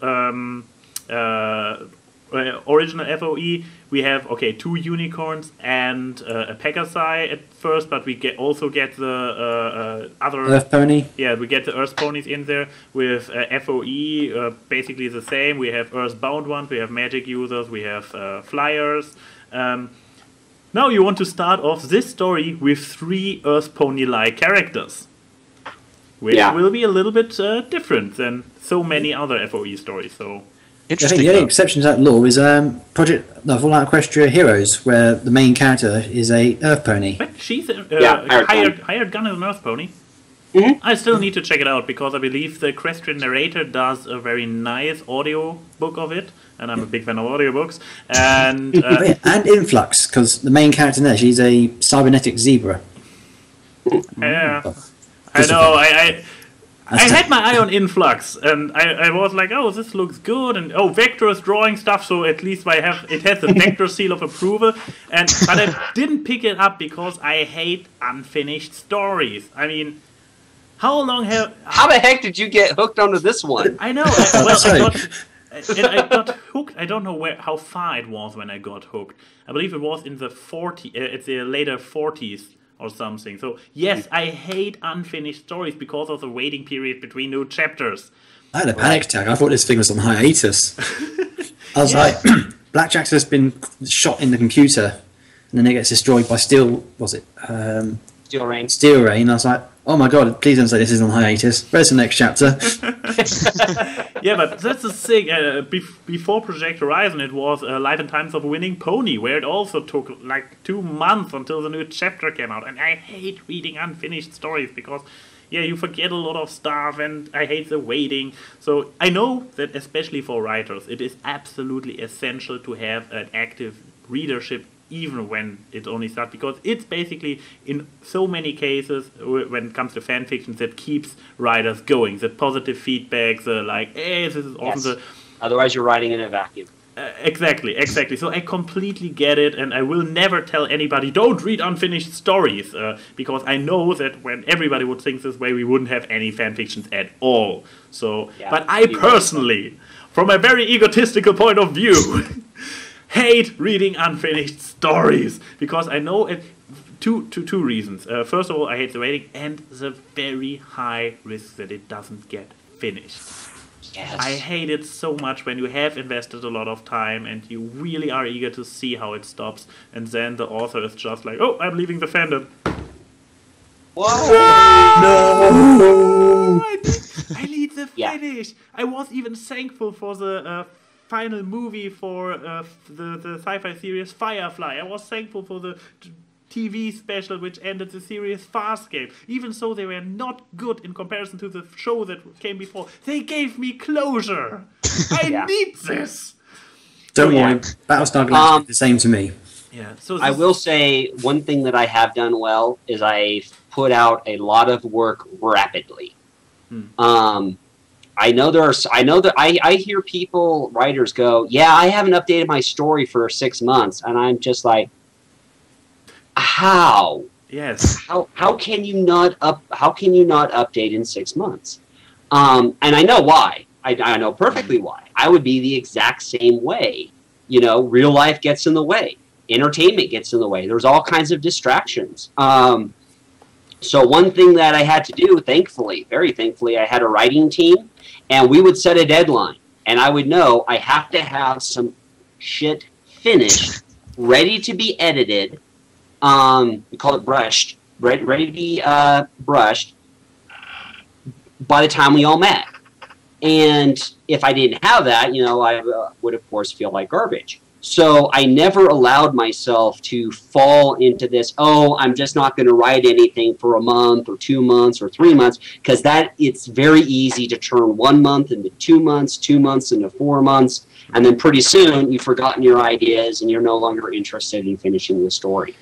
original FoE. We have, two unicorns and a Pegasi at first, but we also get the other... Earth Pony? Yeah, we get the Earth Ponies in there. With FoE, basically the same. We have Earthbound ones, we have magic users, we have flyers. Now you want to start off this story with 3 Earth Pony-like characters. Which will be a little bit different than so many other FoE stories. So interesting. I think the only exception to that law is Fallout Equestria Heroes, where the main character is a Earth Pony. But she's a hired gun as an Earth Pony. I still need to check it out because I believe the Equestria narrator does a very nice audio book of it, and I'm a big fan of audiobooks. And and Influx, because the main character there, she's a cybernetic zebra. yeah, I know. I had my eye on Influx, and I was like, oh, this looks good, and oh, Vector is drawing stuff, so at least it has the Vector seal of approval, but I didn't pick it up because I hate unfinished stories. I mean, how the heck did you get hooked onto this one? I know. I got hooked. I don't know how far it was when I got hooked. I believe it was in the it's the later 40s. Or something. So yes, I hate unfinished stories because of the waiting period between new chapters. I had a panic attack. I thought this thing was on hiatus. I was like, Blackjack's has been shot in the computer, and then it gets destroyed by Steel Rain. Steel Rain. I was like, oh my god, please don't say this is on hiatus. Where's the next chapter? Yeah, but that's the thing. Before Project Horizon, it was Life and Times of a Winning Pony, where it also took like 2 months until the new chapter came out. And I hate reading unfinished stories because, yeah, you forget a lot of stuff, and I hate the waiting. So I know that especially for writers, it is absolutely essential to have an active readership even when it only starts, because it's basically, in so many cases, when it comes to fan fiction, that keeps writers going. The positive feedback, the like, hey, this is awesome. Yes. Otherwise, you're writing in a vacuum. Exactly. So I completely get it, and I will never tell anybody, don't read unfinished stories, because I know that when everybody would think this way, we wouldn't have any fan fictions at all. So, but I personally, from a very egotistical point of view, hate reading unfinished stories, because I know it. Two reasons. First of all, I hate the waiting and the very high risk that it doesn't get finished. Yes. I hate it so much when you have invested a lot of time and you really are eager to see how it stops, and then the author is just like, oh, I'm leaving the fandom. Whoa! No! I need the finish. I was even thankful for the final movie for the sci-fi series Firefly. I was thankful for the TV special which ended the series Farscape. Even so, they were not good in comparison to the show that came before. They gave me closure. I need this. Don't worry, Battlestar Galactica did the same to me. Yeah. So I will say one thing that I have done well is I've put out a lot of work rapidly. I know that I hear writers go, yeah, I haven't updated my story for 6 months, and I'm just like, how? Yes. How can you not update in 6 months? And I know why. I know perfectly why. I would be the exact same way. You know, real life gets in the way. Entertainment gets in the way. There's all kinds of distractions. So one thing that I had to do, thankfully, very thankfully, I had a writing team, and we would set a deadline. And I would know I have to have some shit finished, ready to be edited. We call it brushed, ready to be brushed by the time we all met. And if I didn't have that, you know, I would, of course, feel like garbage. So I never allowed myself to fall into this, oh, I'm just not going to write anything for a month or 2 months or 3 months, because it's very easy to turn 1 month into 2 months, 2 months into 4 months, and then pretty soon you've forgotten your ideas and you're no longer interested in finishing the story.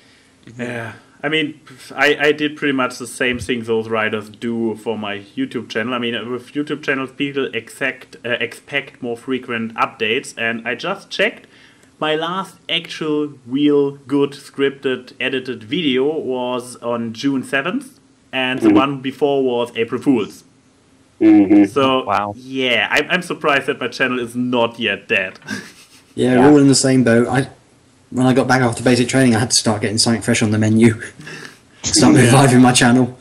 Yeah. I mean, I did pretty much the same thing those writers do for my YouTube channel. I mean, with YouTube channels, people expect more frequent updates, and I just checked. My last actual real good scripted edited video was on June 7th, and the one before was April Fool's. So, wow. Yeah, I'm surprised that my channel is not yet dead. Yeah, we're all in the same boat. When I got back after basic training, I had to start getting something fresh on the menu. Start reviving my channel.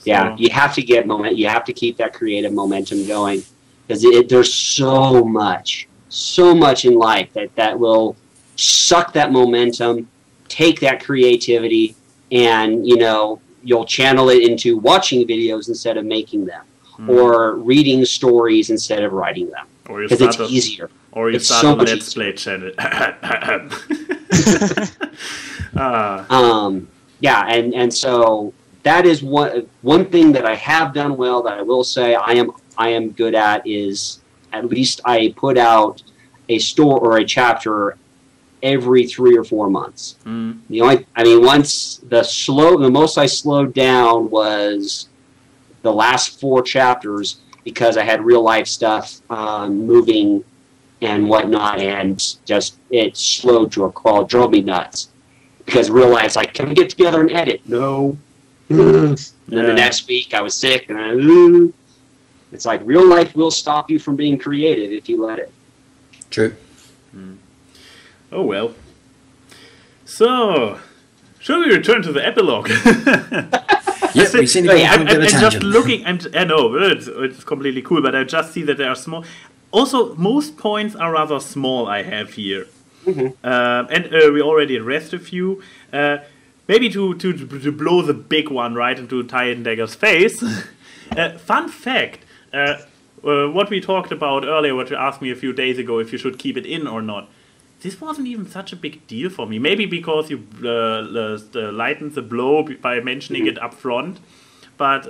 Yeah, you have to get you have to keep that creative momentum going, because there's so much in life that will suck that momentum, take that creativity, and you'll channel it into watching videos instead of making them, or reading stories instead of writing them, because it's easier. Or you start a Let's Play channel. Yeah, and so that is one thing that I have done well, that I will say I am good at, is at least I put out a story or a chapter every 3 or 4 months. Once the most I slowed down was the last 4 chapters, because I had real life stuff moving and whatnot, and just it slowed to a crawl. It drove me nuts, because real life's like, can we get together and edit? No. And then the next week I was sick, and it's like real life will stop you from being creative if you let it. True. Oh well. So, shall we return to the epilogue? Yep, we've seen it. I'm just looking. I know it's completely cool, but I just see that they are small. Also, most points are rather small. I have here, and we already addressed a few. Maybe to blow the big one right into Tyandaga's face. Fun fact. What we talked about earlier, what you asked me a few days ago, if you should keep it in or not. This wasn't even such a big deal for me. Maybe because you lightened the blow by mentioning it up front. But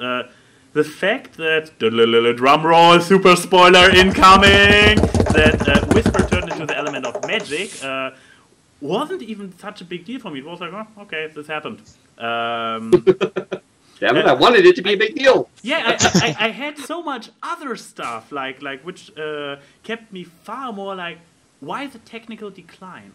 the fact that, drum roll, super spoiler incoming, that Whisper turned into the element of magic wasn't even such a big deal for me. It was like, oh, okay, this happened. Damn it, I wanted it to be a big deal. Yeah, I had so much other stuff, like which kept me far more like, why the technical decline?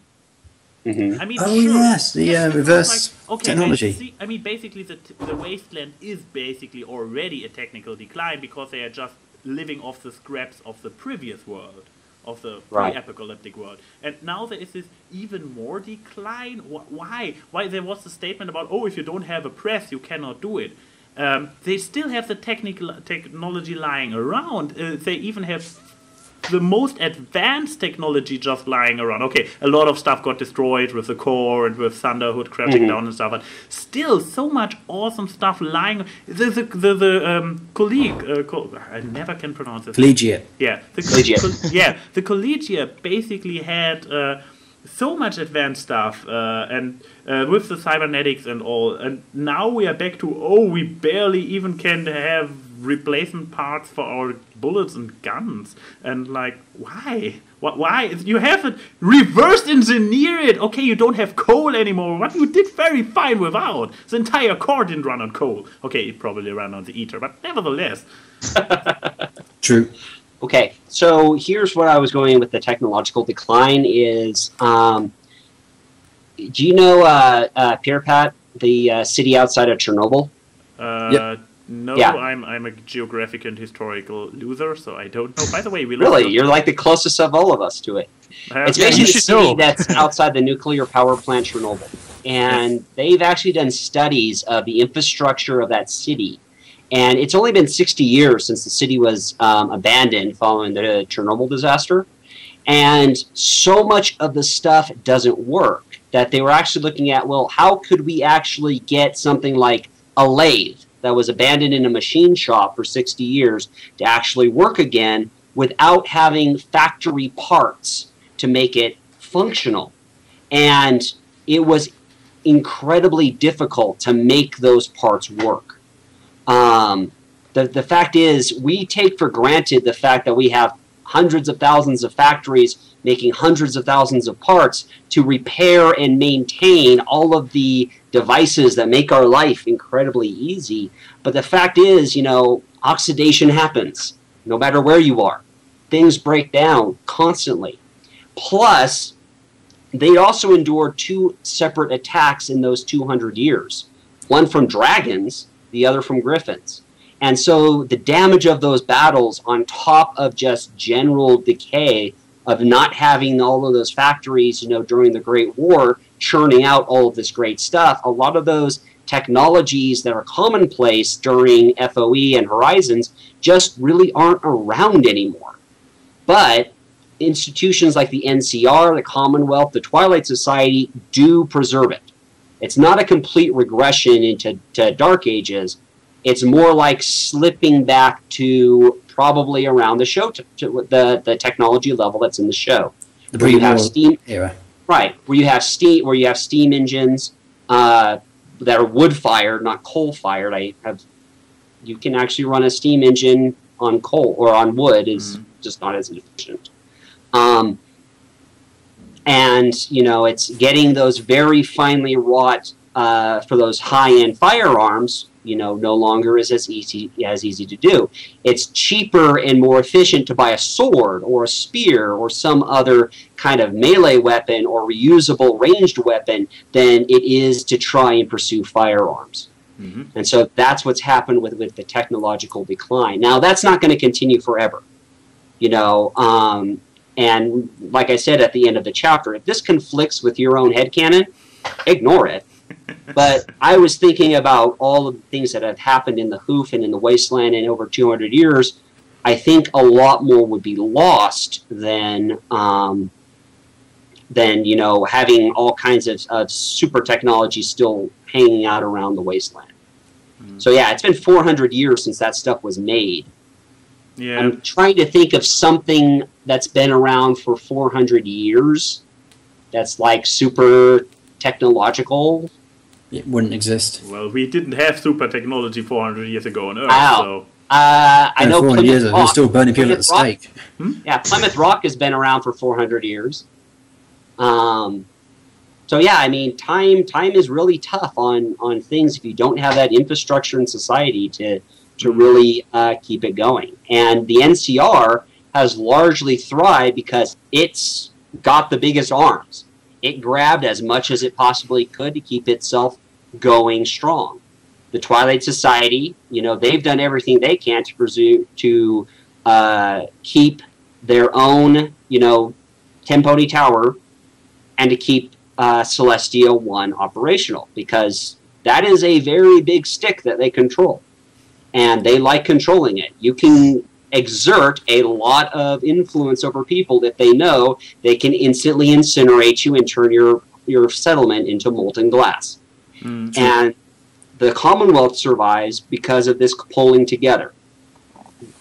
I mean, yes, the reverse technology. I mean, basically, the Wasteland is basically already a technical decline, because they are just living off the scraps of the previous world, of the pre-apocalyptic world. And now there is this even more decline. Why? Why there was a statement about, oh, if you don't have a press, you cannot do it. They still have the technology lying around. They even have the most advanced technology just lying around. Okay, a lot of stuff got destroyed with the core and with Thunderhood crashing down and stuff, but still so much awesome stuff lying. The colleague, I never can pronounce it. Collegiate. Yeah, the Collegiate basically had so much advanced stuff, and with the cybernetics and all, and now we are back to, we barely even can have replacement parts for our bullets and guns, and like, why? Why? You have it reverse engineer it. Okay, you don't have coal anymore, but you did very fine without. The entire core didn't run on coal. Okay, it probably ran on the ether, but nevertheless. True. Okay, so here's what I was going with the technological decline is, do you know Pirpat, the city outside of Chernobyl? Yep. No, Yeah. I'm a geographic and historical loser, so I don't know. By the way, Really? You're like the closest of all of us to it. It's basically a city that's outside the nuclear power plant Chernobyl. And they've actually done studies of the infrastructure of that city. And it's only been 60 years since the city was abandoned following the Chernobyl disaster. And so much of the stuff doesn't work that they were actually looking at, well, how could we actually get something like a lathe that was abandoned in a machine shop for 60 years to actually work again without having factory parts to make it functional. And it was incredibly difficult to make those parts work. The fact is, we take for granted the fact that we have hundreds of thousands of factories making hundreds of thousands of parts to repair and maintain all of the devices that make our life incredibly easy. But the fact is, you know, oxidation happens no matter where you are. Things break down constantly. Plus, they also endured 2 separate attacks in those 200 years. One from dragons, the other from griffins. And so the damage of those battles, on top of just general decay of not having all of those factories, you know, during the Great War, churning out all of this great stuff, a lot of those technologies that are commonplace during FoE and Horizons just really aren't around anymore. But institutions like the NCR, the Commonwealth, the Twilight Society do preserve it. It's not a complete regression into Dark Ages. It's more like slipping back to probably around the show, to the technology level that's in the show. Where you have steam era. Right, where you have steam engines, that are wood fired, not coal fired. You can actually run a steam engine on coal or on wood is just not as efficient. And it's getting those very finely wrought for those high-end firearms. No longer is as easy to do. It's cheaper and more efficient to buy a sword or a spear or some other kind of melee weapon or reusable ranged weapon than it is to try and pursue firearms. And so that's what's happened with the technological decline. Now, that's not going to continue forever. And like I said at the end of the chapter, if this conflicts with your own headcanon, ignore it. But I was thinking about all of the things that have happened in the Hoof and in the Wasteland in over 200 years. I think a lot more would be lost than having all kinds of super technology still hanging out around the Wasteland. So yeah, it's been 400 years since that stuff was made. Yeah. I'm trying to think of something that's been around for 400 years that's like super technological. It wouldn't exist. Well, we didn't have super technology 400 years ago on Earth, so... I know 400 years ago, they're still burning people at the stake. Yeah, Plymouth Rock has been around for 400 years. So yeah, I mean, time is really tough on things if you don't have that infrastructure in society to really keep it going. And the NCR has largely thrived because it's got the biggest arms. It grabbed as much as it possibly could to keep itself going strong. The Twilight Society, they've done everything they can to keep their own, Tenpony Tower and to keep Celestia 1 operational, because that is a very big stick that they control. And they like controlling it. You can exert a lot of influence over people if they know they can instantly incinerate you and turn your settlement into molten glass. And the Commonwealth survives because of this pulling together.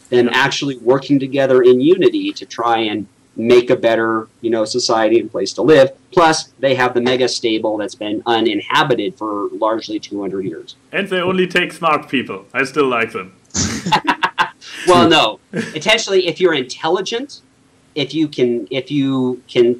Them actually working together in unity to try and make a better, society and place to live. Plus, they have the mega stable that's been uninhabited for largely 200 years. And they only take smart people. I still like them. Well, no. Essentially, if you're intelligent, if you can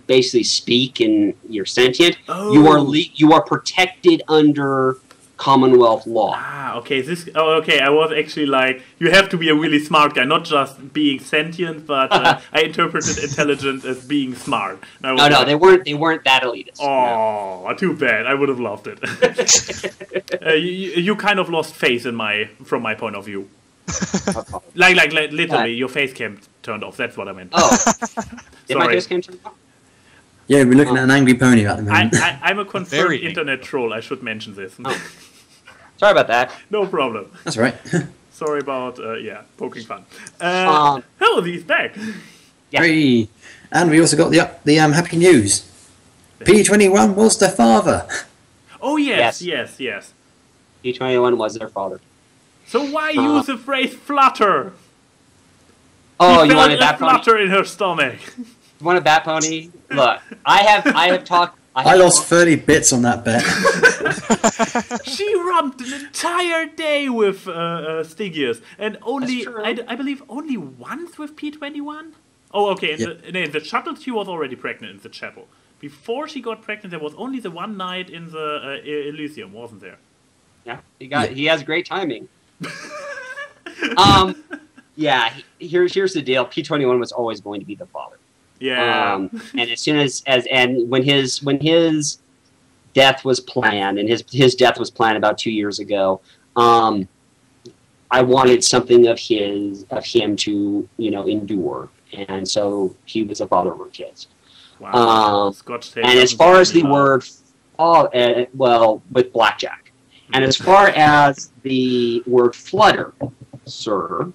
basically speak and you're sentient, you are protected under Commonwealth law. Okay. I was actually like, you have to be a really smart guy, not just being sentient, but I interpreted intelligent as being smart. No, they weren't that elitist. Oh, no. Too bad. I would have loved it. You kind of lost faith from my point of view. like literally, your face cam turned off. That's what I meant. Oh, did my face cam turn off? Yeah, we're looking at an angry pony at the moment. I'm a confirmed internet troll. I should mention this. Oh. Sorry about that. No problem. That's right. Sorry about poking fun. He's back. Yeah. Hey. And we also got the happy news. P21 was their father. Oh yes. P21 was their father. So why use the phrase flutter? Oh, you want a bat pony? Flutter in her stomach. You want a bat pony? Look, I have talked. I lost 30 bits on that bet. She romped an entire day with Stygius, and only I believe only once with P21. Oh, okay. In the shuttle, she was already pregnant in the chapel. Before she got pregnant, there was only the one night in the Elysium, wasn't there? Yeah, he has great timing. Here's the deal. P21 was always going to be the father. Yeah. And as soon as when his death was planned, and his death was planned about 2 years ago, I wanted something of him to endure, and so he was a father of our kids. Wow. And as far as the word, with blackjack, and as far as the word flutter, sir,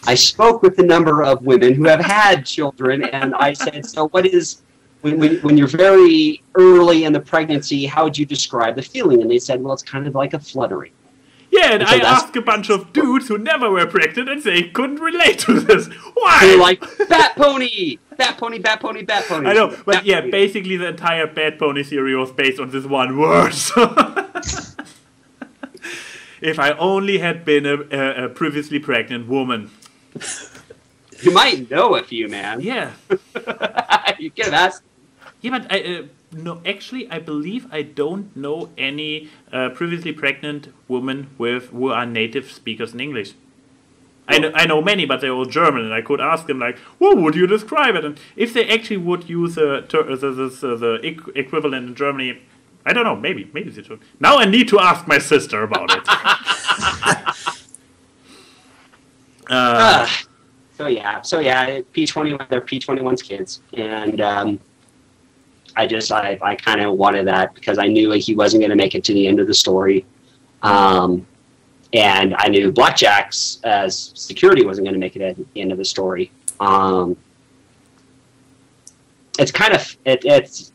I spoke with a number of women who have had children, and I said, so what is, when you're very early in the pregnancy, how would you describe the feeling? And they said, well, it's kind of like a fluttering. Yeah, and I asked a bunch of dudes who never were pregnant, and they couldn't relate to this. Why? They're like, bat pony! Bat pony, bat pony, bat pony. I know, but basically the entire bat pony theory was based on this one word. If I only had been a previously pregnant woman. You might know a few, man. Yeah. You could have asked. Yeah, but no, actually, I believe I don't know any previously pregnant women who are native speakers in English. I know many, but they're all German, and I could ask them, like, what would you describe it? And if they actually would use the equivalent in Germany, I don't know, maybe they should. Now I need to ask my sister about it. So yeah, P21, they're P21's kids, and I kind of wanted that because I knew he wasn't going to make it to the end of the story, and I knew Blackjack's as security wasn't going to make it at the end of the story. It's kind of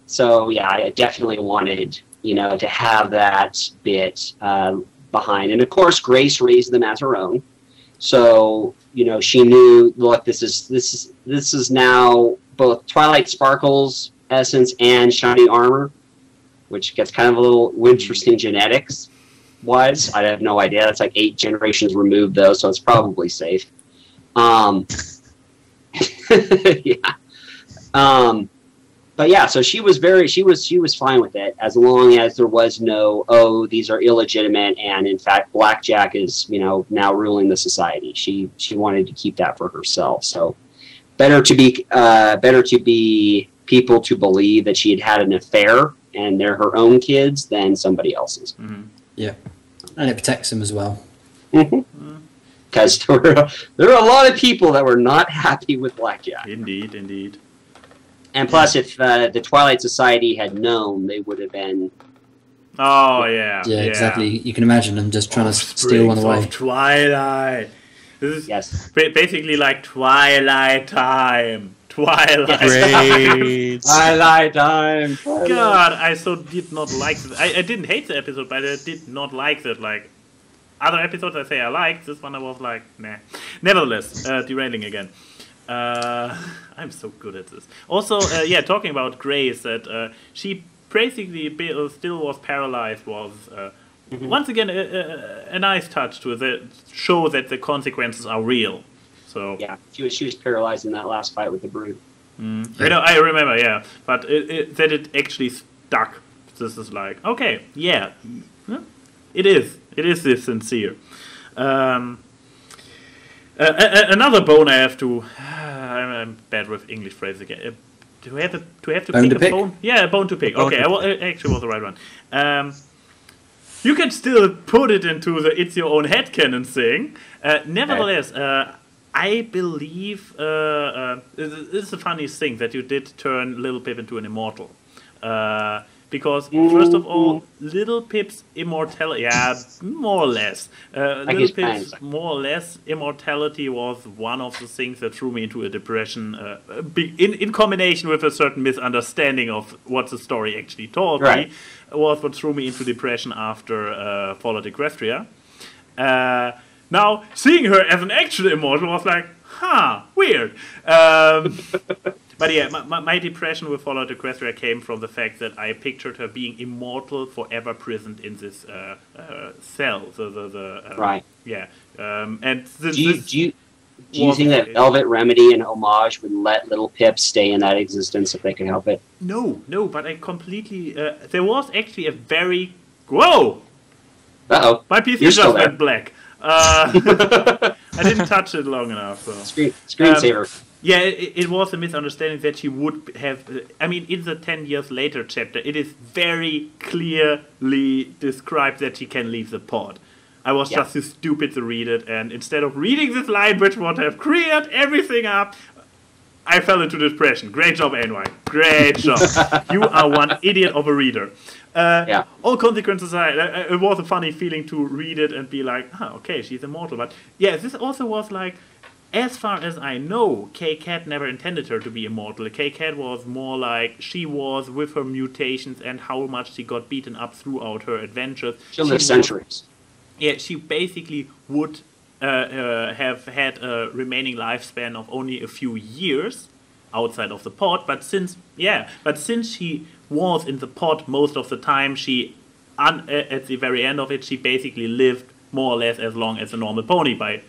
so yeah. I definitely wanted to have that bit behind, and of course Grace raised them as her own. So, she knew, look, this is now both Twilight Sparkle's essence and Shiny Armor, which gets kind of a little interesting genetics-wise. I have no idea. That's like 8 generations removed, though, so it's probably safe. Yeah. But yeah, so she was fine with it as long as there was no, these are illegitimate, and in fact Blackjack is now ruling the society. She wanted to keep that for herself. So better to be people to believe that she had an affair and they're her own kids than somebody else's. Mm-hmm. Yeah, and it protects them as well. Because there were a lot of people that were not happy with Blackjack. Indeed. And plus, if the Twilight Society had known, they would have been... Oh, yeah. Yeah, exactly. You can imagine them just trying to steal one away. Of Twilight. This is basically like Twilight time. Twilight. Great. Twilight time. God, I so did not like this. I didn't hate the episode, but I did not like that. Like, other episodes I say I liked. This one I was like, nah. Nevertheless, derailing again. I'm so good at this. Also, talking about Grace, that she basically still was paralyzed was once again a nice touch to show that the consequences are real. So yeah, she was paralyzed in that last fight with the Brood. I remember, yeah, but that it actually stuck. This is like, okay, yeah, it is this sincere. Another bone I have to. I'm bad with English phrases again. Do I have to pick a bone? Yeah, a bone to pick. Okay, it actually was the right one. You can still put it into the "it's your own headcanon" thing. Nevertheless, I believe it's the funniest thing that you did turn Little Pip into an immortal. Because, first of all, Little Pip's immortality, more or less. Little Pip's more or less immortality was one of the things that threw me into a depression, in combination with a certain misunderstanding of what the story actually told me, was what threw me into depression after Fallout Equestria. Now, seeing her as an actual immortal was like, weird. But yeah, my depression with Fallout Equestria came from the fact that I pictured her being immortal, forever prisoned in this cell. Right. Yeah. And do you think that Velvet Remedy and Homage would let Little Pip stay in that existence if they could help it? No, but I completely... there was actually a very... Whoa! Uh-oh. My PC just went black. I didn't touch it long enough. So. Screensaver. Yeah, it was a misunderstanding that she would have... I mean, in the 10 years later chapter, it is very clearly described that she can leave the pod. I was just too stupid to read it, and instead of reading this line, which would have cleared everything up, I fell into depression. Great job, AnY. Great job. You are one idiot of a reader. All consequences aside, it was a funny feeling to read it and be like, okay, she's immortal. But yeah, this also was like... As far as I know, K-Cat never intended her to be immortal. K-Cat was more like she was with her mutations and how much she got beaten up throughout her adventures. She'll live centuries. Yeah, she basically would have had a remaining lifespan of only a few years outside of the pod. But since she was in the pod most of the time, at the very end of it, she basically lived more or less as long as a normal pony by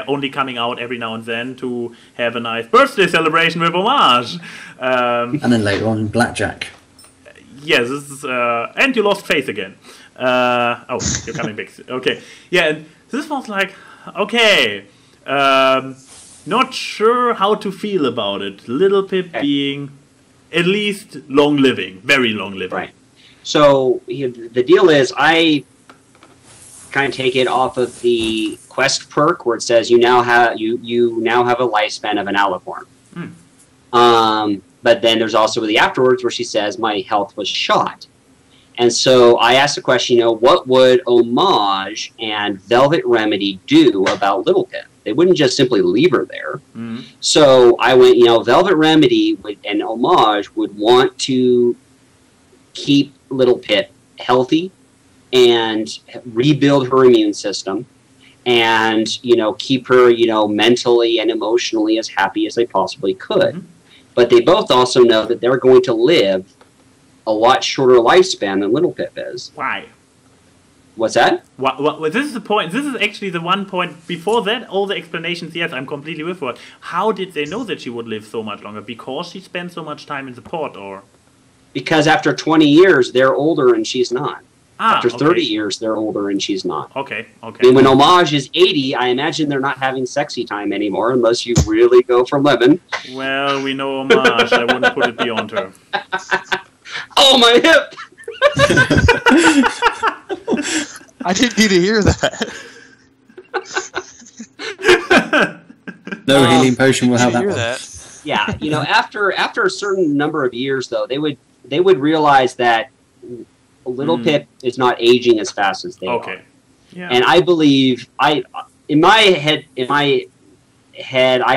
only coming out every now and then to have a nice birthday celebration with Homage. And then later on, Blackjack. Yes, this is, and you lost faith again. Oh, you're coming back. Okay, yeah, and this was like, okay, not sure how to feel about it. Little Pip being at least long-living, very long-living. Right. So the deal is, I kind of take it off of the quest perk where it says you now have a lifespan of an alicorn. But then there's also the afterwards where she says my health was shot. And so I asked the question, what would Homage and Velvet Remedy do about Little Pip? They wouldn't just simply leave her there. So I went, Velvet Remedy and Homage would want to keep Little Pip healthy and rebuild her immune system and, keep her, mentally and emotionally as happy as they possibly could. But they both also know that they're going to live a lot shorter lifespan than Little Pip is. Why? What's that? This is the point. This is actually the one point. Before that, all the explanations, yes, I'm completely with her. How did they know that she would live so much longer? Because she spent so much time in the port, or? Because after 20 years, they're older and she's not. After 30 okay. years, they're older and she's not. Okay. And when Homage is 80, I imagine they're not having sexy time anymore unless you really go for lemon. Well, we know Homage. I wouldn't put it beyond her. Oh, my hip! I didn't need to hear that. No healing potion will have that one. Yeah, after a certain number of years, though, they would realize that Little Pip is not aging as fast as they are. Yeah. And I believe in my head, I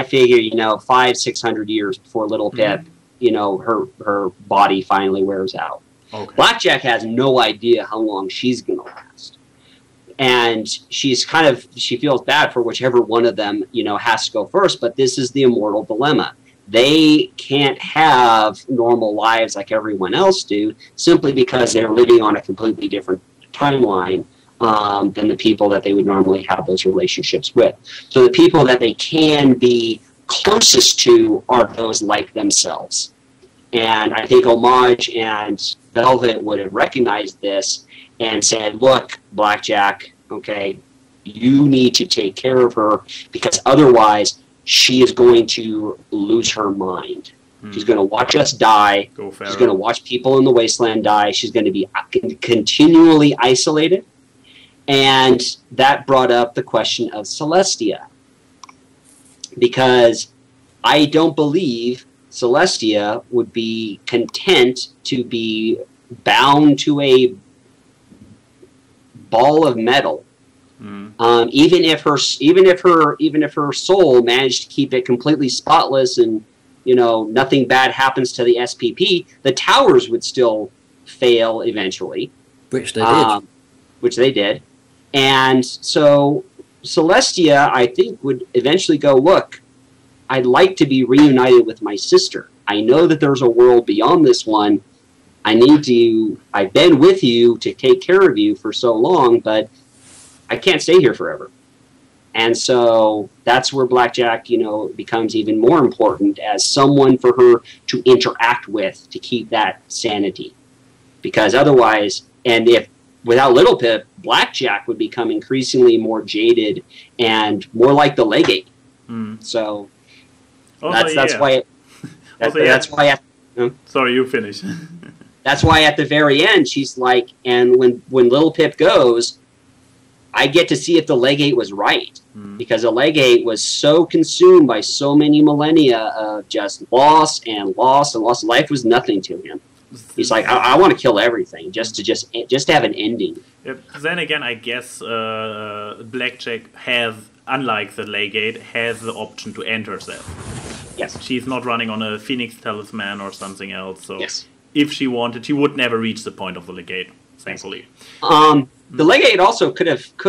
figure 500-600 years before Little Pip, her body finally wears out. Blackjack has no idea how long she's gonna last, and she feels bad for whichever one of them has to go first. But this is the immortal dilemma. They can't have normal lives like everyone else do simply because they're living on a completely different timeline than the people that they would normally have those relationships with. So the people that they can be closest to are those like themselves. And I think Homage and Velvet would have recognized this and said, look, Blackjack, okay, you need to take care of her because otherwise she is going to lose her mind. She's going to watch us die. She's going to watch people in the wasteland die. She's going to be continually isolated. And that brought up the question of Celestia. Because I don't believe Celestia would be content to be bound to a ball of metal. Even if her soul managed to keep it completely spotless and nothing bad happens to the SPP, the towers would still fail eventually, which they did. And so Celestia, I think, would eventually go, look, I'd like to be reunited with my sister. I know that there's a world beyond this one. I've been with you to take care of you for so long, but I can't stay here forever. And so that's where Blackjack, becomes even more important as someone for her to interact with to keep that sanity. Because otherwise, without Little Pip, Blackjack would become increasingly more jaded and more like the Legate. So that's why. Sorry, you finish. That's why at the very end she's like, and when Little Pip goes, I get to see if the Legate was right. Because the Legate was so consumed by so many millennia of just loss and loss and loss. Life was nothing to him. He's like, I want to kill everything just to have an ending. Then again, I guess Blackjack has, unlike the Legate, has the option to end herself. Yes. She's not running on a Phoenix Talisman or something else. So yes. If she wanted, she would never reach the point of the Legate, thankfully. The Legate also could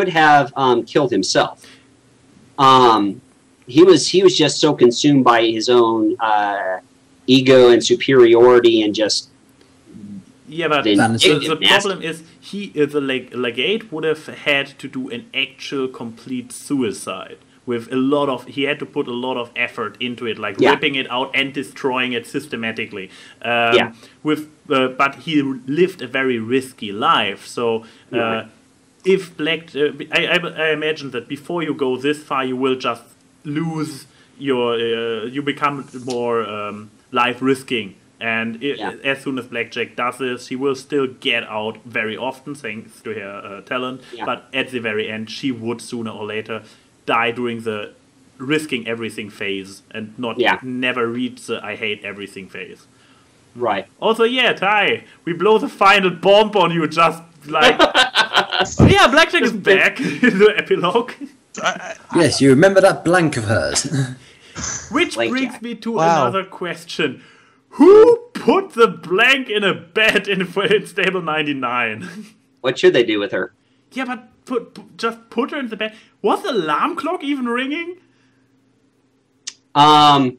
have killed himself. He was just so consumed by his own ego and superiority and just Yeah, but the problem is the legate would have had to do an actual complete suicide with a lot of. He had to put a lot of effort into it, like ripping it out and destroying it systematically. But he lived a very risky life. So if I imagine that before you go this far, you will just lose your. You become more life risking. And as soon as Blackjack does this, she will still get out very often, thanks to her talent. Yeah. But at the very end, she would sooner or later die during the risking everything phase and never reach the I hate everything phase. Right. Also, Ty, we blow the final bomb on you just like... Blackjack is back in the epilogue. Yes, you remember that blank of hers. Which brings me to another question. Who put the blank in a bed in stable 99? What should they do with her? Yeah, but just put her in the bed. Was the alarm clock even ringing? The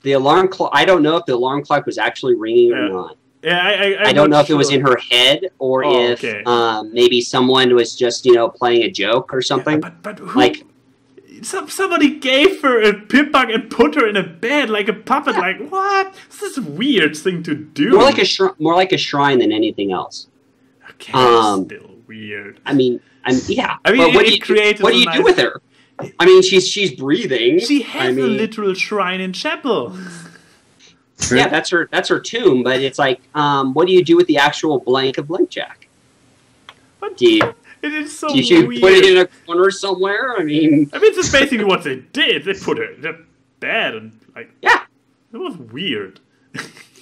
alarm clock. I don't know if the alarm clock was actually ringing or not. Yeah, I don't know if it was in her head or if maybe someone was just playing a joke or something. Yeah, but who? Somebody gave her a pip bug and put her in a bed like a puppet. Yeah. Like, what? This is a weird thing to do. More like a shrine than anything else. Okay, still weird. I mean, what do you do with her? I mean, she's breathing. She has a literal shrine and chapel. True. Yeah, that's her tomb. But it's like, what do you do with the actual blank of Blackjack? What? It is so weird. Did you weird. Put it in a corner somewhere? I mean, this is basically what they did. They put her in a bed and it was weird.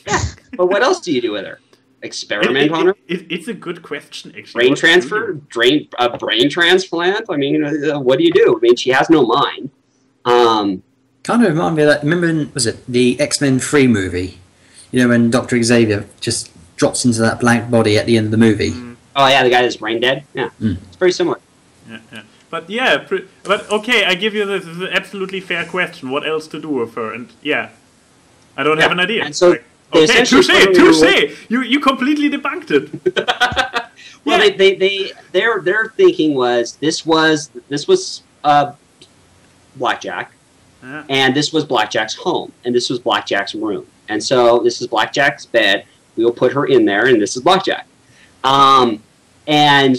Yeah, but what else do you do with her? Experiment on her? It's a good question, actually. Brain transfer? A brain transplant? I mean, what do you do? I mean, she has no mind. Kind of reminded me of that. Remember, was it the X-Men 3 movie? When Dr. Xavier just drops into that blank body at the end of the movie. Oh yeah, the guy that's brain dead. Yeah, It's very similar. Yeah. But okay, I give you this is an absolutely fair question. What else to do with her? And I don't have an idea. And so, okay, touche. You completely debunked it. Well, their thinking was this was Blackjack, and this was Blackjack's home, and this was Blackjack's room, and so this is Blackjack's bed. We will put her in there, and this is Blackjack. And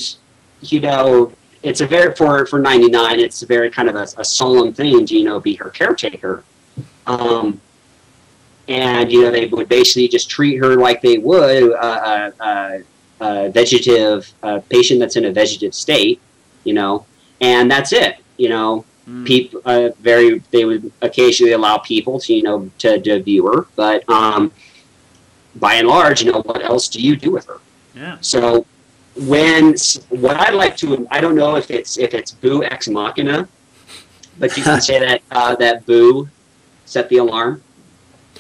it's a very for 99. It's a very kind of a solemn thing to be her caretaker. And they would basically just treat her like they would a vegetative patient that's in a vegetative state, and that's it. People they would occasionally allow people to view her, but by and large, what else do you do with her? Yeah. So what I like to, I don't know if it's Boo ex machina, but you can say that Boo set the alarm.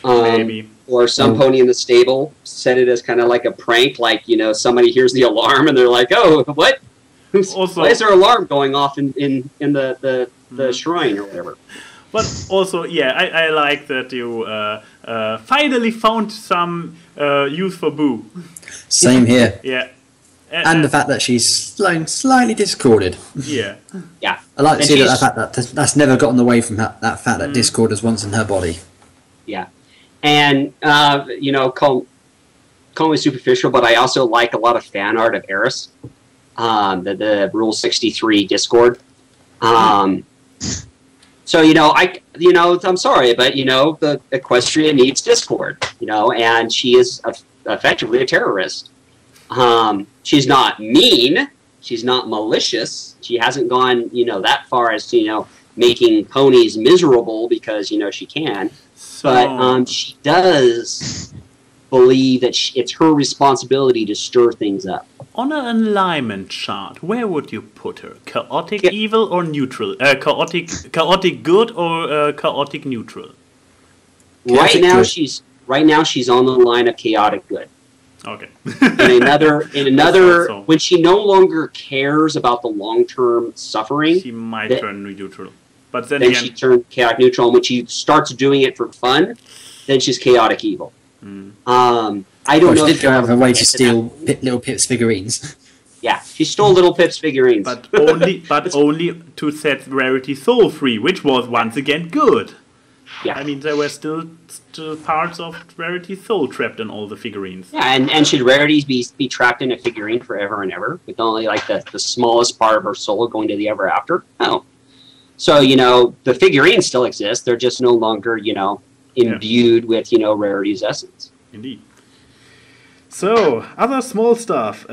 Maybe. Or some pony in the stable set it as kind of like a prank, like somebody hears the alarm and they're like, oh, what? Why is there an alarm going off in the shrine or whatever? But also, I like that you finally found some use for Boo. Same here. Yeah. And the fact that she's slightly discorded. Yeah. Yeah. I like to see that's never gotten away from that fact that discord is once in her body. Yeah. And, call me superficial, but I also like a lot of fan art of Eris. The Rule 63 Discord. So, I'm sorry, but, the Equestria needs Discord, and she is effectively a terrorist. She's not mean. She's not malicious. She hasn't gone, that far as to, making ponies miserable because, she can. But she does believe that it's her responsibility to stir things up. On an alignment chart, where would you put her? Chaotic evil or neutral? Chaotic good or chaotic neutral? Right now she's on the line of chaotic good. Okay. in another when she no longer cares about the long-term suffering, she might turn neutral. But then again, she turns chaotic neutral, and when she starts doing it for fun, then she's chaotic evil. I don't know. She if did go out of her way to that. steal Little Pip's figurines. Yeah, she stole Little Pip's figurines. But only to set Rarity Soul free, which was once again good. Yeah. I mean, there were still parts of Rarity's soul trapped in all the figurines. Yeah, and should Rarity be trapped in a figurine forever and ever, with only like the smallest part of her soul going to the ever after? No. So, the figurines still exist. They're just no longer, imbued with, Rarity's essence. Indeed. So, other small stuff.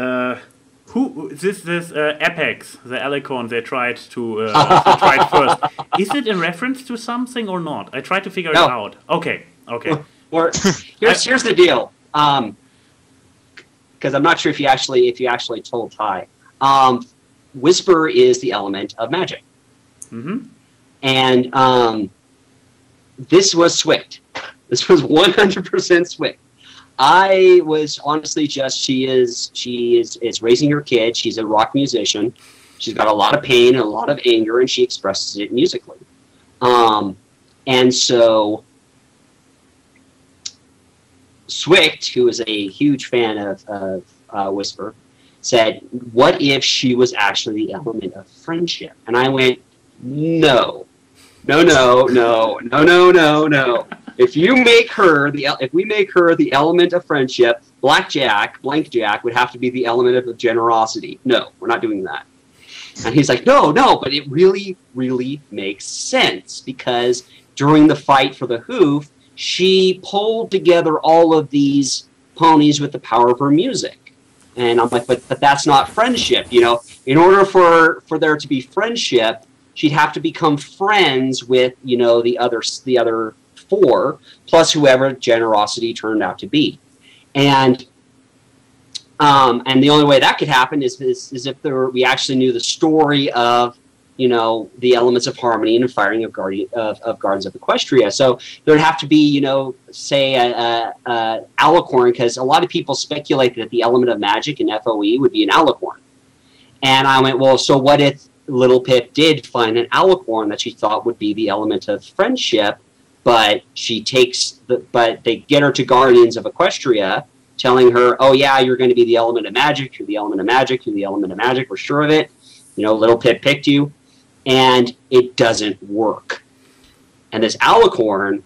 This Apex, the Alicorn they tried first. Is it a reference to something or not? I tried to figure it out. Okay. Or here's the deal. Because I'm not sure if you actually told Ty. Whisper is the element of magic. Mm-hmm. And this was Swift. This was 100% Swift. I was honestly she is raising her kid. She's a rock musician. She's got a lot of pain and a lot of anger, and she expresses it musically. And so Swift, who is a huge fan of Whisper, said, "What if she was actually the element of friendship?" And I went, No. If we make her the element of friendship, Blank Jack would have to be the element of generosity. No, we're not doing that. And he's like, no, but it really, really makes sense, because during the fight for the hoof, she pulled together all of these ponies with the power of her music. And I'm like, but that's not friendship, In order for there to be friendship, she'd have to become friends with, the other four, plus whoever generosity turned out to be. And the only way that could happen is if we actually knew the story of, the elements of harmony and firing of Guardians of Equestria. So there'd have to be, say, alicorn, because a lot of people speculate that the element of magic in FoE would be an alicorn. And I went, well, so what if Little Pip did find an alicorn that she thought would be the element of friendship, but they get her to Guardians of Equestria, telling her, oh yeah, you're going to be the element of magic, you're the element of magic, you're the element of magic, we're sure of it. Little Pip picked you, and it doesn't work. And this alicorn,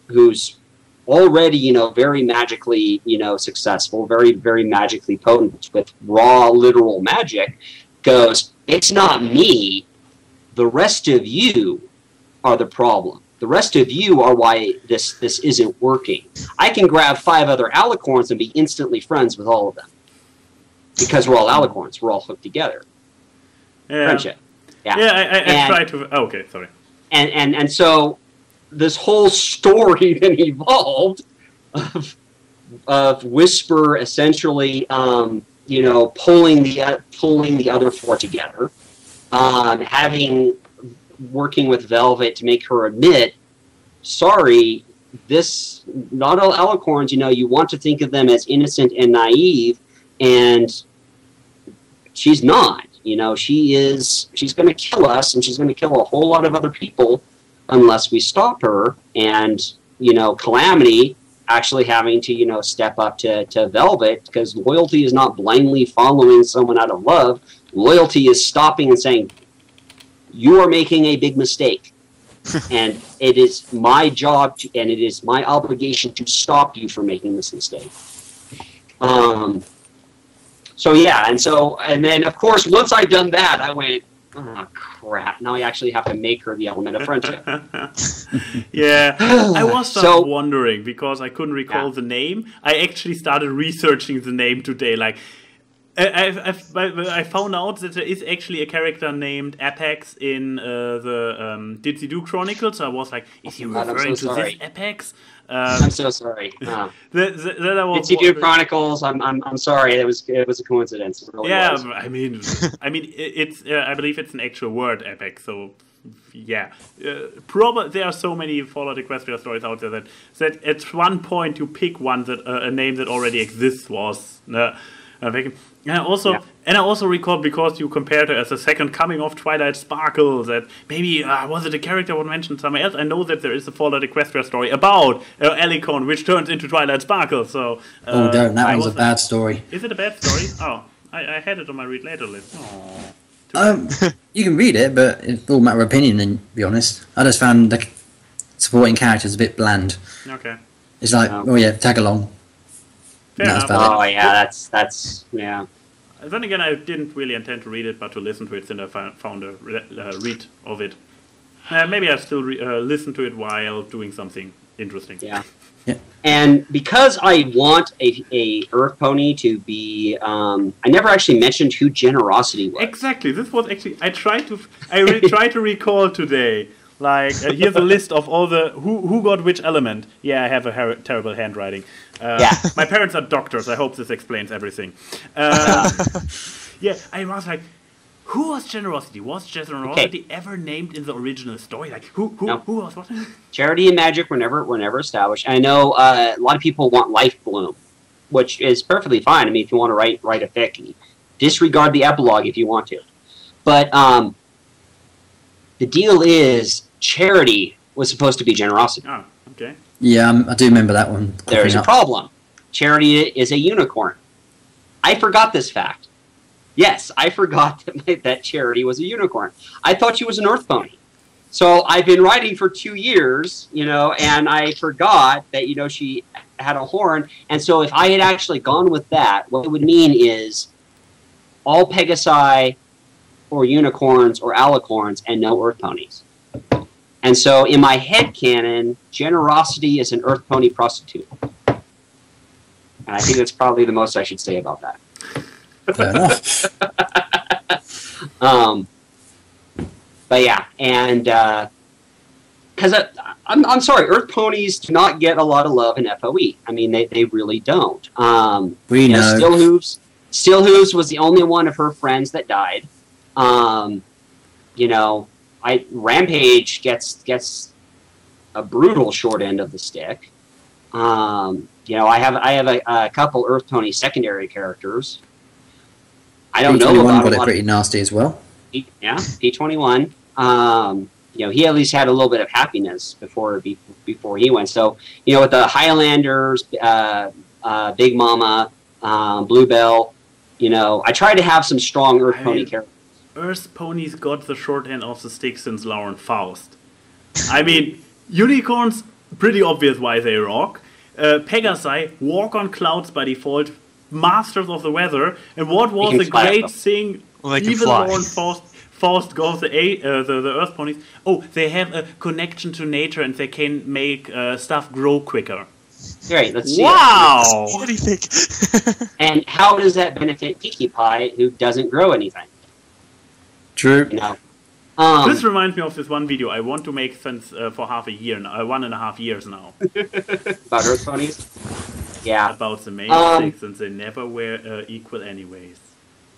who's already, very magically, successful, very, very magically potent with raw, literal magic, goes, it's not me, the rest of you are the problem. The rest of you are why this isn't working. I can grab 5 other alicorns and be instantly friends with all of them. Because we're all alicorns. We're all hooked together. Yeah. Friendship. Yeah. Yeah, I tried to... Oh, okay, sorry. And so this whole story then evolved of Whisper essentially, pulling the other 4 together, working with Velvet to make her admit, sorry, not all alicorns, you want to think of them as innocent and naive, and she's not. She's going to kill us, and she's going to kill a whole lot of other people unless we stop her. And, Calamity actually having to, step up to Velvet, because loyalty is not blindly following someone out of love. Loyalty is stopping and saying, you are making a big mistake, and it is my job and it is my obligation to stop you from making this mistake. So yeah, and then of course once I'd done that, I went, oh crap! Now I actually have to make her the element of friendship. Yeah, I was just wondering, because I couldn't recall the name. I actually started researching the name today, like. I found out that there is actually a character named Apex in the Did He Do Chronicles. So I was like, is he referring to this Apex? I'm so sorry. Did He Do Chronicles? I'm sorry. It was a coincidence. It really was. I mean, it's I believe it's an actual word, Apex. So yeah, probably there are so many Fallout Equestria stories out there that at one point you pick one that a name that already exists was. And I also recall, because you compared her as the second coming of Twilight Sparkle, that maybe was it a character one mentioned somewhere else? I know that there is a Fallout Equestria story about Alicon, which turns into Twilight Sparkle. So oh, don't! That was a bad story. Is it a bad story? Oh, I had it on my read later list. You can read it, but it's all a matter of opinion. And be honest, I just found the supporting characters a bit bland. Okay. It's like, oh yeah, tag along. Fair enough. Oh yeah, that's yeah. Then again, I didn't really intend to read it, but to listen to it, since I found a read of it. Maybe I'll still listen to it while doing something interesting. Yeah. Yeah. And because I want a Earth Pony to be, I never actually mentioned who Generosity was. Exactly. This was actually I tried to recall today. Like here's a list of all the who got which element. Yeah, I have a terrible handwriting. My parents are doctors. I hope this explains everything. Yeah, I was like, who was Generosity? Was Generosity ever named in the original story? Like who was what? Charity and Magic were never established. I know a lot of people want Life Bloom, which is perfectly fine. I mean, if you want to write a fic, disregard the epilogue if you want to. But the deal is, Charity was supposed to be Generosity. Oh, okay. Yeah, I do remember that one. There's a problem. Charity is a unicorn. I forgot this fact. Yes, I forgot that Charity was a unicorn. I thought she was an Earth Pony. So I've been writing for 2 years, and I forgot that, she had a horn. And so if I had actually gone with that, what it would mean is all Pegasi or unicorns or alicorns and no Earth Ponies. And so in my head canon, Generosity is an Earth Pony prostitute. And I think that's probably the most I should say about that. Fair enough. But yeah, and because I'm sorry, Earth Ponies do not get a lot of love in FoE. I mean, they really don't. We know. Steel Hooves was the only one of her friends that died. Rampage gets a brutal short end of the stick. I have a couple Earth Pony secondary characters. I don't know about got it pretty nasty as well. P21. He at least had a little bit of happiness before he went. So, with the Highlanders, Big Mama, Bluebell, I tried to have some strong Earth Pony characters. Earth Ponies got the short end of the stick since Lauren Faust. I mean, unicorns, pretty obvious why they rock. Pegasi, walk on clouds by default, masters of the weather. And what was the great thing? Even Lauren Faust got the Earth Ponies. Oh, they have a connection to nature and they can make stuff grow quicker. Great, let's see. Wow! What do you think? And how does that benefit Pinkie Pie, who doesn't grow anything? True. This reminds me of this one video I want to make since for half a year now, 1.5 years now. About Earth Ponies? Yeah. About the main six, since they never were equal anyways.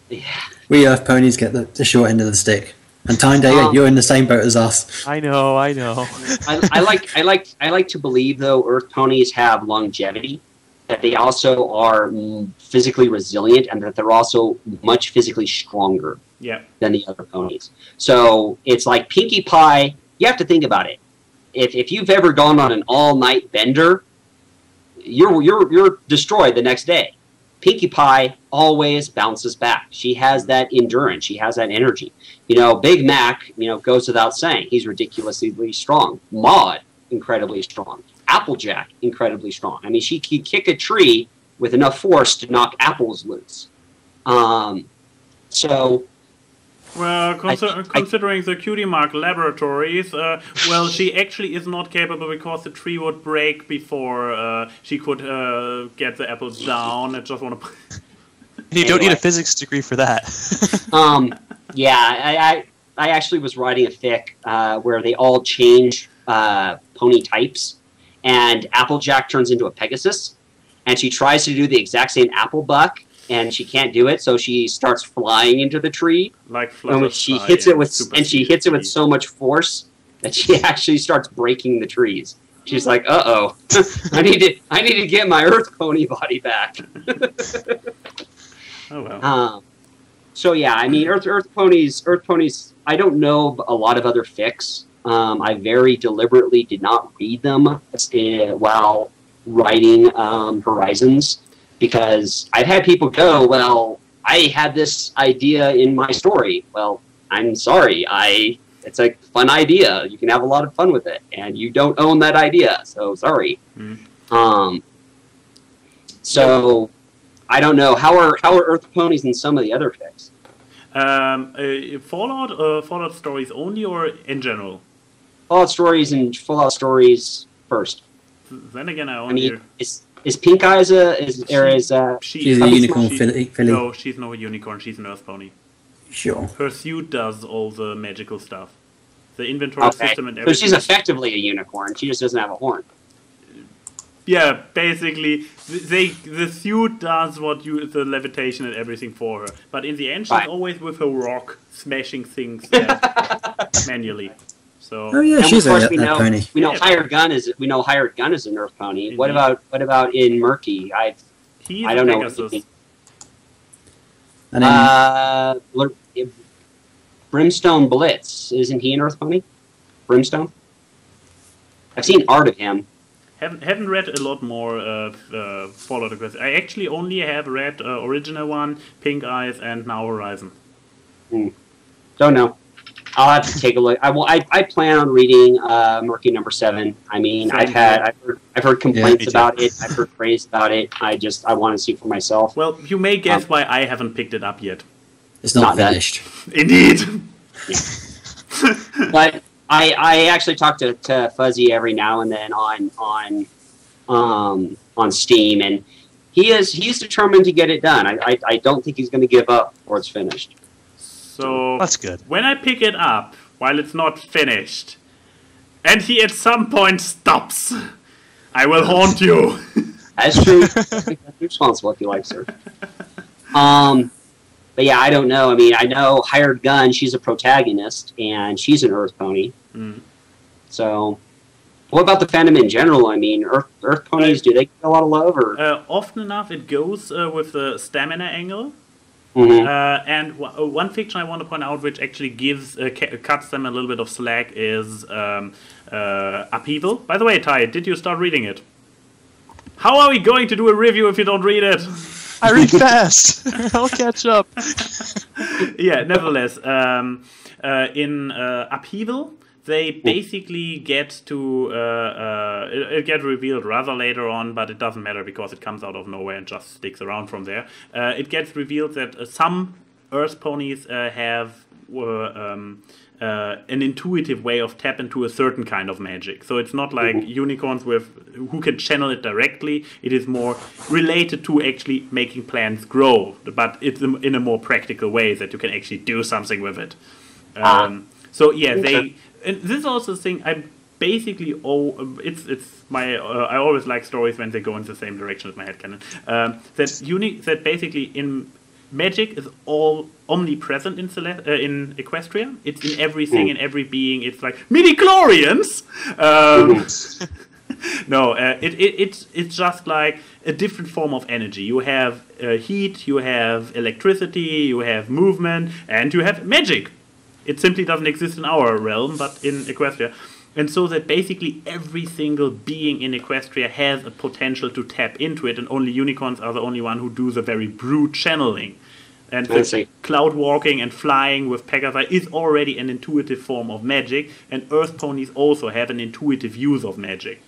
Yeah. We Earth Ponies get the short end of the stick. And Tyandaga, you're in the same boat as us. I know. I like to believe, though, Earth Ponies have longevity, that they also are physically resilient, and that they're also much physically stronger than the other ponies. So it's like Pinkie Pie. You have to think about it. If you've ever gone on an all-night bender, you're destroyed the next day. Pinkie Pie always bounces back. She has that endurance. She has that energy. Big Mac, goes without saying. He's ridiculously strong. Maud, incredibly strong. Applejack, incredibly strong. I mean, she could kick a tree with enough force to knock apples loose. Well, considering the Cutie Mark laboratories, she actually is not capable because the tree would break before she could get the apples down. I just want to. You don't need a physics degree for that. I actually was writing a fic where they all change pony types, and Applejack turns into a Pegasus, and she tries to do the exact same Applebuck, and she can't do it, so she starts flying into the tree. And she hits it with so much force that she actually starts breaking the trees. She's like, "Uh-oh, I need to get my Earth Pony body back." Oh well. So yeah, I mean, Earth ponies. I don't know a lot of other fics. I very deliberately did not read them while writing Horizons, because I've had people go, well, I had this idea in my story. Well, I'm sorry, it's a fun idea. You can have a lot of fun with it, and you don't own that idea, so sorry. So I don't know, how are Earth ponies in some of the other fics? Fallout stories only, or in general? Fallout stories and Fallout stories first. Then again, I mean, only. Is Pink Eye She's a unicorn filly. No, she's no unicorn. She's an Earth pony. Sure. Her suit does all the magical stuff. The inventory system and everything. So she's effectively a unicorn. She just doesn't have a horn. Yeah, basically, the suit does the levitation and everything for her. But in the end, she's always with her rock, smashing things manually. So. Oh yeah, she's a pony. We know Hired Gun is an Earth pony. Indeed. What about in Murky? I don't know. And then, Brimstone Blitz, isn't he an Earth pony? Brimstone. I've seen art of him. Haven't read a lot more Fallout Equestria. I actually only have read original one, Pink Eyes, and now Horizon. Don't know. I'll have to take a look. I plan on reading Murky #7. I mean, I've heard complaints about it. I've heard praise about it. I want to see for myself. Well, you may guess why I haven't picked it up yet. It's not finished. Indeed. But I actually talk to Fuzzy every now and then on Steam, and he's determined to get it done. I don't think he's going to give up before it's finished. So that's good. When I pick it up while it's not finished, and he at some point stops, I will haunt you. That's true. That's responsible if you like, sir. But yeah, I don't know. I mean, I know Hired Gun, she's a protagonist, and she's an Earth pony. So, what about the fandom in general? I mean, Earth ponies, do they get a lot of love? Or? Often enough, it goes with the stamina angle. And one fiction I want to point out, which actually cuts them a little bit of slack, is Upheaval. By the way, Ty, did you start reading it? How are we going to do a review if you don't read it? I read fast. I'll catch up. Yeah, nevertheless, in Upheaval, they basically get to it gets revealed rather later on, but it doesn't matter because it comes out of nowhere and just sticks around from there. It gets revealed that some Earth ponies have an intuitive way of tap into a certain kind of magic. So it's not like unicorns who can channel it directly. It is more related to actually making plants grow, but it's in a more practical way that you can actually do something with it. So yeah, and this is also the thing. I basically it's my I always like stories when they go in the same direction as my headcanon. That basically in magic is all omnipresent in Equestria. It's in everything, in every being. It's like midi-chlorians. No, it's just like a different form of energy. You have heat, you have electricity, you have movement, and you have magic. It simply doesn't exist in our realm, but in Equestria. And so that basically every single being in Equestria has a potential to tap into it, and only unicorns are the only one who do the very brute channeling. And the cloud walking and flying with Pegasi is already an intuitive form of magic, and Earth ponies also have an intuitive use of magic.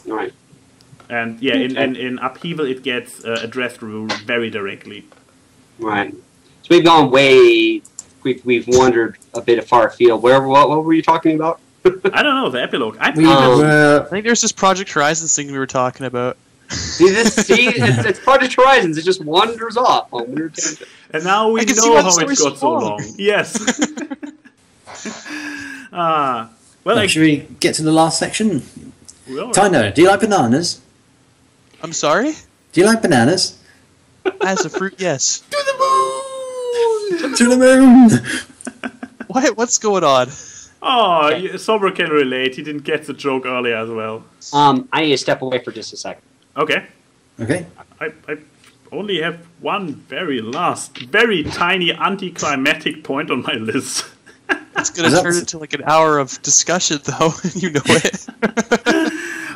Right. And yeah, in Upheaval it gets addressed very directly. Right. So we've gone we've wandered a bit far afield. What were you talking about? I don't know, the epilogue. I think there's this Project Horizons thing we were talking about. It's Project Horizons. It just wanders off on weird tangents. And now we know how it got so long. Yes. Well, should we get to the last section? Tino, do you like bananas? I'm sorry? Do you like bananas? As a fruit, yes. To the moon! To the moon! What's going on? Oh, Somber can relate. He didn't get the joke earlier as well. I need to step away for just a second. Okay. Okay. I only have one very tiny anticlimactic point on my list. It's going to turn into like an hour of discussion, though. You know it.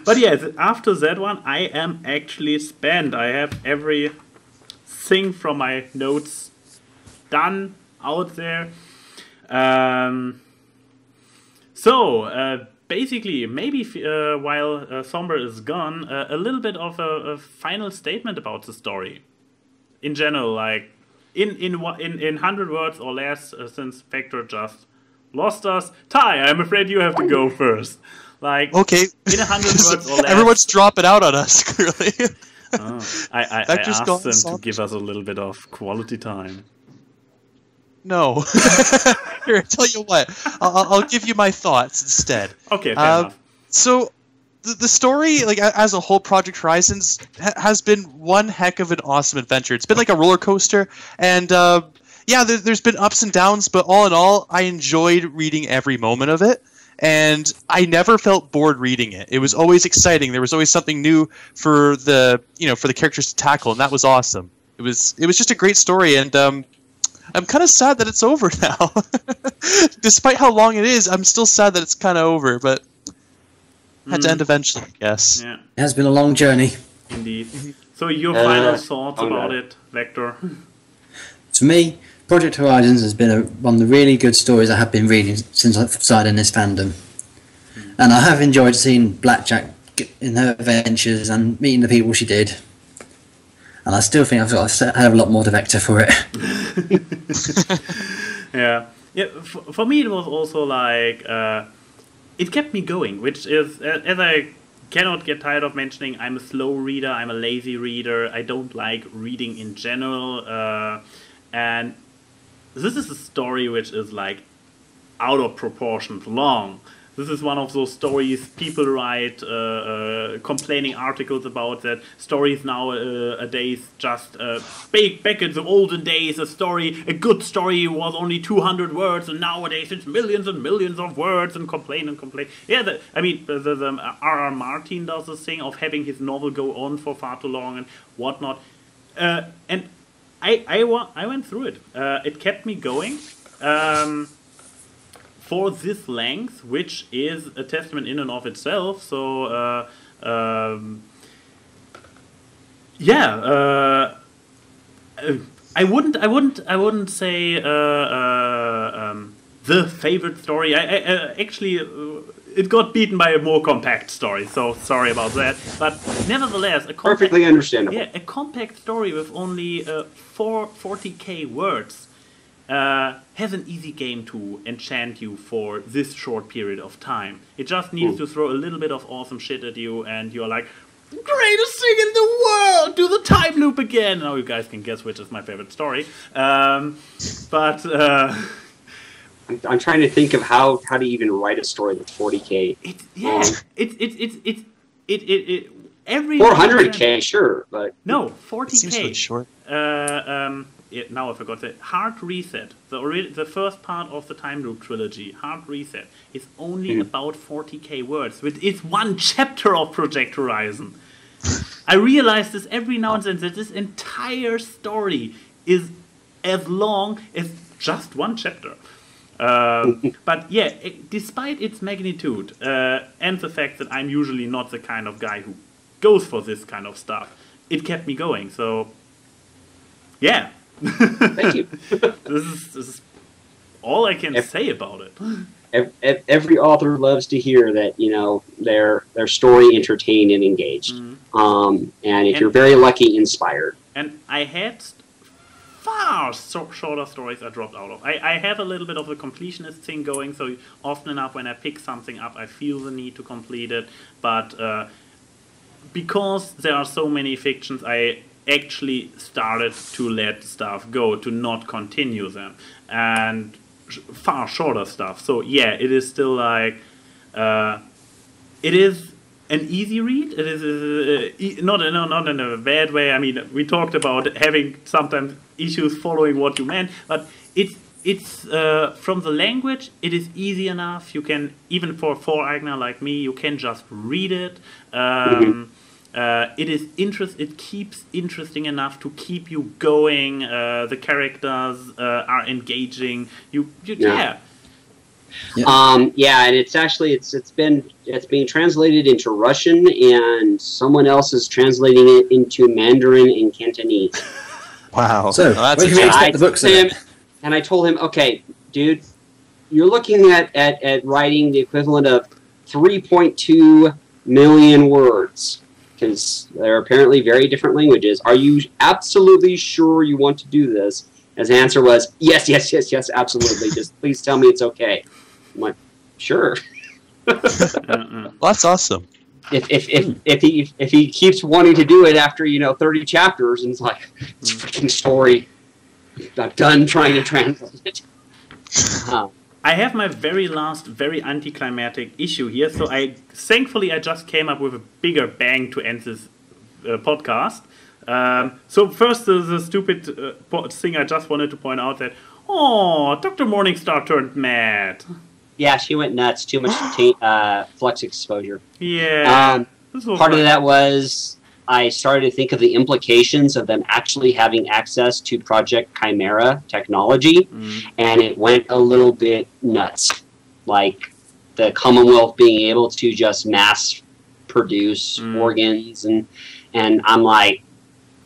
But yes, after that one, I am actually spent. I have everything from my notes done out there. Basically, maybe while Somber is gone, a little bit of a final statement about the story. In general, like in 100 words or less, since Vector just lost us. Ty, I'm afraid you have to go first. Like, okay. In 100 words or less. Everyone's dropping out on us, clearly. I asked them to give us a little bit of quality time. No. Here, tell you what. I'll give you my thoughts instead. Okay, fair enough. So, the story, like as a whole, Project Horizons has been one heck of an awesome adventure. It's been like a roller coaster, and yeah, there's been ups and downs, but all in all, I enjoyed reading every moment of it, and I never felt bored reading it. It was always exciting. There was always something new for the characters to tackle, and that was awesome. It was just a great story, and I'm kind of sad that it's over now. Despite how long it is, I'm still sad that it's kind of over, but had to end eventually, I guess. Yeah. It has been a long journey. Indeed. So your final thoughts about it, Vector? For me, Project Horizons has been one of the really good stories I have been reading since I've started in this fandom. And I have enjoyed seeing Blackjack in her adventures and meeting the people she did. And I still think I've got a hell of a lot more to Vector for it. Yeah. For me, it was also like it kept me going, which is, as I cannot get tired of mentioning, I'm a slow reader, I'm a lazy reader, I don't like reading in general, and this is a story which is like out of proportions long. This is one of those stories people write complaining articles about, that stories nowadays just back in the olden days, a good story was only 200 words, and nowadays it's millions and millions of words, and complain. Yeah, the R.R. Martin does this thing of having his novel go on for far too long and whatnot, and I went through it. It kept me going. For this length, which is a testament in and of itself, so I wouldn't say the favorite story. I actually it got beaten by a more compact story, so sorry about that. But nevertheless, perfectly understandable. Yeah, a compact story with only 40k words. Has an easy game to enchant you for this short period of time. It just needs to throw a little bit of awesome shit at you, and you're like, greatest thing in the world! Do the time loop again! Now you guys can guess which is my favorite story. I'm trying to think of how to even write a story that's 40k. Every 400k, sure, but no, 40k. It seems really short. Now I forgot that. Hard Reset, the first part of the Time Loop trilogy, Hard Reset, is only about 40k words, which is one chapter of Project Horizon. I realize this every now and then, that this entire story is as long as just one chapter. But yeah, despite its magnitude, and the fact that I'm usually not the kind of guy who goes for this kind of stuff, it kept me going, so yeah. Thank you. This is all I can say about it. Every author loves to hear that, their story entertained and engaged. And if you're very lucky, inspired. And I had far shorter stories I dropped out of. I have a little bit of a completionist thing going, so often enough when I pick something up, I feel the need to complete it. But because there are so many fictions, I actually started to let stuff go, to not continue them, and far shorter stuff. So yeah, it is still like it is an easy read. It is not in a bad way. I mean, we talked about having sometimes issues following what you meant, but it's from the language, it is easy enough. You can, even for Eigner like me, you can just read it. It keeps interesting enough to keep you going. The characters are engaging. Yeah. And it's actually it's being translated into Russian, and someone else is translating it into Mandarin and Cantonese. Wow. So, that's when can we expect the books in it? And I told him, okay, dude, you're looking at writing the equivalent of 3.2 million words, because they're apparently very different languages. Are you absolutely sure you want to do this? His answer was, yes, absolutely. Just please tell me it's okay. I'm like, sure. Well, that's awesome. If he keeps wanting to do it after 30 chapters, and it's like, it's a freaking story. I'm done trying to translate it. I have my very last, very anticlimactic issue here, so thankfully I just came up with a bigger bang to end this podcast. So first, the stupid thing I just wanted to point out that, Dr. Morningstar turned mad. Yeah, she went nuts. Too much flux exposure. Yeah. Part of that was I started to think of the implications of them actually having access to Project Chimera technology, and it went a little bit nuts. Like the Commonwealth being able to just mass produce organs, and I'm like,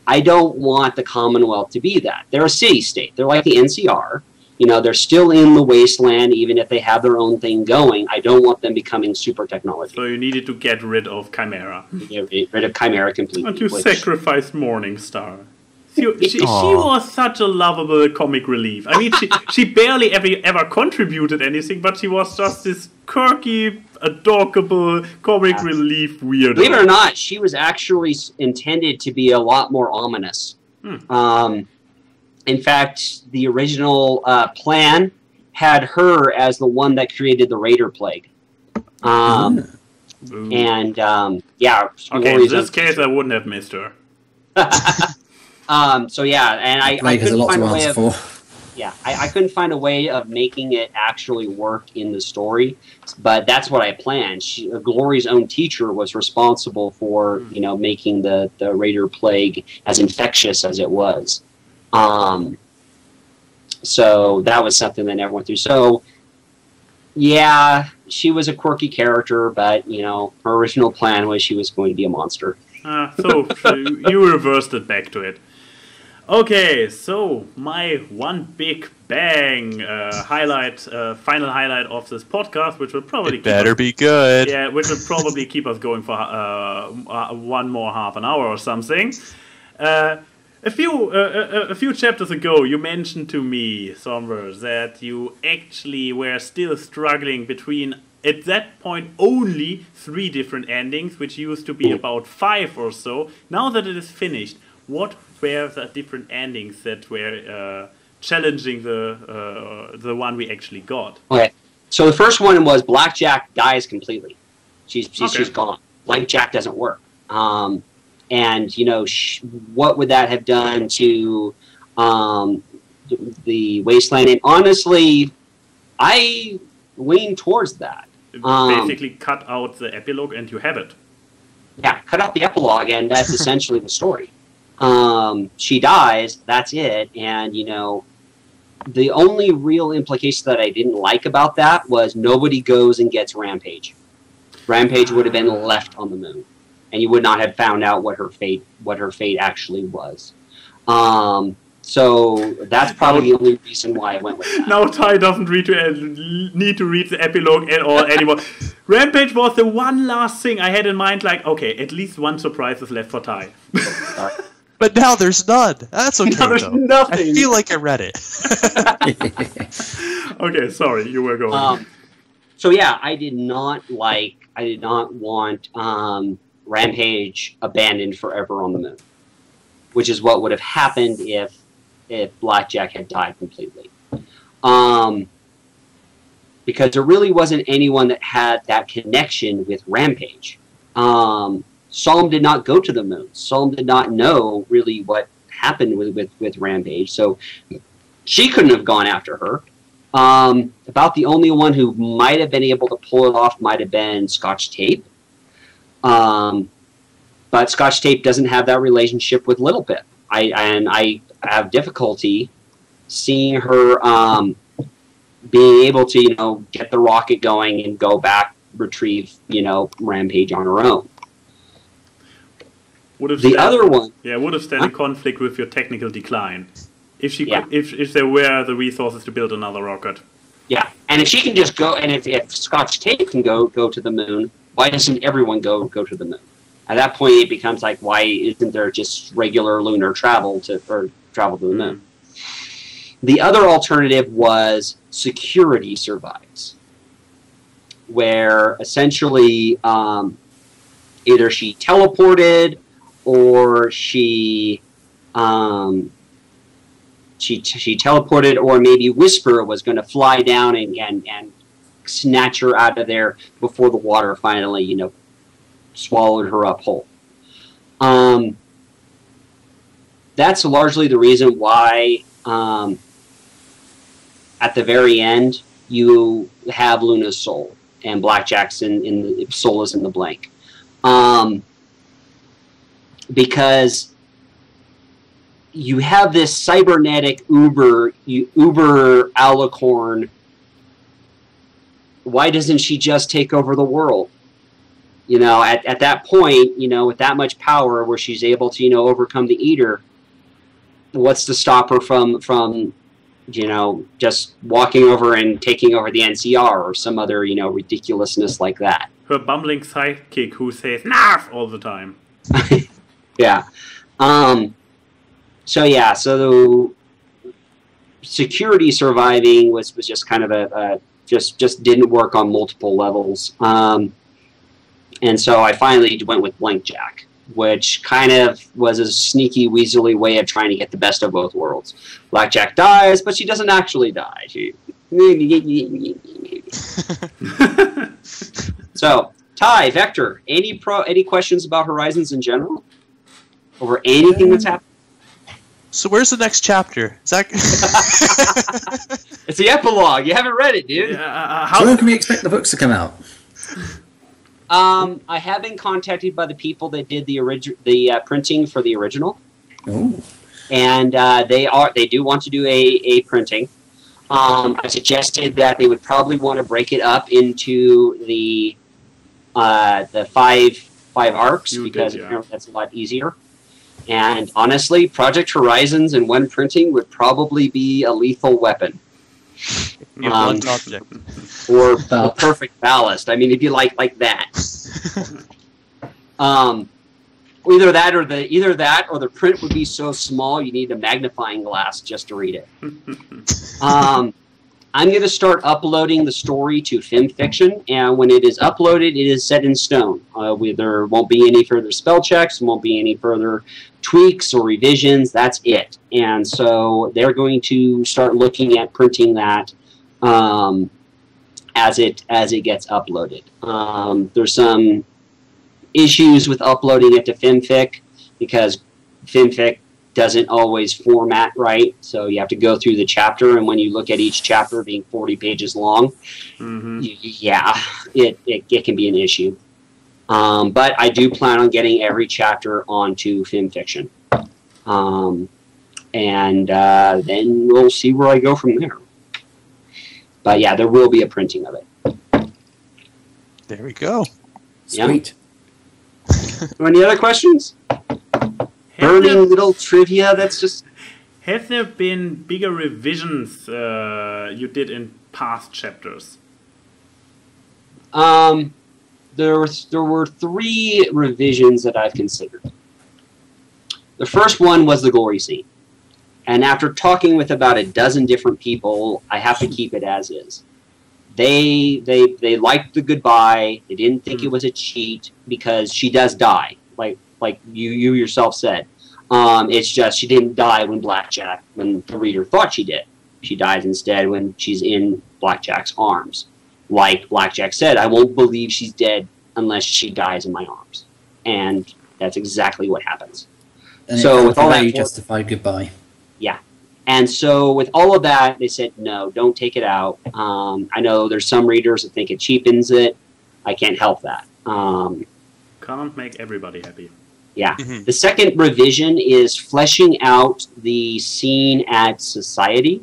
I don't want the Commonwealth to be that. They're a city-state. They're like the NCR. They're still in the wasteland, even if they have their own thing going. I don't want them becoming super technology. So you needed to get rid of Chimera. Get rid of Chimera completely. And you sacrificed Morningstar. She was such a lovable comic relief. I mean, she barely ever contributed anything, but she was just this quirky, adorable comic relief weirdo. Believe it or not, she was actually intended to be a lot more ominous. In fact, the original plan had her as the one that created the Raider Plague. Okay, in this case, I wouldn't have missed her. So yeah, and I couldn't find a way of... Yeah, I couldn't find a way of making it actually work in the story, but that's what I planned. Glory's own teacher was responsible for, making the Raider Plague as infectious as it was. So that was something that never went through. So, yeah, she was a quirky character, but, her original plan was she was going to be a monster. So you reversed it back to it. Okay, so my one big bang final highlight of this podcast, which will probably be good. Yeah, which will probably keep us going for one more half an hour or something. A few chapters ago, you mentioned to me, Somber, that you actually were still struggling between, at that point, only 3 different endings, which used to be about 5 or so. Now that it is finished, what were the different endings that were challenging the one we actually got? Okay, so the first one was Blackjack dies completely. She's gone. Blackjack doesn't work. And, what would that have done to the wasteland? And honestly, I lean towards that. Basically cut out the epilogue and you have it. Yeah, cut out the epilogue and that's essentially the story. She dies, that's it. And, the only real implication that I didn't like about that was nobody goes and gets Rampage. Rampage would have been left on the moon. And you would not have found out what her fate actually was. So that's probably the only reason why I went with that. Now Ty doesn't need to read the epilogue at all anymore. Rampage was the one last thing I had in mind, like, okay, at least one surprise is left for Ty. But now there's none. That's okay, now there's nothing. I feel like I read it. Okay, sorry, you were going. So yeah, I did not want Rampage abandoned forever on the moon, which is what would have happened if Blackjack had died completely. Because there really wasn't anyone that had that connection with Rampage. Psalm did not go to the moon. Psalm did not know really what happened with Rampage, so she couldn't have gone after her. About the only one who might have been able to pull it off might have been Scotch Tape. But Scotch Tape doesn't have that relationship with Little Pip. I have difficulty seeing her being able to, get the rocket going and go back, retrieve, Rampage on her own. Would have stand in conflict with your technical decline. If she if there were the resources to build another rocket. Yeah, and if she can just go, and if Scotch Tape can go to the moon, why doesn't everyone go to the moon? At that point, it becomes like, why isn't there just regular lunar travel to the moon? The other alternative was Security Survives, where essentially either she teleported or she teleported, or maybe Whisper was going to fly down and snatch her out of there before the water finally, swallowed her up whole. That's largely the reason why at the very end you have Luna's soul and Blackjack's in the soul is in the blank. Because you have this cybernetic Uber alicorn. Why doesn't she just take over the world? At that point, with that much power where she's able to, overcome the Eater, what's to stop her from just walking over and taking over the NCR or some other, ridiculousness like that? Her bumbling sidekick who says "Narf" all the time. Yeah. So the Security Surviving was just kind of just didn't work on multiple levels. And so I finally went with Blankjack, which kind of was a sneaky, weaselly way of trying to get the best of both worlds. Blackjack dies, but she doesn't actually die. So, Ty, Vector, any questions about Horizons in general? Over anything that's happened? So where's the next chapter? Is that... It's the epilogue. You haven't read it, dude. So when can we expect the books to come out? I have been contacted by the people that did the printing for the original. Ooh. And they do want to do a printing. I suggested that they would probably want to break it up into the five arcs, because apparently that's a lot easier. And honestly, Project Horizons in one printing would probably be a lethal weapon. Or a perfect ballast. I mean, if you like that. Either that or the print would be so small you need a magnifying glass just to read it. I'm going to start uploading the story to FimFiction, and when it is uploaded, it is set in stone. There won't be any further spell checks, won't be any further tweaks or revisions. That's it. And so they're going to start looking at printing that as it gets uploaded. There's some issues with uploading it to FimFic because FimFic doesn't always format right, so you have to go through the chapter, and when you look at each chapter being 40 pages long, it can be an issue. But I do plan on getting every chapter onto FimFiction. And then we'll see where I go from there. But yeah, there will be a printing of it. There we go. Sweet. Yeah. Any other questions? Burning little trivia that's just... Have there been bigger revisions you did in past chapters? There were 3 revisions that I've considered. The first one was the glory scene. And after talking with about a dozen different people, I have to keep it as is. They liked the goodbye. They didn't think it was a cheat because she does die, like you yourself said. It's just she didn't die when the reader thought she did. She dies instead when she's in Blackjack's arms. Like Blackjack said, I won't believe she's dead unless she dies in my arms. And that's exactly what happens. And so with all that justified goodbye. Yeah. And so with all of that, they said, no, don't take it out. I know there's some readers that think it cheapens it. I can't help that. Can't make everybody happy. Yeah. Mhm. The second revision is fleshing out the scene at Society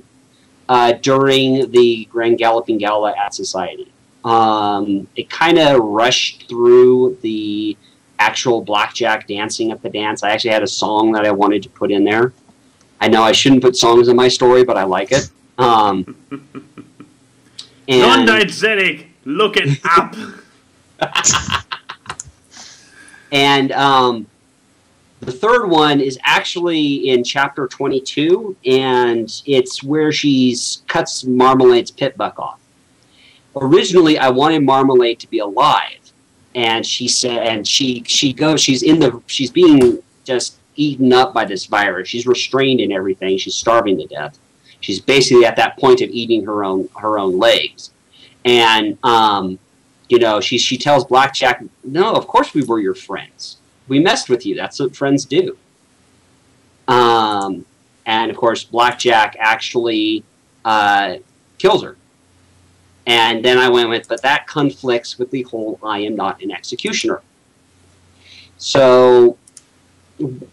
during the Grand Galloping Gala at Society. It kind of rushed through the actual blackjack dancing at the dance. I actually had a song that I wanted to put in there. I know I shouldn't put songs in my story, but I like it. Non-diegetic, look it up. And the third one is actually in chapter 22, and it's where she cuts Marmalade's pit buck off. Originally, I wanted Marmalade to be alive, and she said, and she's being just eaten up by this virus. She's restrained in everything. She's starving to death. She's basically at that point of eating her own legs, and she tells Blackjack, "No, of course we were your friends. We messed with you. That's what friends do." And of course, Blackjack actually kills her. And then I went with, but that conflicts with the whole I am not an executioner. So,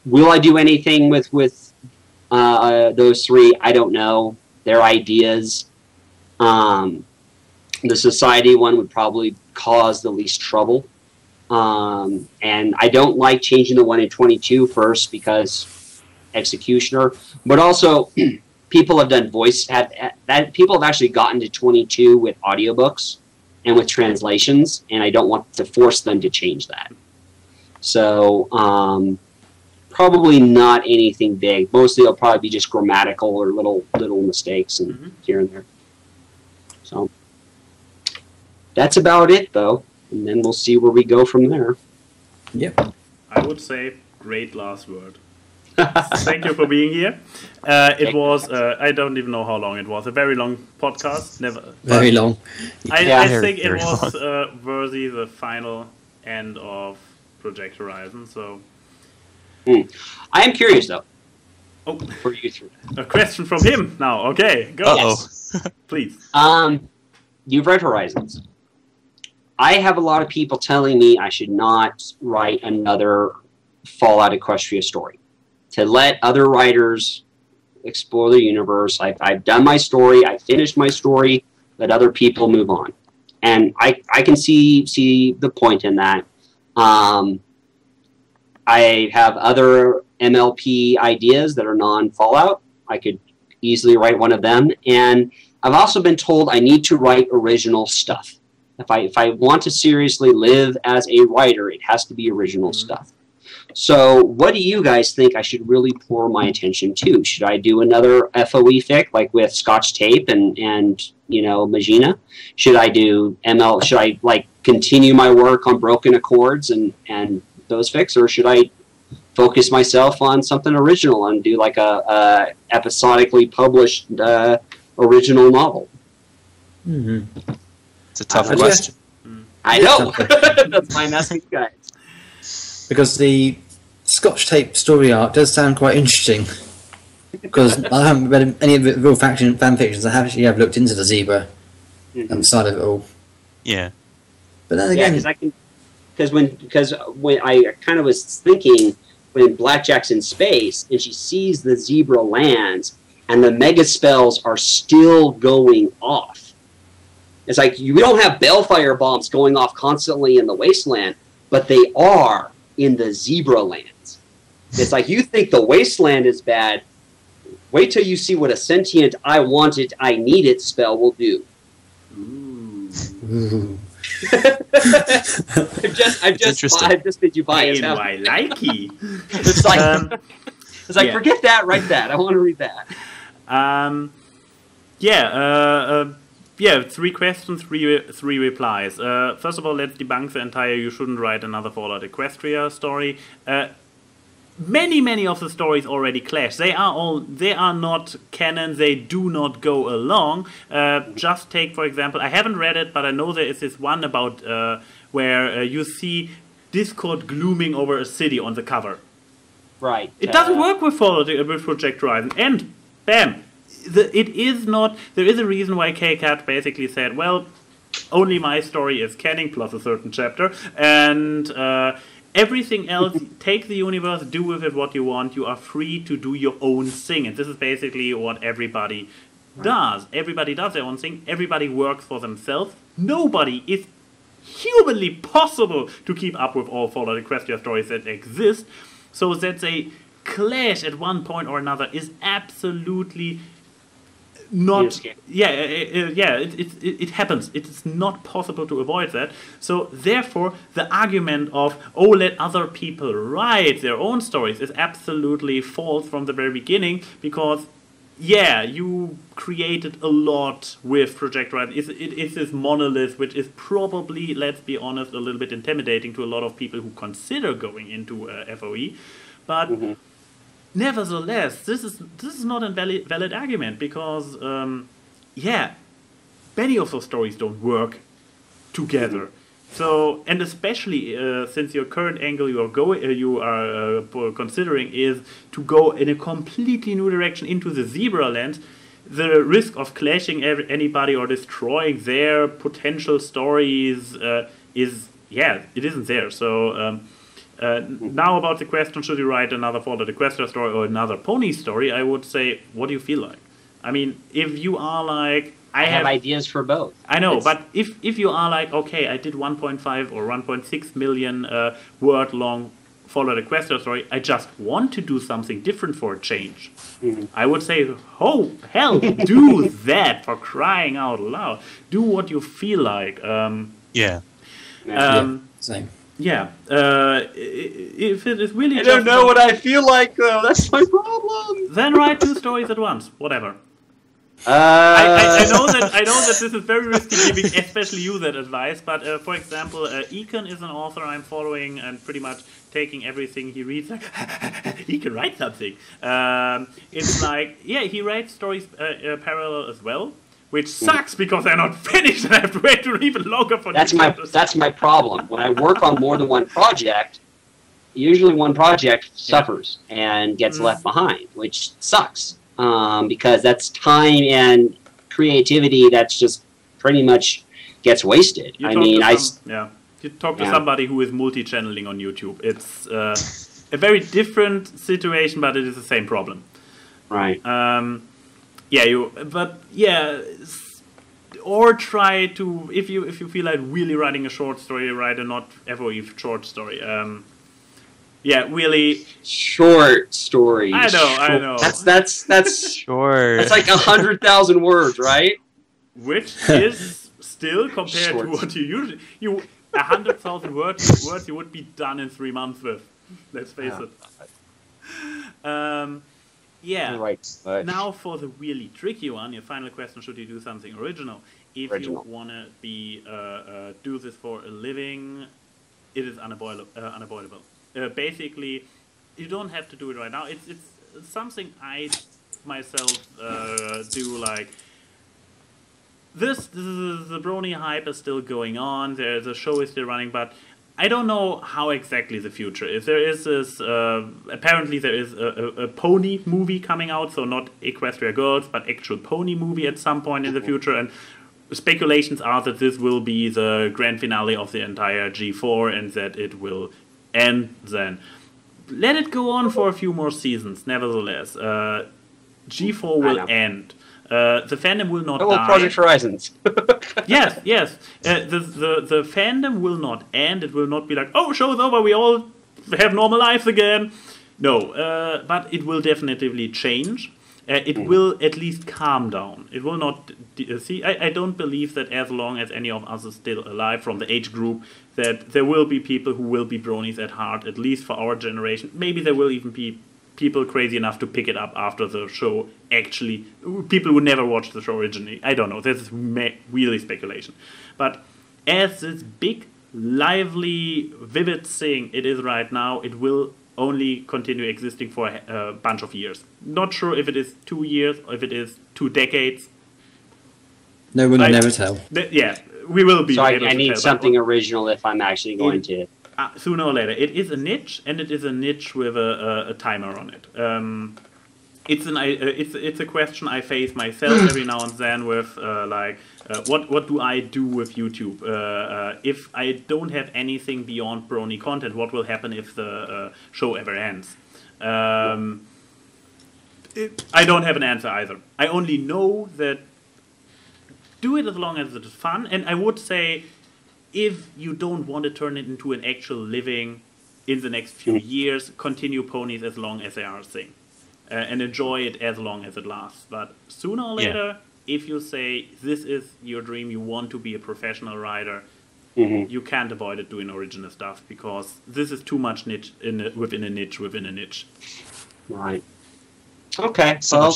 will I do anything with those three? I don't know. They're ideas. The Society one would probably cause the least trouble. And I don't like changing the one in 22 first because executioner, but also people have done people have actually gotten to 22 with audiobooks and with translations, and I don't want to force them to change that. So probably not anything big. Mostly it'll probably be just grammatical or little mistakes and here and there. So that's about it, though. And then we'll see where we go from there. Yep. I would say great last word. Thank you for being here. It was, I don't even know how long it was, a very long podcast. Very long. I think it was worthy the final end of Project Horizon. So, I am curious, though. Oh, before you get through that. A question from him now. Okay, go. Yes. Please. You've read Horizons. I have a lot of people telling me I should not write another Fallout Equestria story. To let other writers explore the universe. I've done my story. I finished my story. Let other people move on. And I can see the point in that. I have other MLP ideas that are non-Fallout. I could easily write one of them. And I've also been told I need to write original stuff. If I want to seriously live as a writer, it has to be original stuff. So what do you guys think I should really pour my attention to? Should I do another FoE fic like with Scotch Tape and Magina? Should I do ML? Should I continue my work on Broken Accords and those fics, or should I focus myself on something original and do like a episodically published original novel? Mm-hmm. It's a tough question. I know. That's my message, guys. Because the Scotch Tape story arc does sound quite interesting. Because I haven't read any of the real fan fictions. I have looked into the zebra side of it all. Yeah. But then again, because when I kind of was thinking when Blackjack's in space and she sees the zebra lands and the mega spells are still going off. It's like we don't have Bellfire bombs going off constantly in the wasteland, but they are in the zebra lands. It's like you think the wasteland is bad. Wait till you see what a sentient I want it, I need it spell will do. ooh. I've just made you buy it. likey. It's like forget that, write that. I want to read that. Yeah, 3 questions, 3 replies. First of all, let's debunk the entire "you shouldn't write another Fallout Equestria" story. Many of the stories already clash. They are not canon. They do not go along. Just take, for example, I haven't read it, but I know there is this one about where you see Discord glooming over a city on the cover. Right. It doesn't work with Fallout with Project Horizon, and bam. It is not. There is a reason why KCAT basically said, well, only my story is canon plus a certain chapter, and Everything else, take the universe, do with it what you want. You are free to do your own thing. And this is basically what everybody does. Everybody does their own thing. Everybody works for themselves. Nobody is humanly possible to keep up with all Fallout Equestria stories that exist. So that they clash at one point or another is absolutely not. It happens. It's not possible to avoid that. So therefore, the argument of let other people write their own stories is absolutely false from the very beginning, because you created a lot with Project Horizon. It is this monolith, which is probably, let's be honest, a little bit intimidating to a lot of people who consider going into FoE. But nevertheless, this is not a valid argument, because many of those stories don't work together. So, and especially since your current angle you are considering is to go in a completely new direction into the Zebra Land, the risk of clashing anybody or destroying their potential stories it isn't there. So now about the question, should you write another Fallout Equestria story or another pony story, I would say, what do you feel like? I mean, if you are like, I have ideas for both. I know, but if you are like, okay, I did 1.5 or 1.6 million word long Fallout Equestria story, I just want to do something different for a change. I would say, oh, hell, do that, for crying out loud. Do what you feel like. Same. Yeah. If it is really, I don't know what I feel like, though. That's my problem. Then write 2 stories at once. Whatever. I know that this is very risky giving especially you that advice, but for example, Econ is an author I'm following and pretty much taking everything he reads like he can write something. It's like, he writes stories parallel as well, which sucks because they're not finished and I have to wait even longer for that's my problem. When I work on more than one project, usually one project suffers and gets left behind, which sucks. Because that's time and creativity that's just pretty much gets wasted. You talk to somebody who is multi-channeling on YouTube. It's a very different situation, but it is the same problem. Right. Or try to, if you feel like really writing a short story, write a not FoE short story. Really short stories. I know. That's sure. That's like 100,000 words, right? Which is still compared to what you usually 100,000 words you would be done in 3 months with. Let's face it. Right. Now for the really tricky one, your final question: should you do something original? If you wanna do this for a living, it is unavoidable. Basically, you don't have to do it right now. It's something I myself do. Like the Brony hype is still going on. The show is still running, but I don't know how exactly the future is. There is this apparently there is a pony movie coming out, so not Equestria Girls, but actual pony movie at some point in the future, and speculations are that this will be the grand finale of the entire G4 and that it will end then. Let it go on for a few more seasons, nevertheless. G4 will end. The fandom will not die. Project Horizons. yes. The fandom will not end. It will not be like, oh, show's over, we all have normal lives again. No, but it will definitely change. It will at least calm down. It will not... I don't believe that as long as any of us is still alive from the age group, that there will be people who will be bronies at heart, at least for our generation. Maybe there will even be people crazy enough to pick it up after the show actually... People who never watched the show originally. I don't know. This is really speculation. But as this big, lively, vivid thing it is right now, it will only continue existing for a bunch of years. Not sure if it is 2 years or if it is 2 decades. No one will never tell. We will be. So able to I need tell, something original if I'm actually going to. Sooner or later, it is a niche, and it is a niche with a timer on it. it's a question I face myself every now and then with what do I do with YouTube? If I don't have anything beyond brony content, what will happen if the show ever ends? I don't have an answer either. I only know that do it as long as it is fun, and I would say if you don't want to turn it into an actual living in the next few years, continue ponies as long as they are a thing. And enjoy it as long as it lasts. But sooner or later, if you say this is your dream, you want to be a professional rider, you can't avoid it doing original stuff because this is too much niche within a niche. Right. Okay. So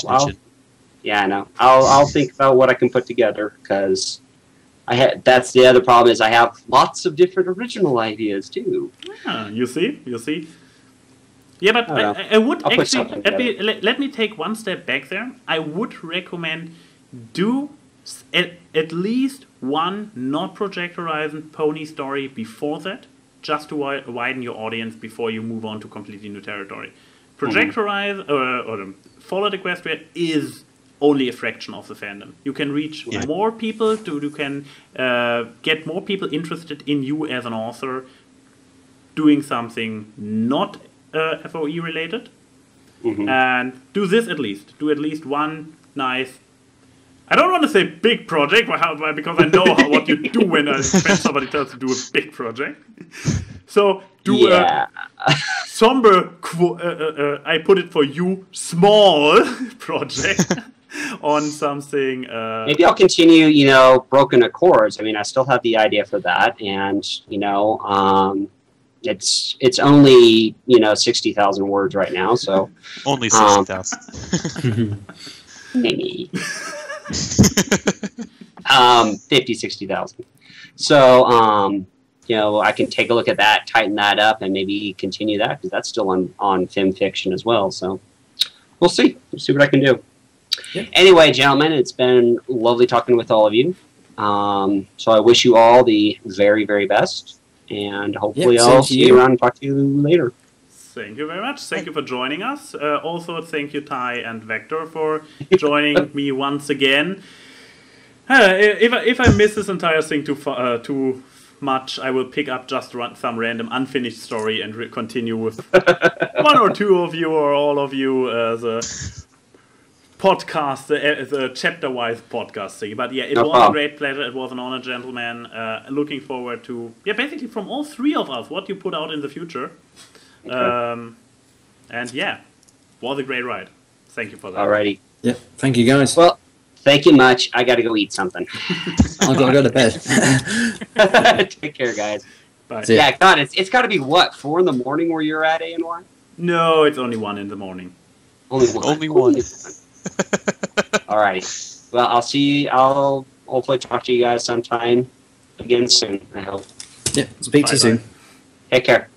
I know. I'll think about what I can put together because that's the other problem is I have lots of different original ideas too. Yeah, you see. Yeah, but I would actually let me take one step back there. I would recommend do at least one not Project Horizon pony story before that, just to widen your audience before you move on to completely new territory. Project Horizon or Fallout Equestria is only a fraction of the fandom. You can reach more people. You can get more people interested in you as an author doing something not FoE related, and do this at least. Do at least one nice. I don't want to say big project, because I know what you do when somebody tells you to do a big project. So do a Somber. I put it for you, small project on something. Maybe I'll continue. Broken Accords. I mean, I still have the idea for that, and It's only 60,000 words right now, so only 60,000. Maybe 60,000. So I can take a look at that, tighten that up, and maybe continue that because that's still on Fem Fiction as well. So we'll see. We'll see what I can do. Yep. Anyway, gentlemen, it's been lovely talking with all of you. So I wish you all the very, very best. And hopefully I'll see you around and talk to you later. Thank you very much. Thank you for joining us. Also, thank you, Ty and Vector, for joining me once again. If I miss this entire thing too much, I will pick up just some random unfinished story and continue with one or two of you or all of you the podcast, the chapter-wise podcast thing. But yeah, it was a great pleasure. It was an honor, gentlemen. Looking forward to, basically from all three of us, what you put out in the future. Okay. And yeah, was a great ride. Thank you for that. Alrighty. Yeah, thank you guys. Well, thank you much. I got to go eat something. I'll go to bed. Take care, guys. Bye. Yeah, God, it's got to be what, 4 in the morning where you're at, ANY? No, it's only 1 in the morning. Only one. Only one. Alrighty. Well, I'll hopefully talk to you guys sometime again soon, I hope. Yeah, speak to you soon. Take care.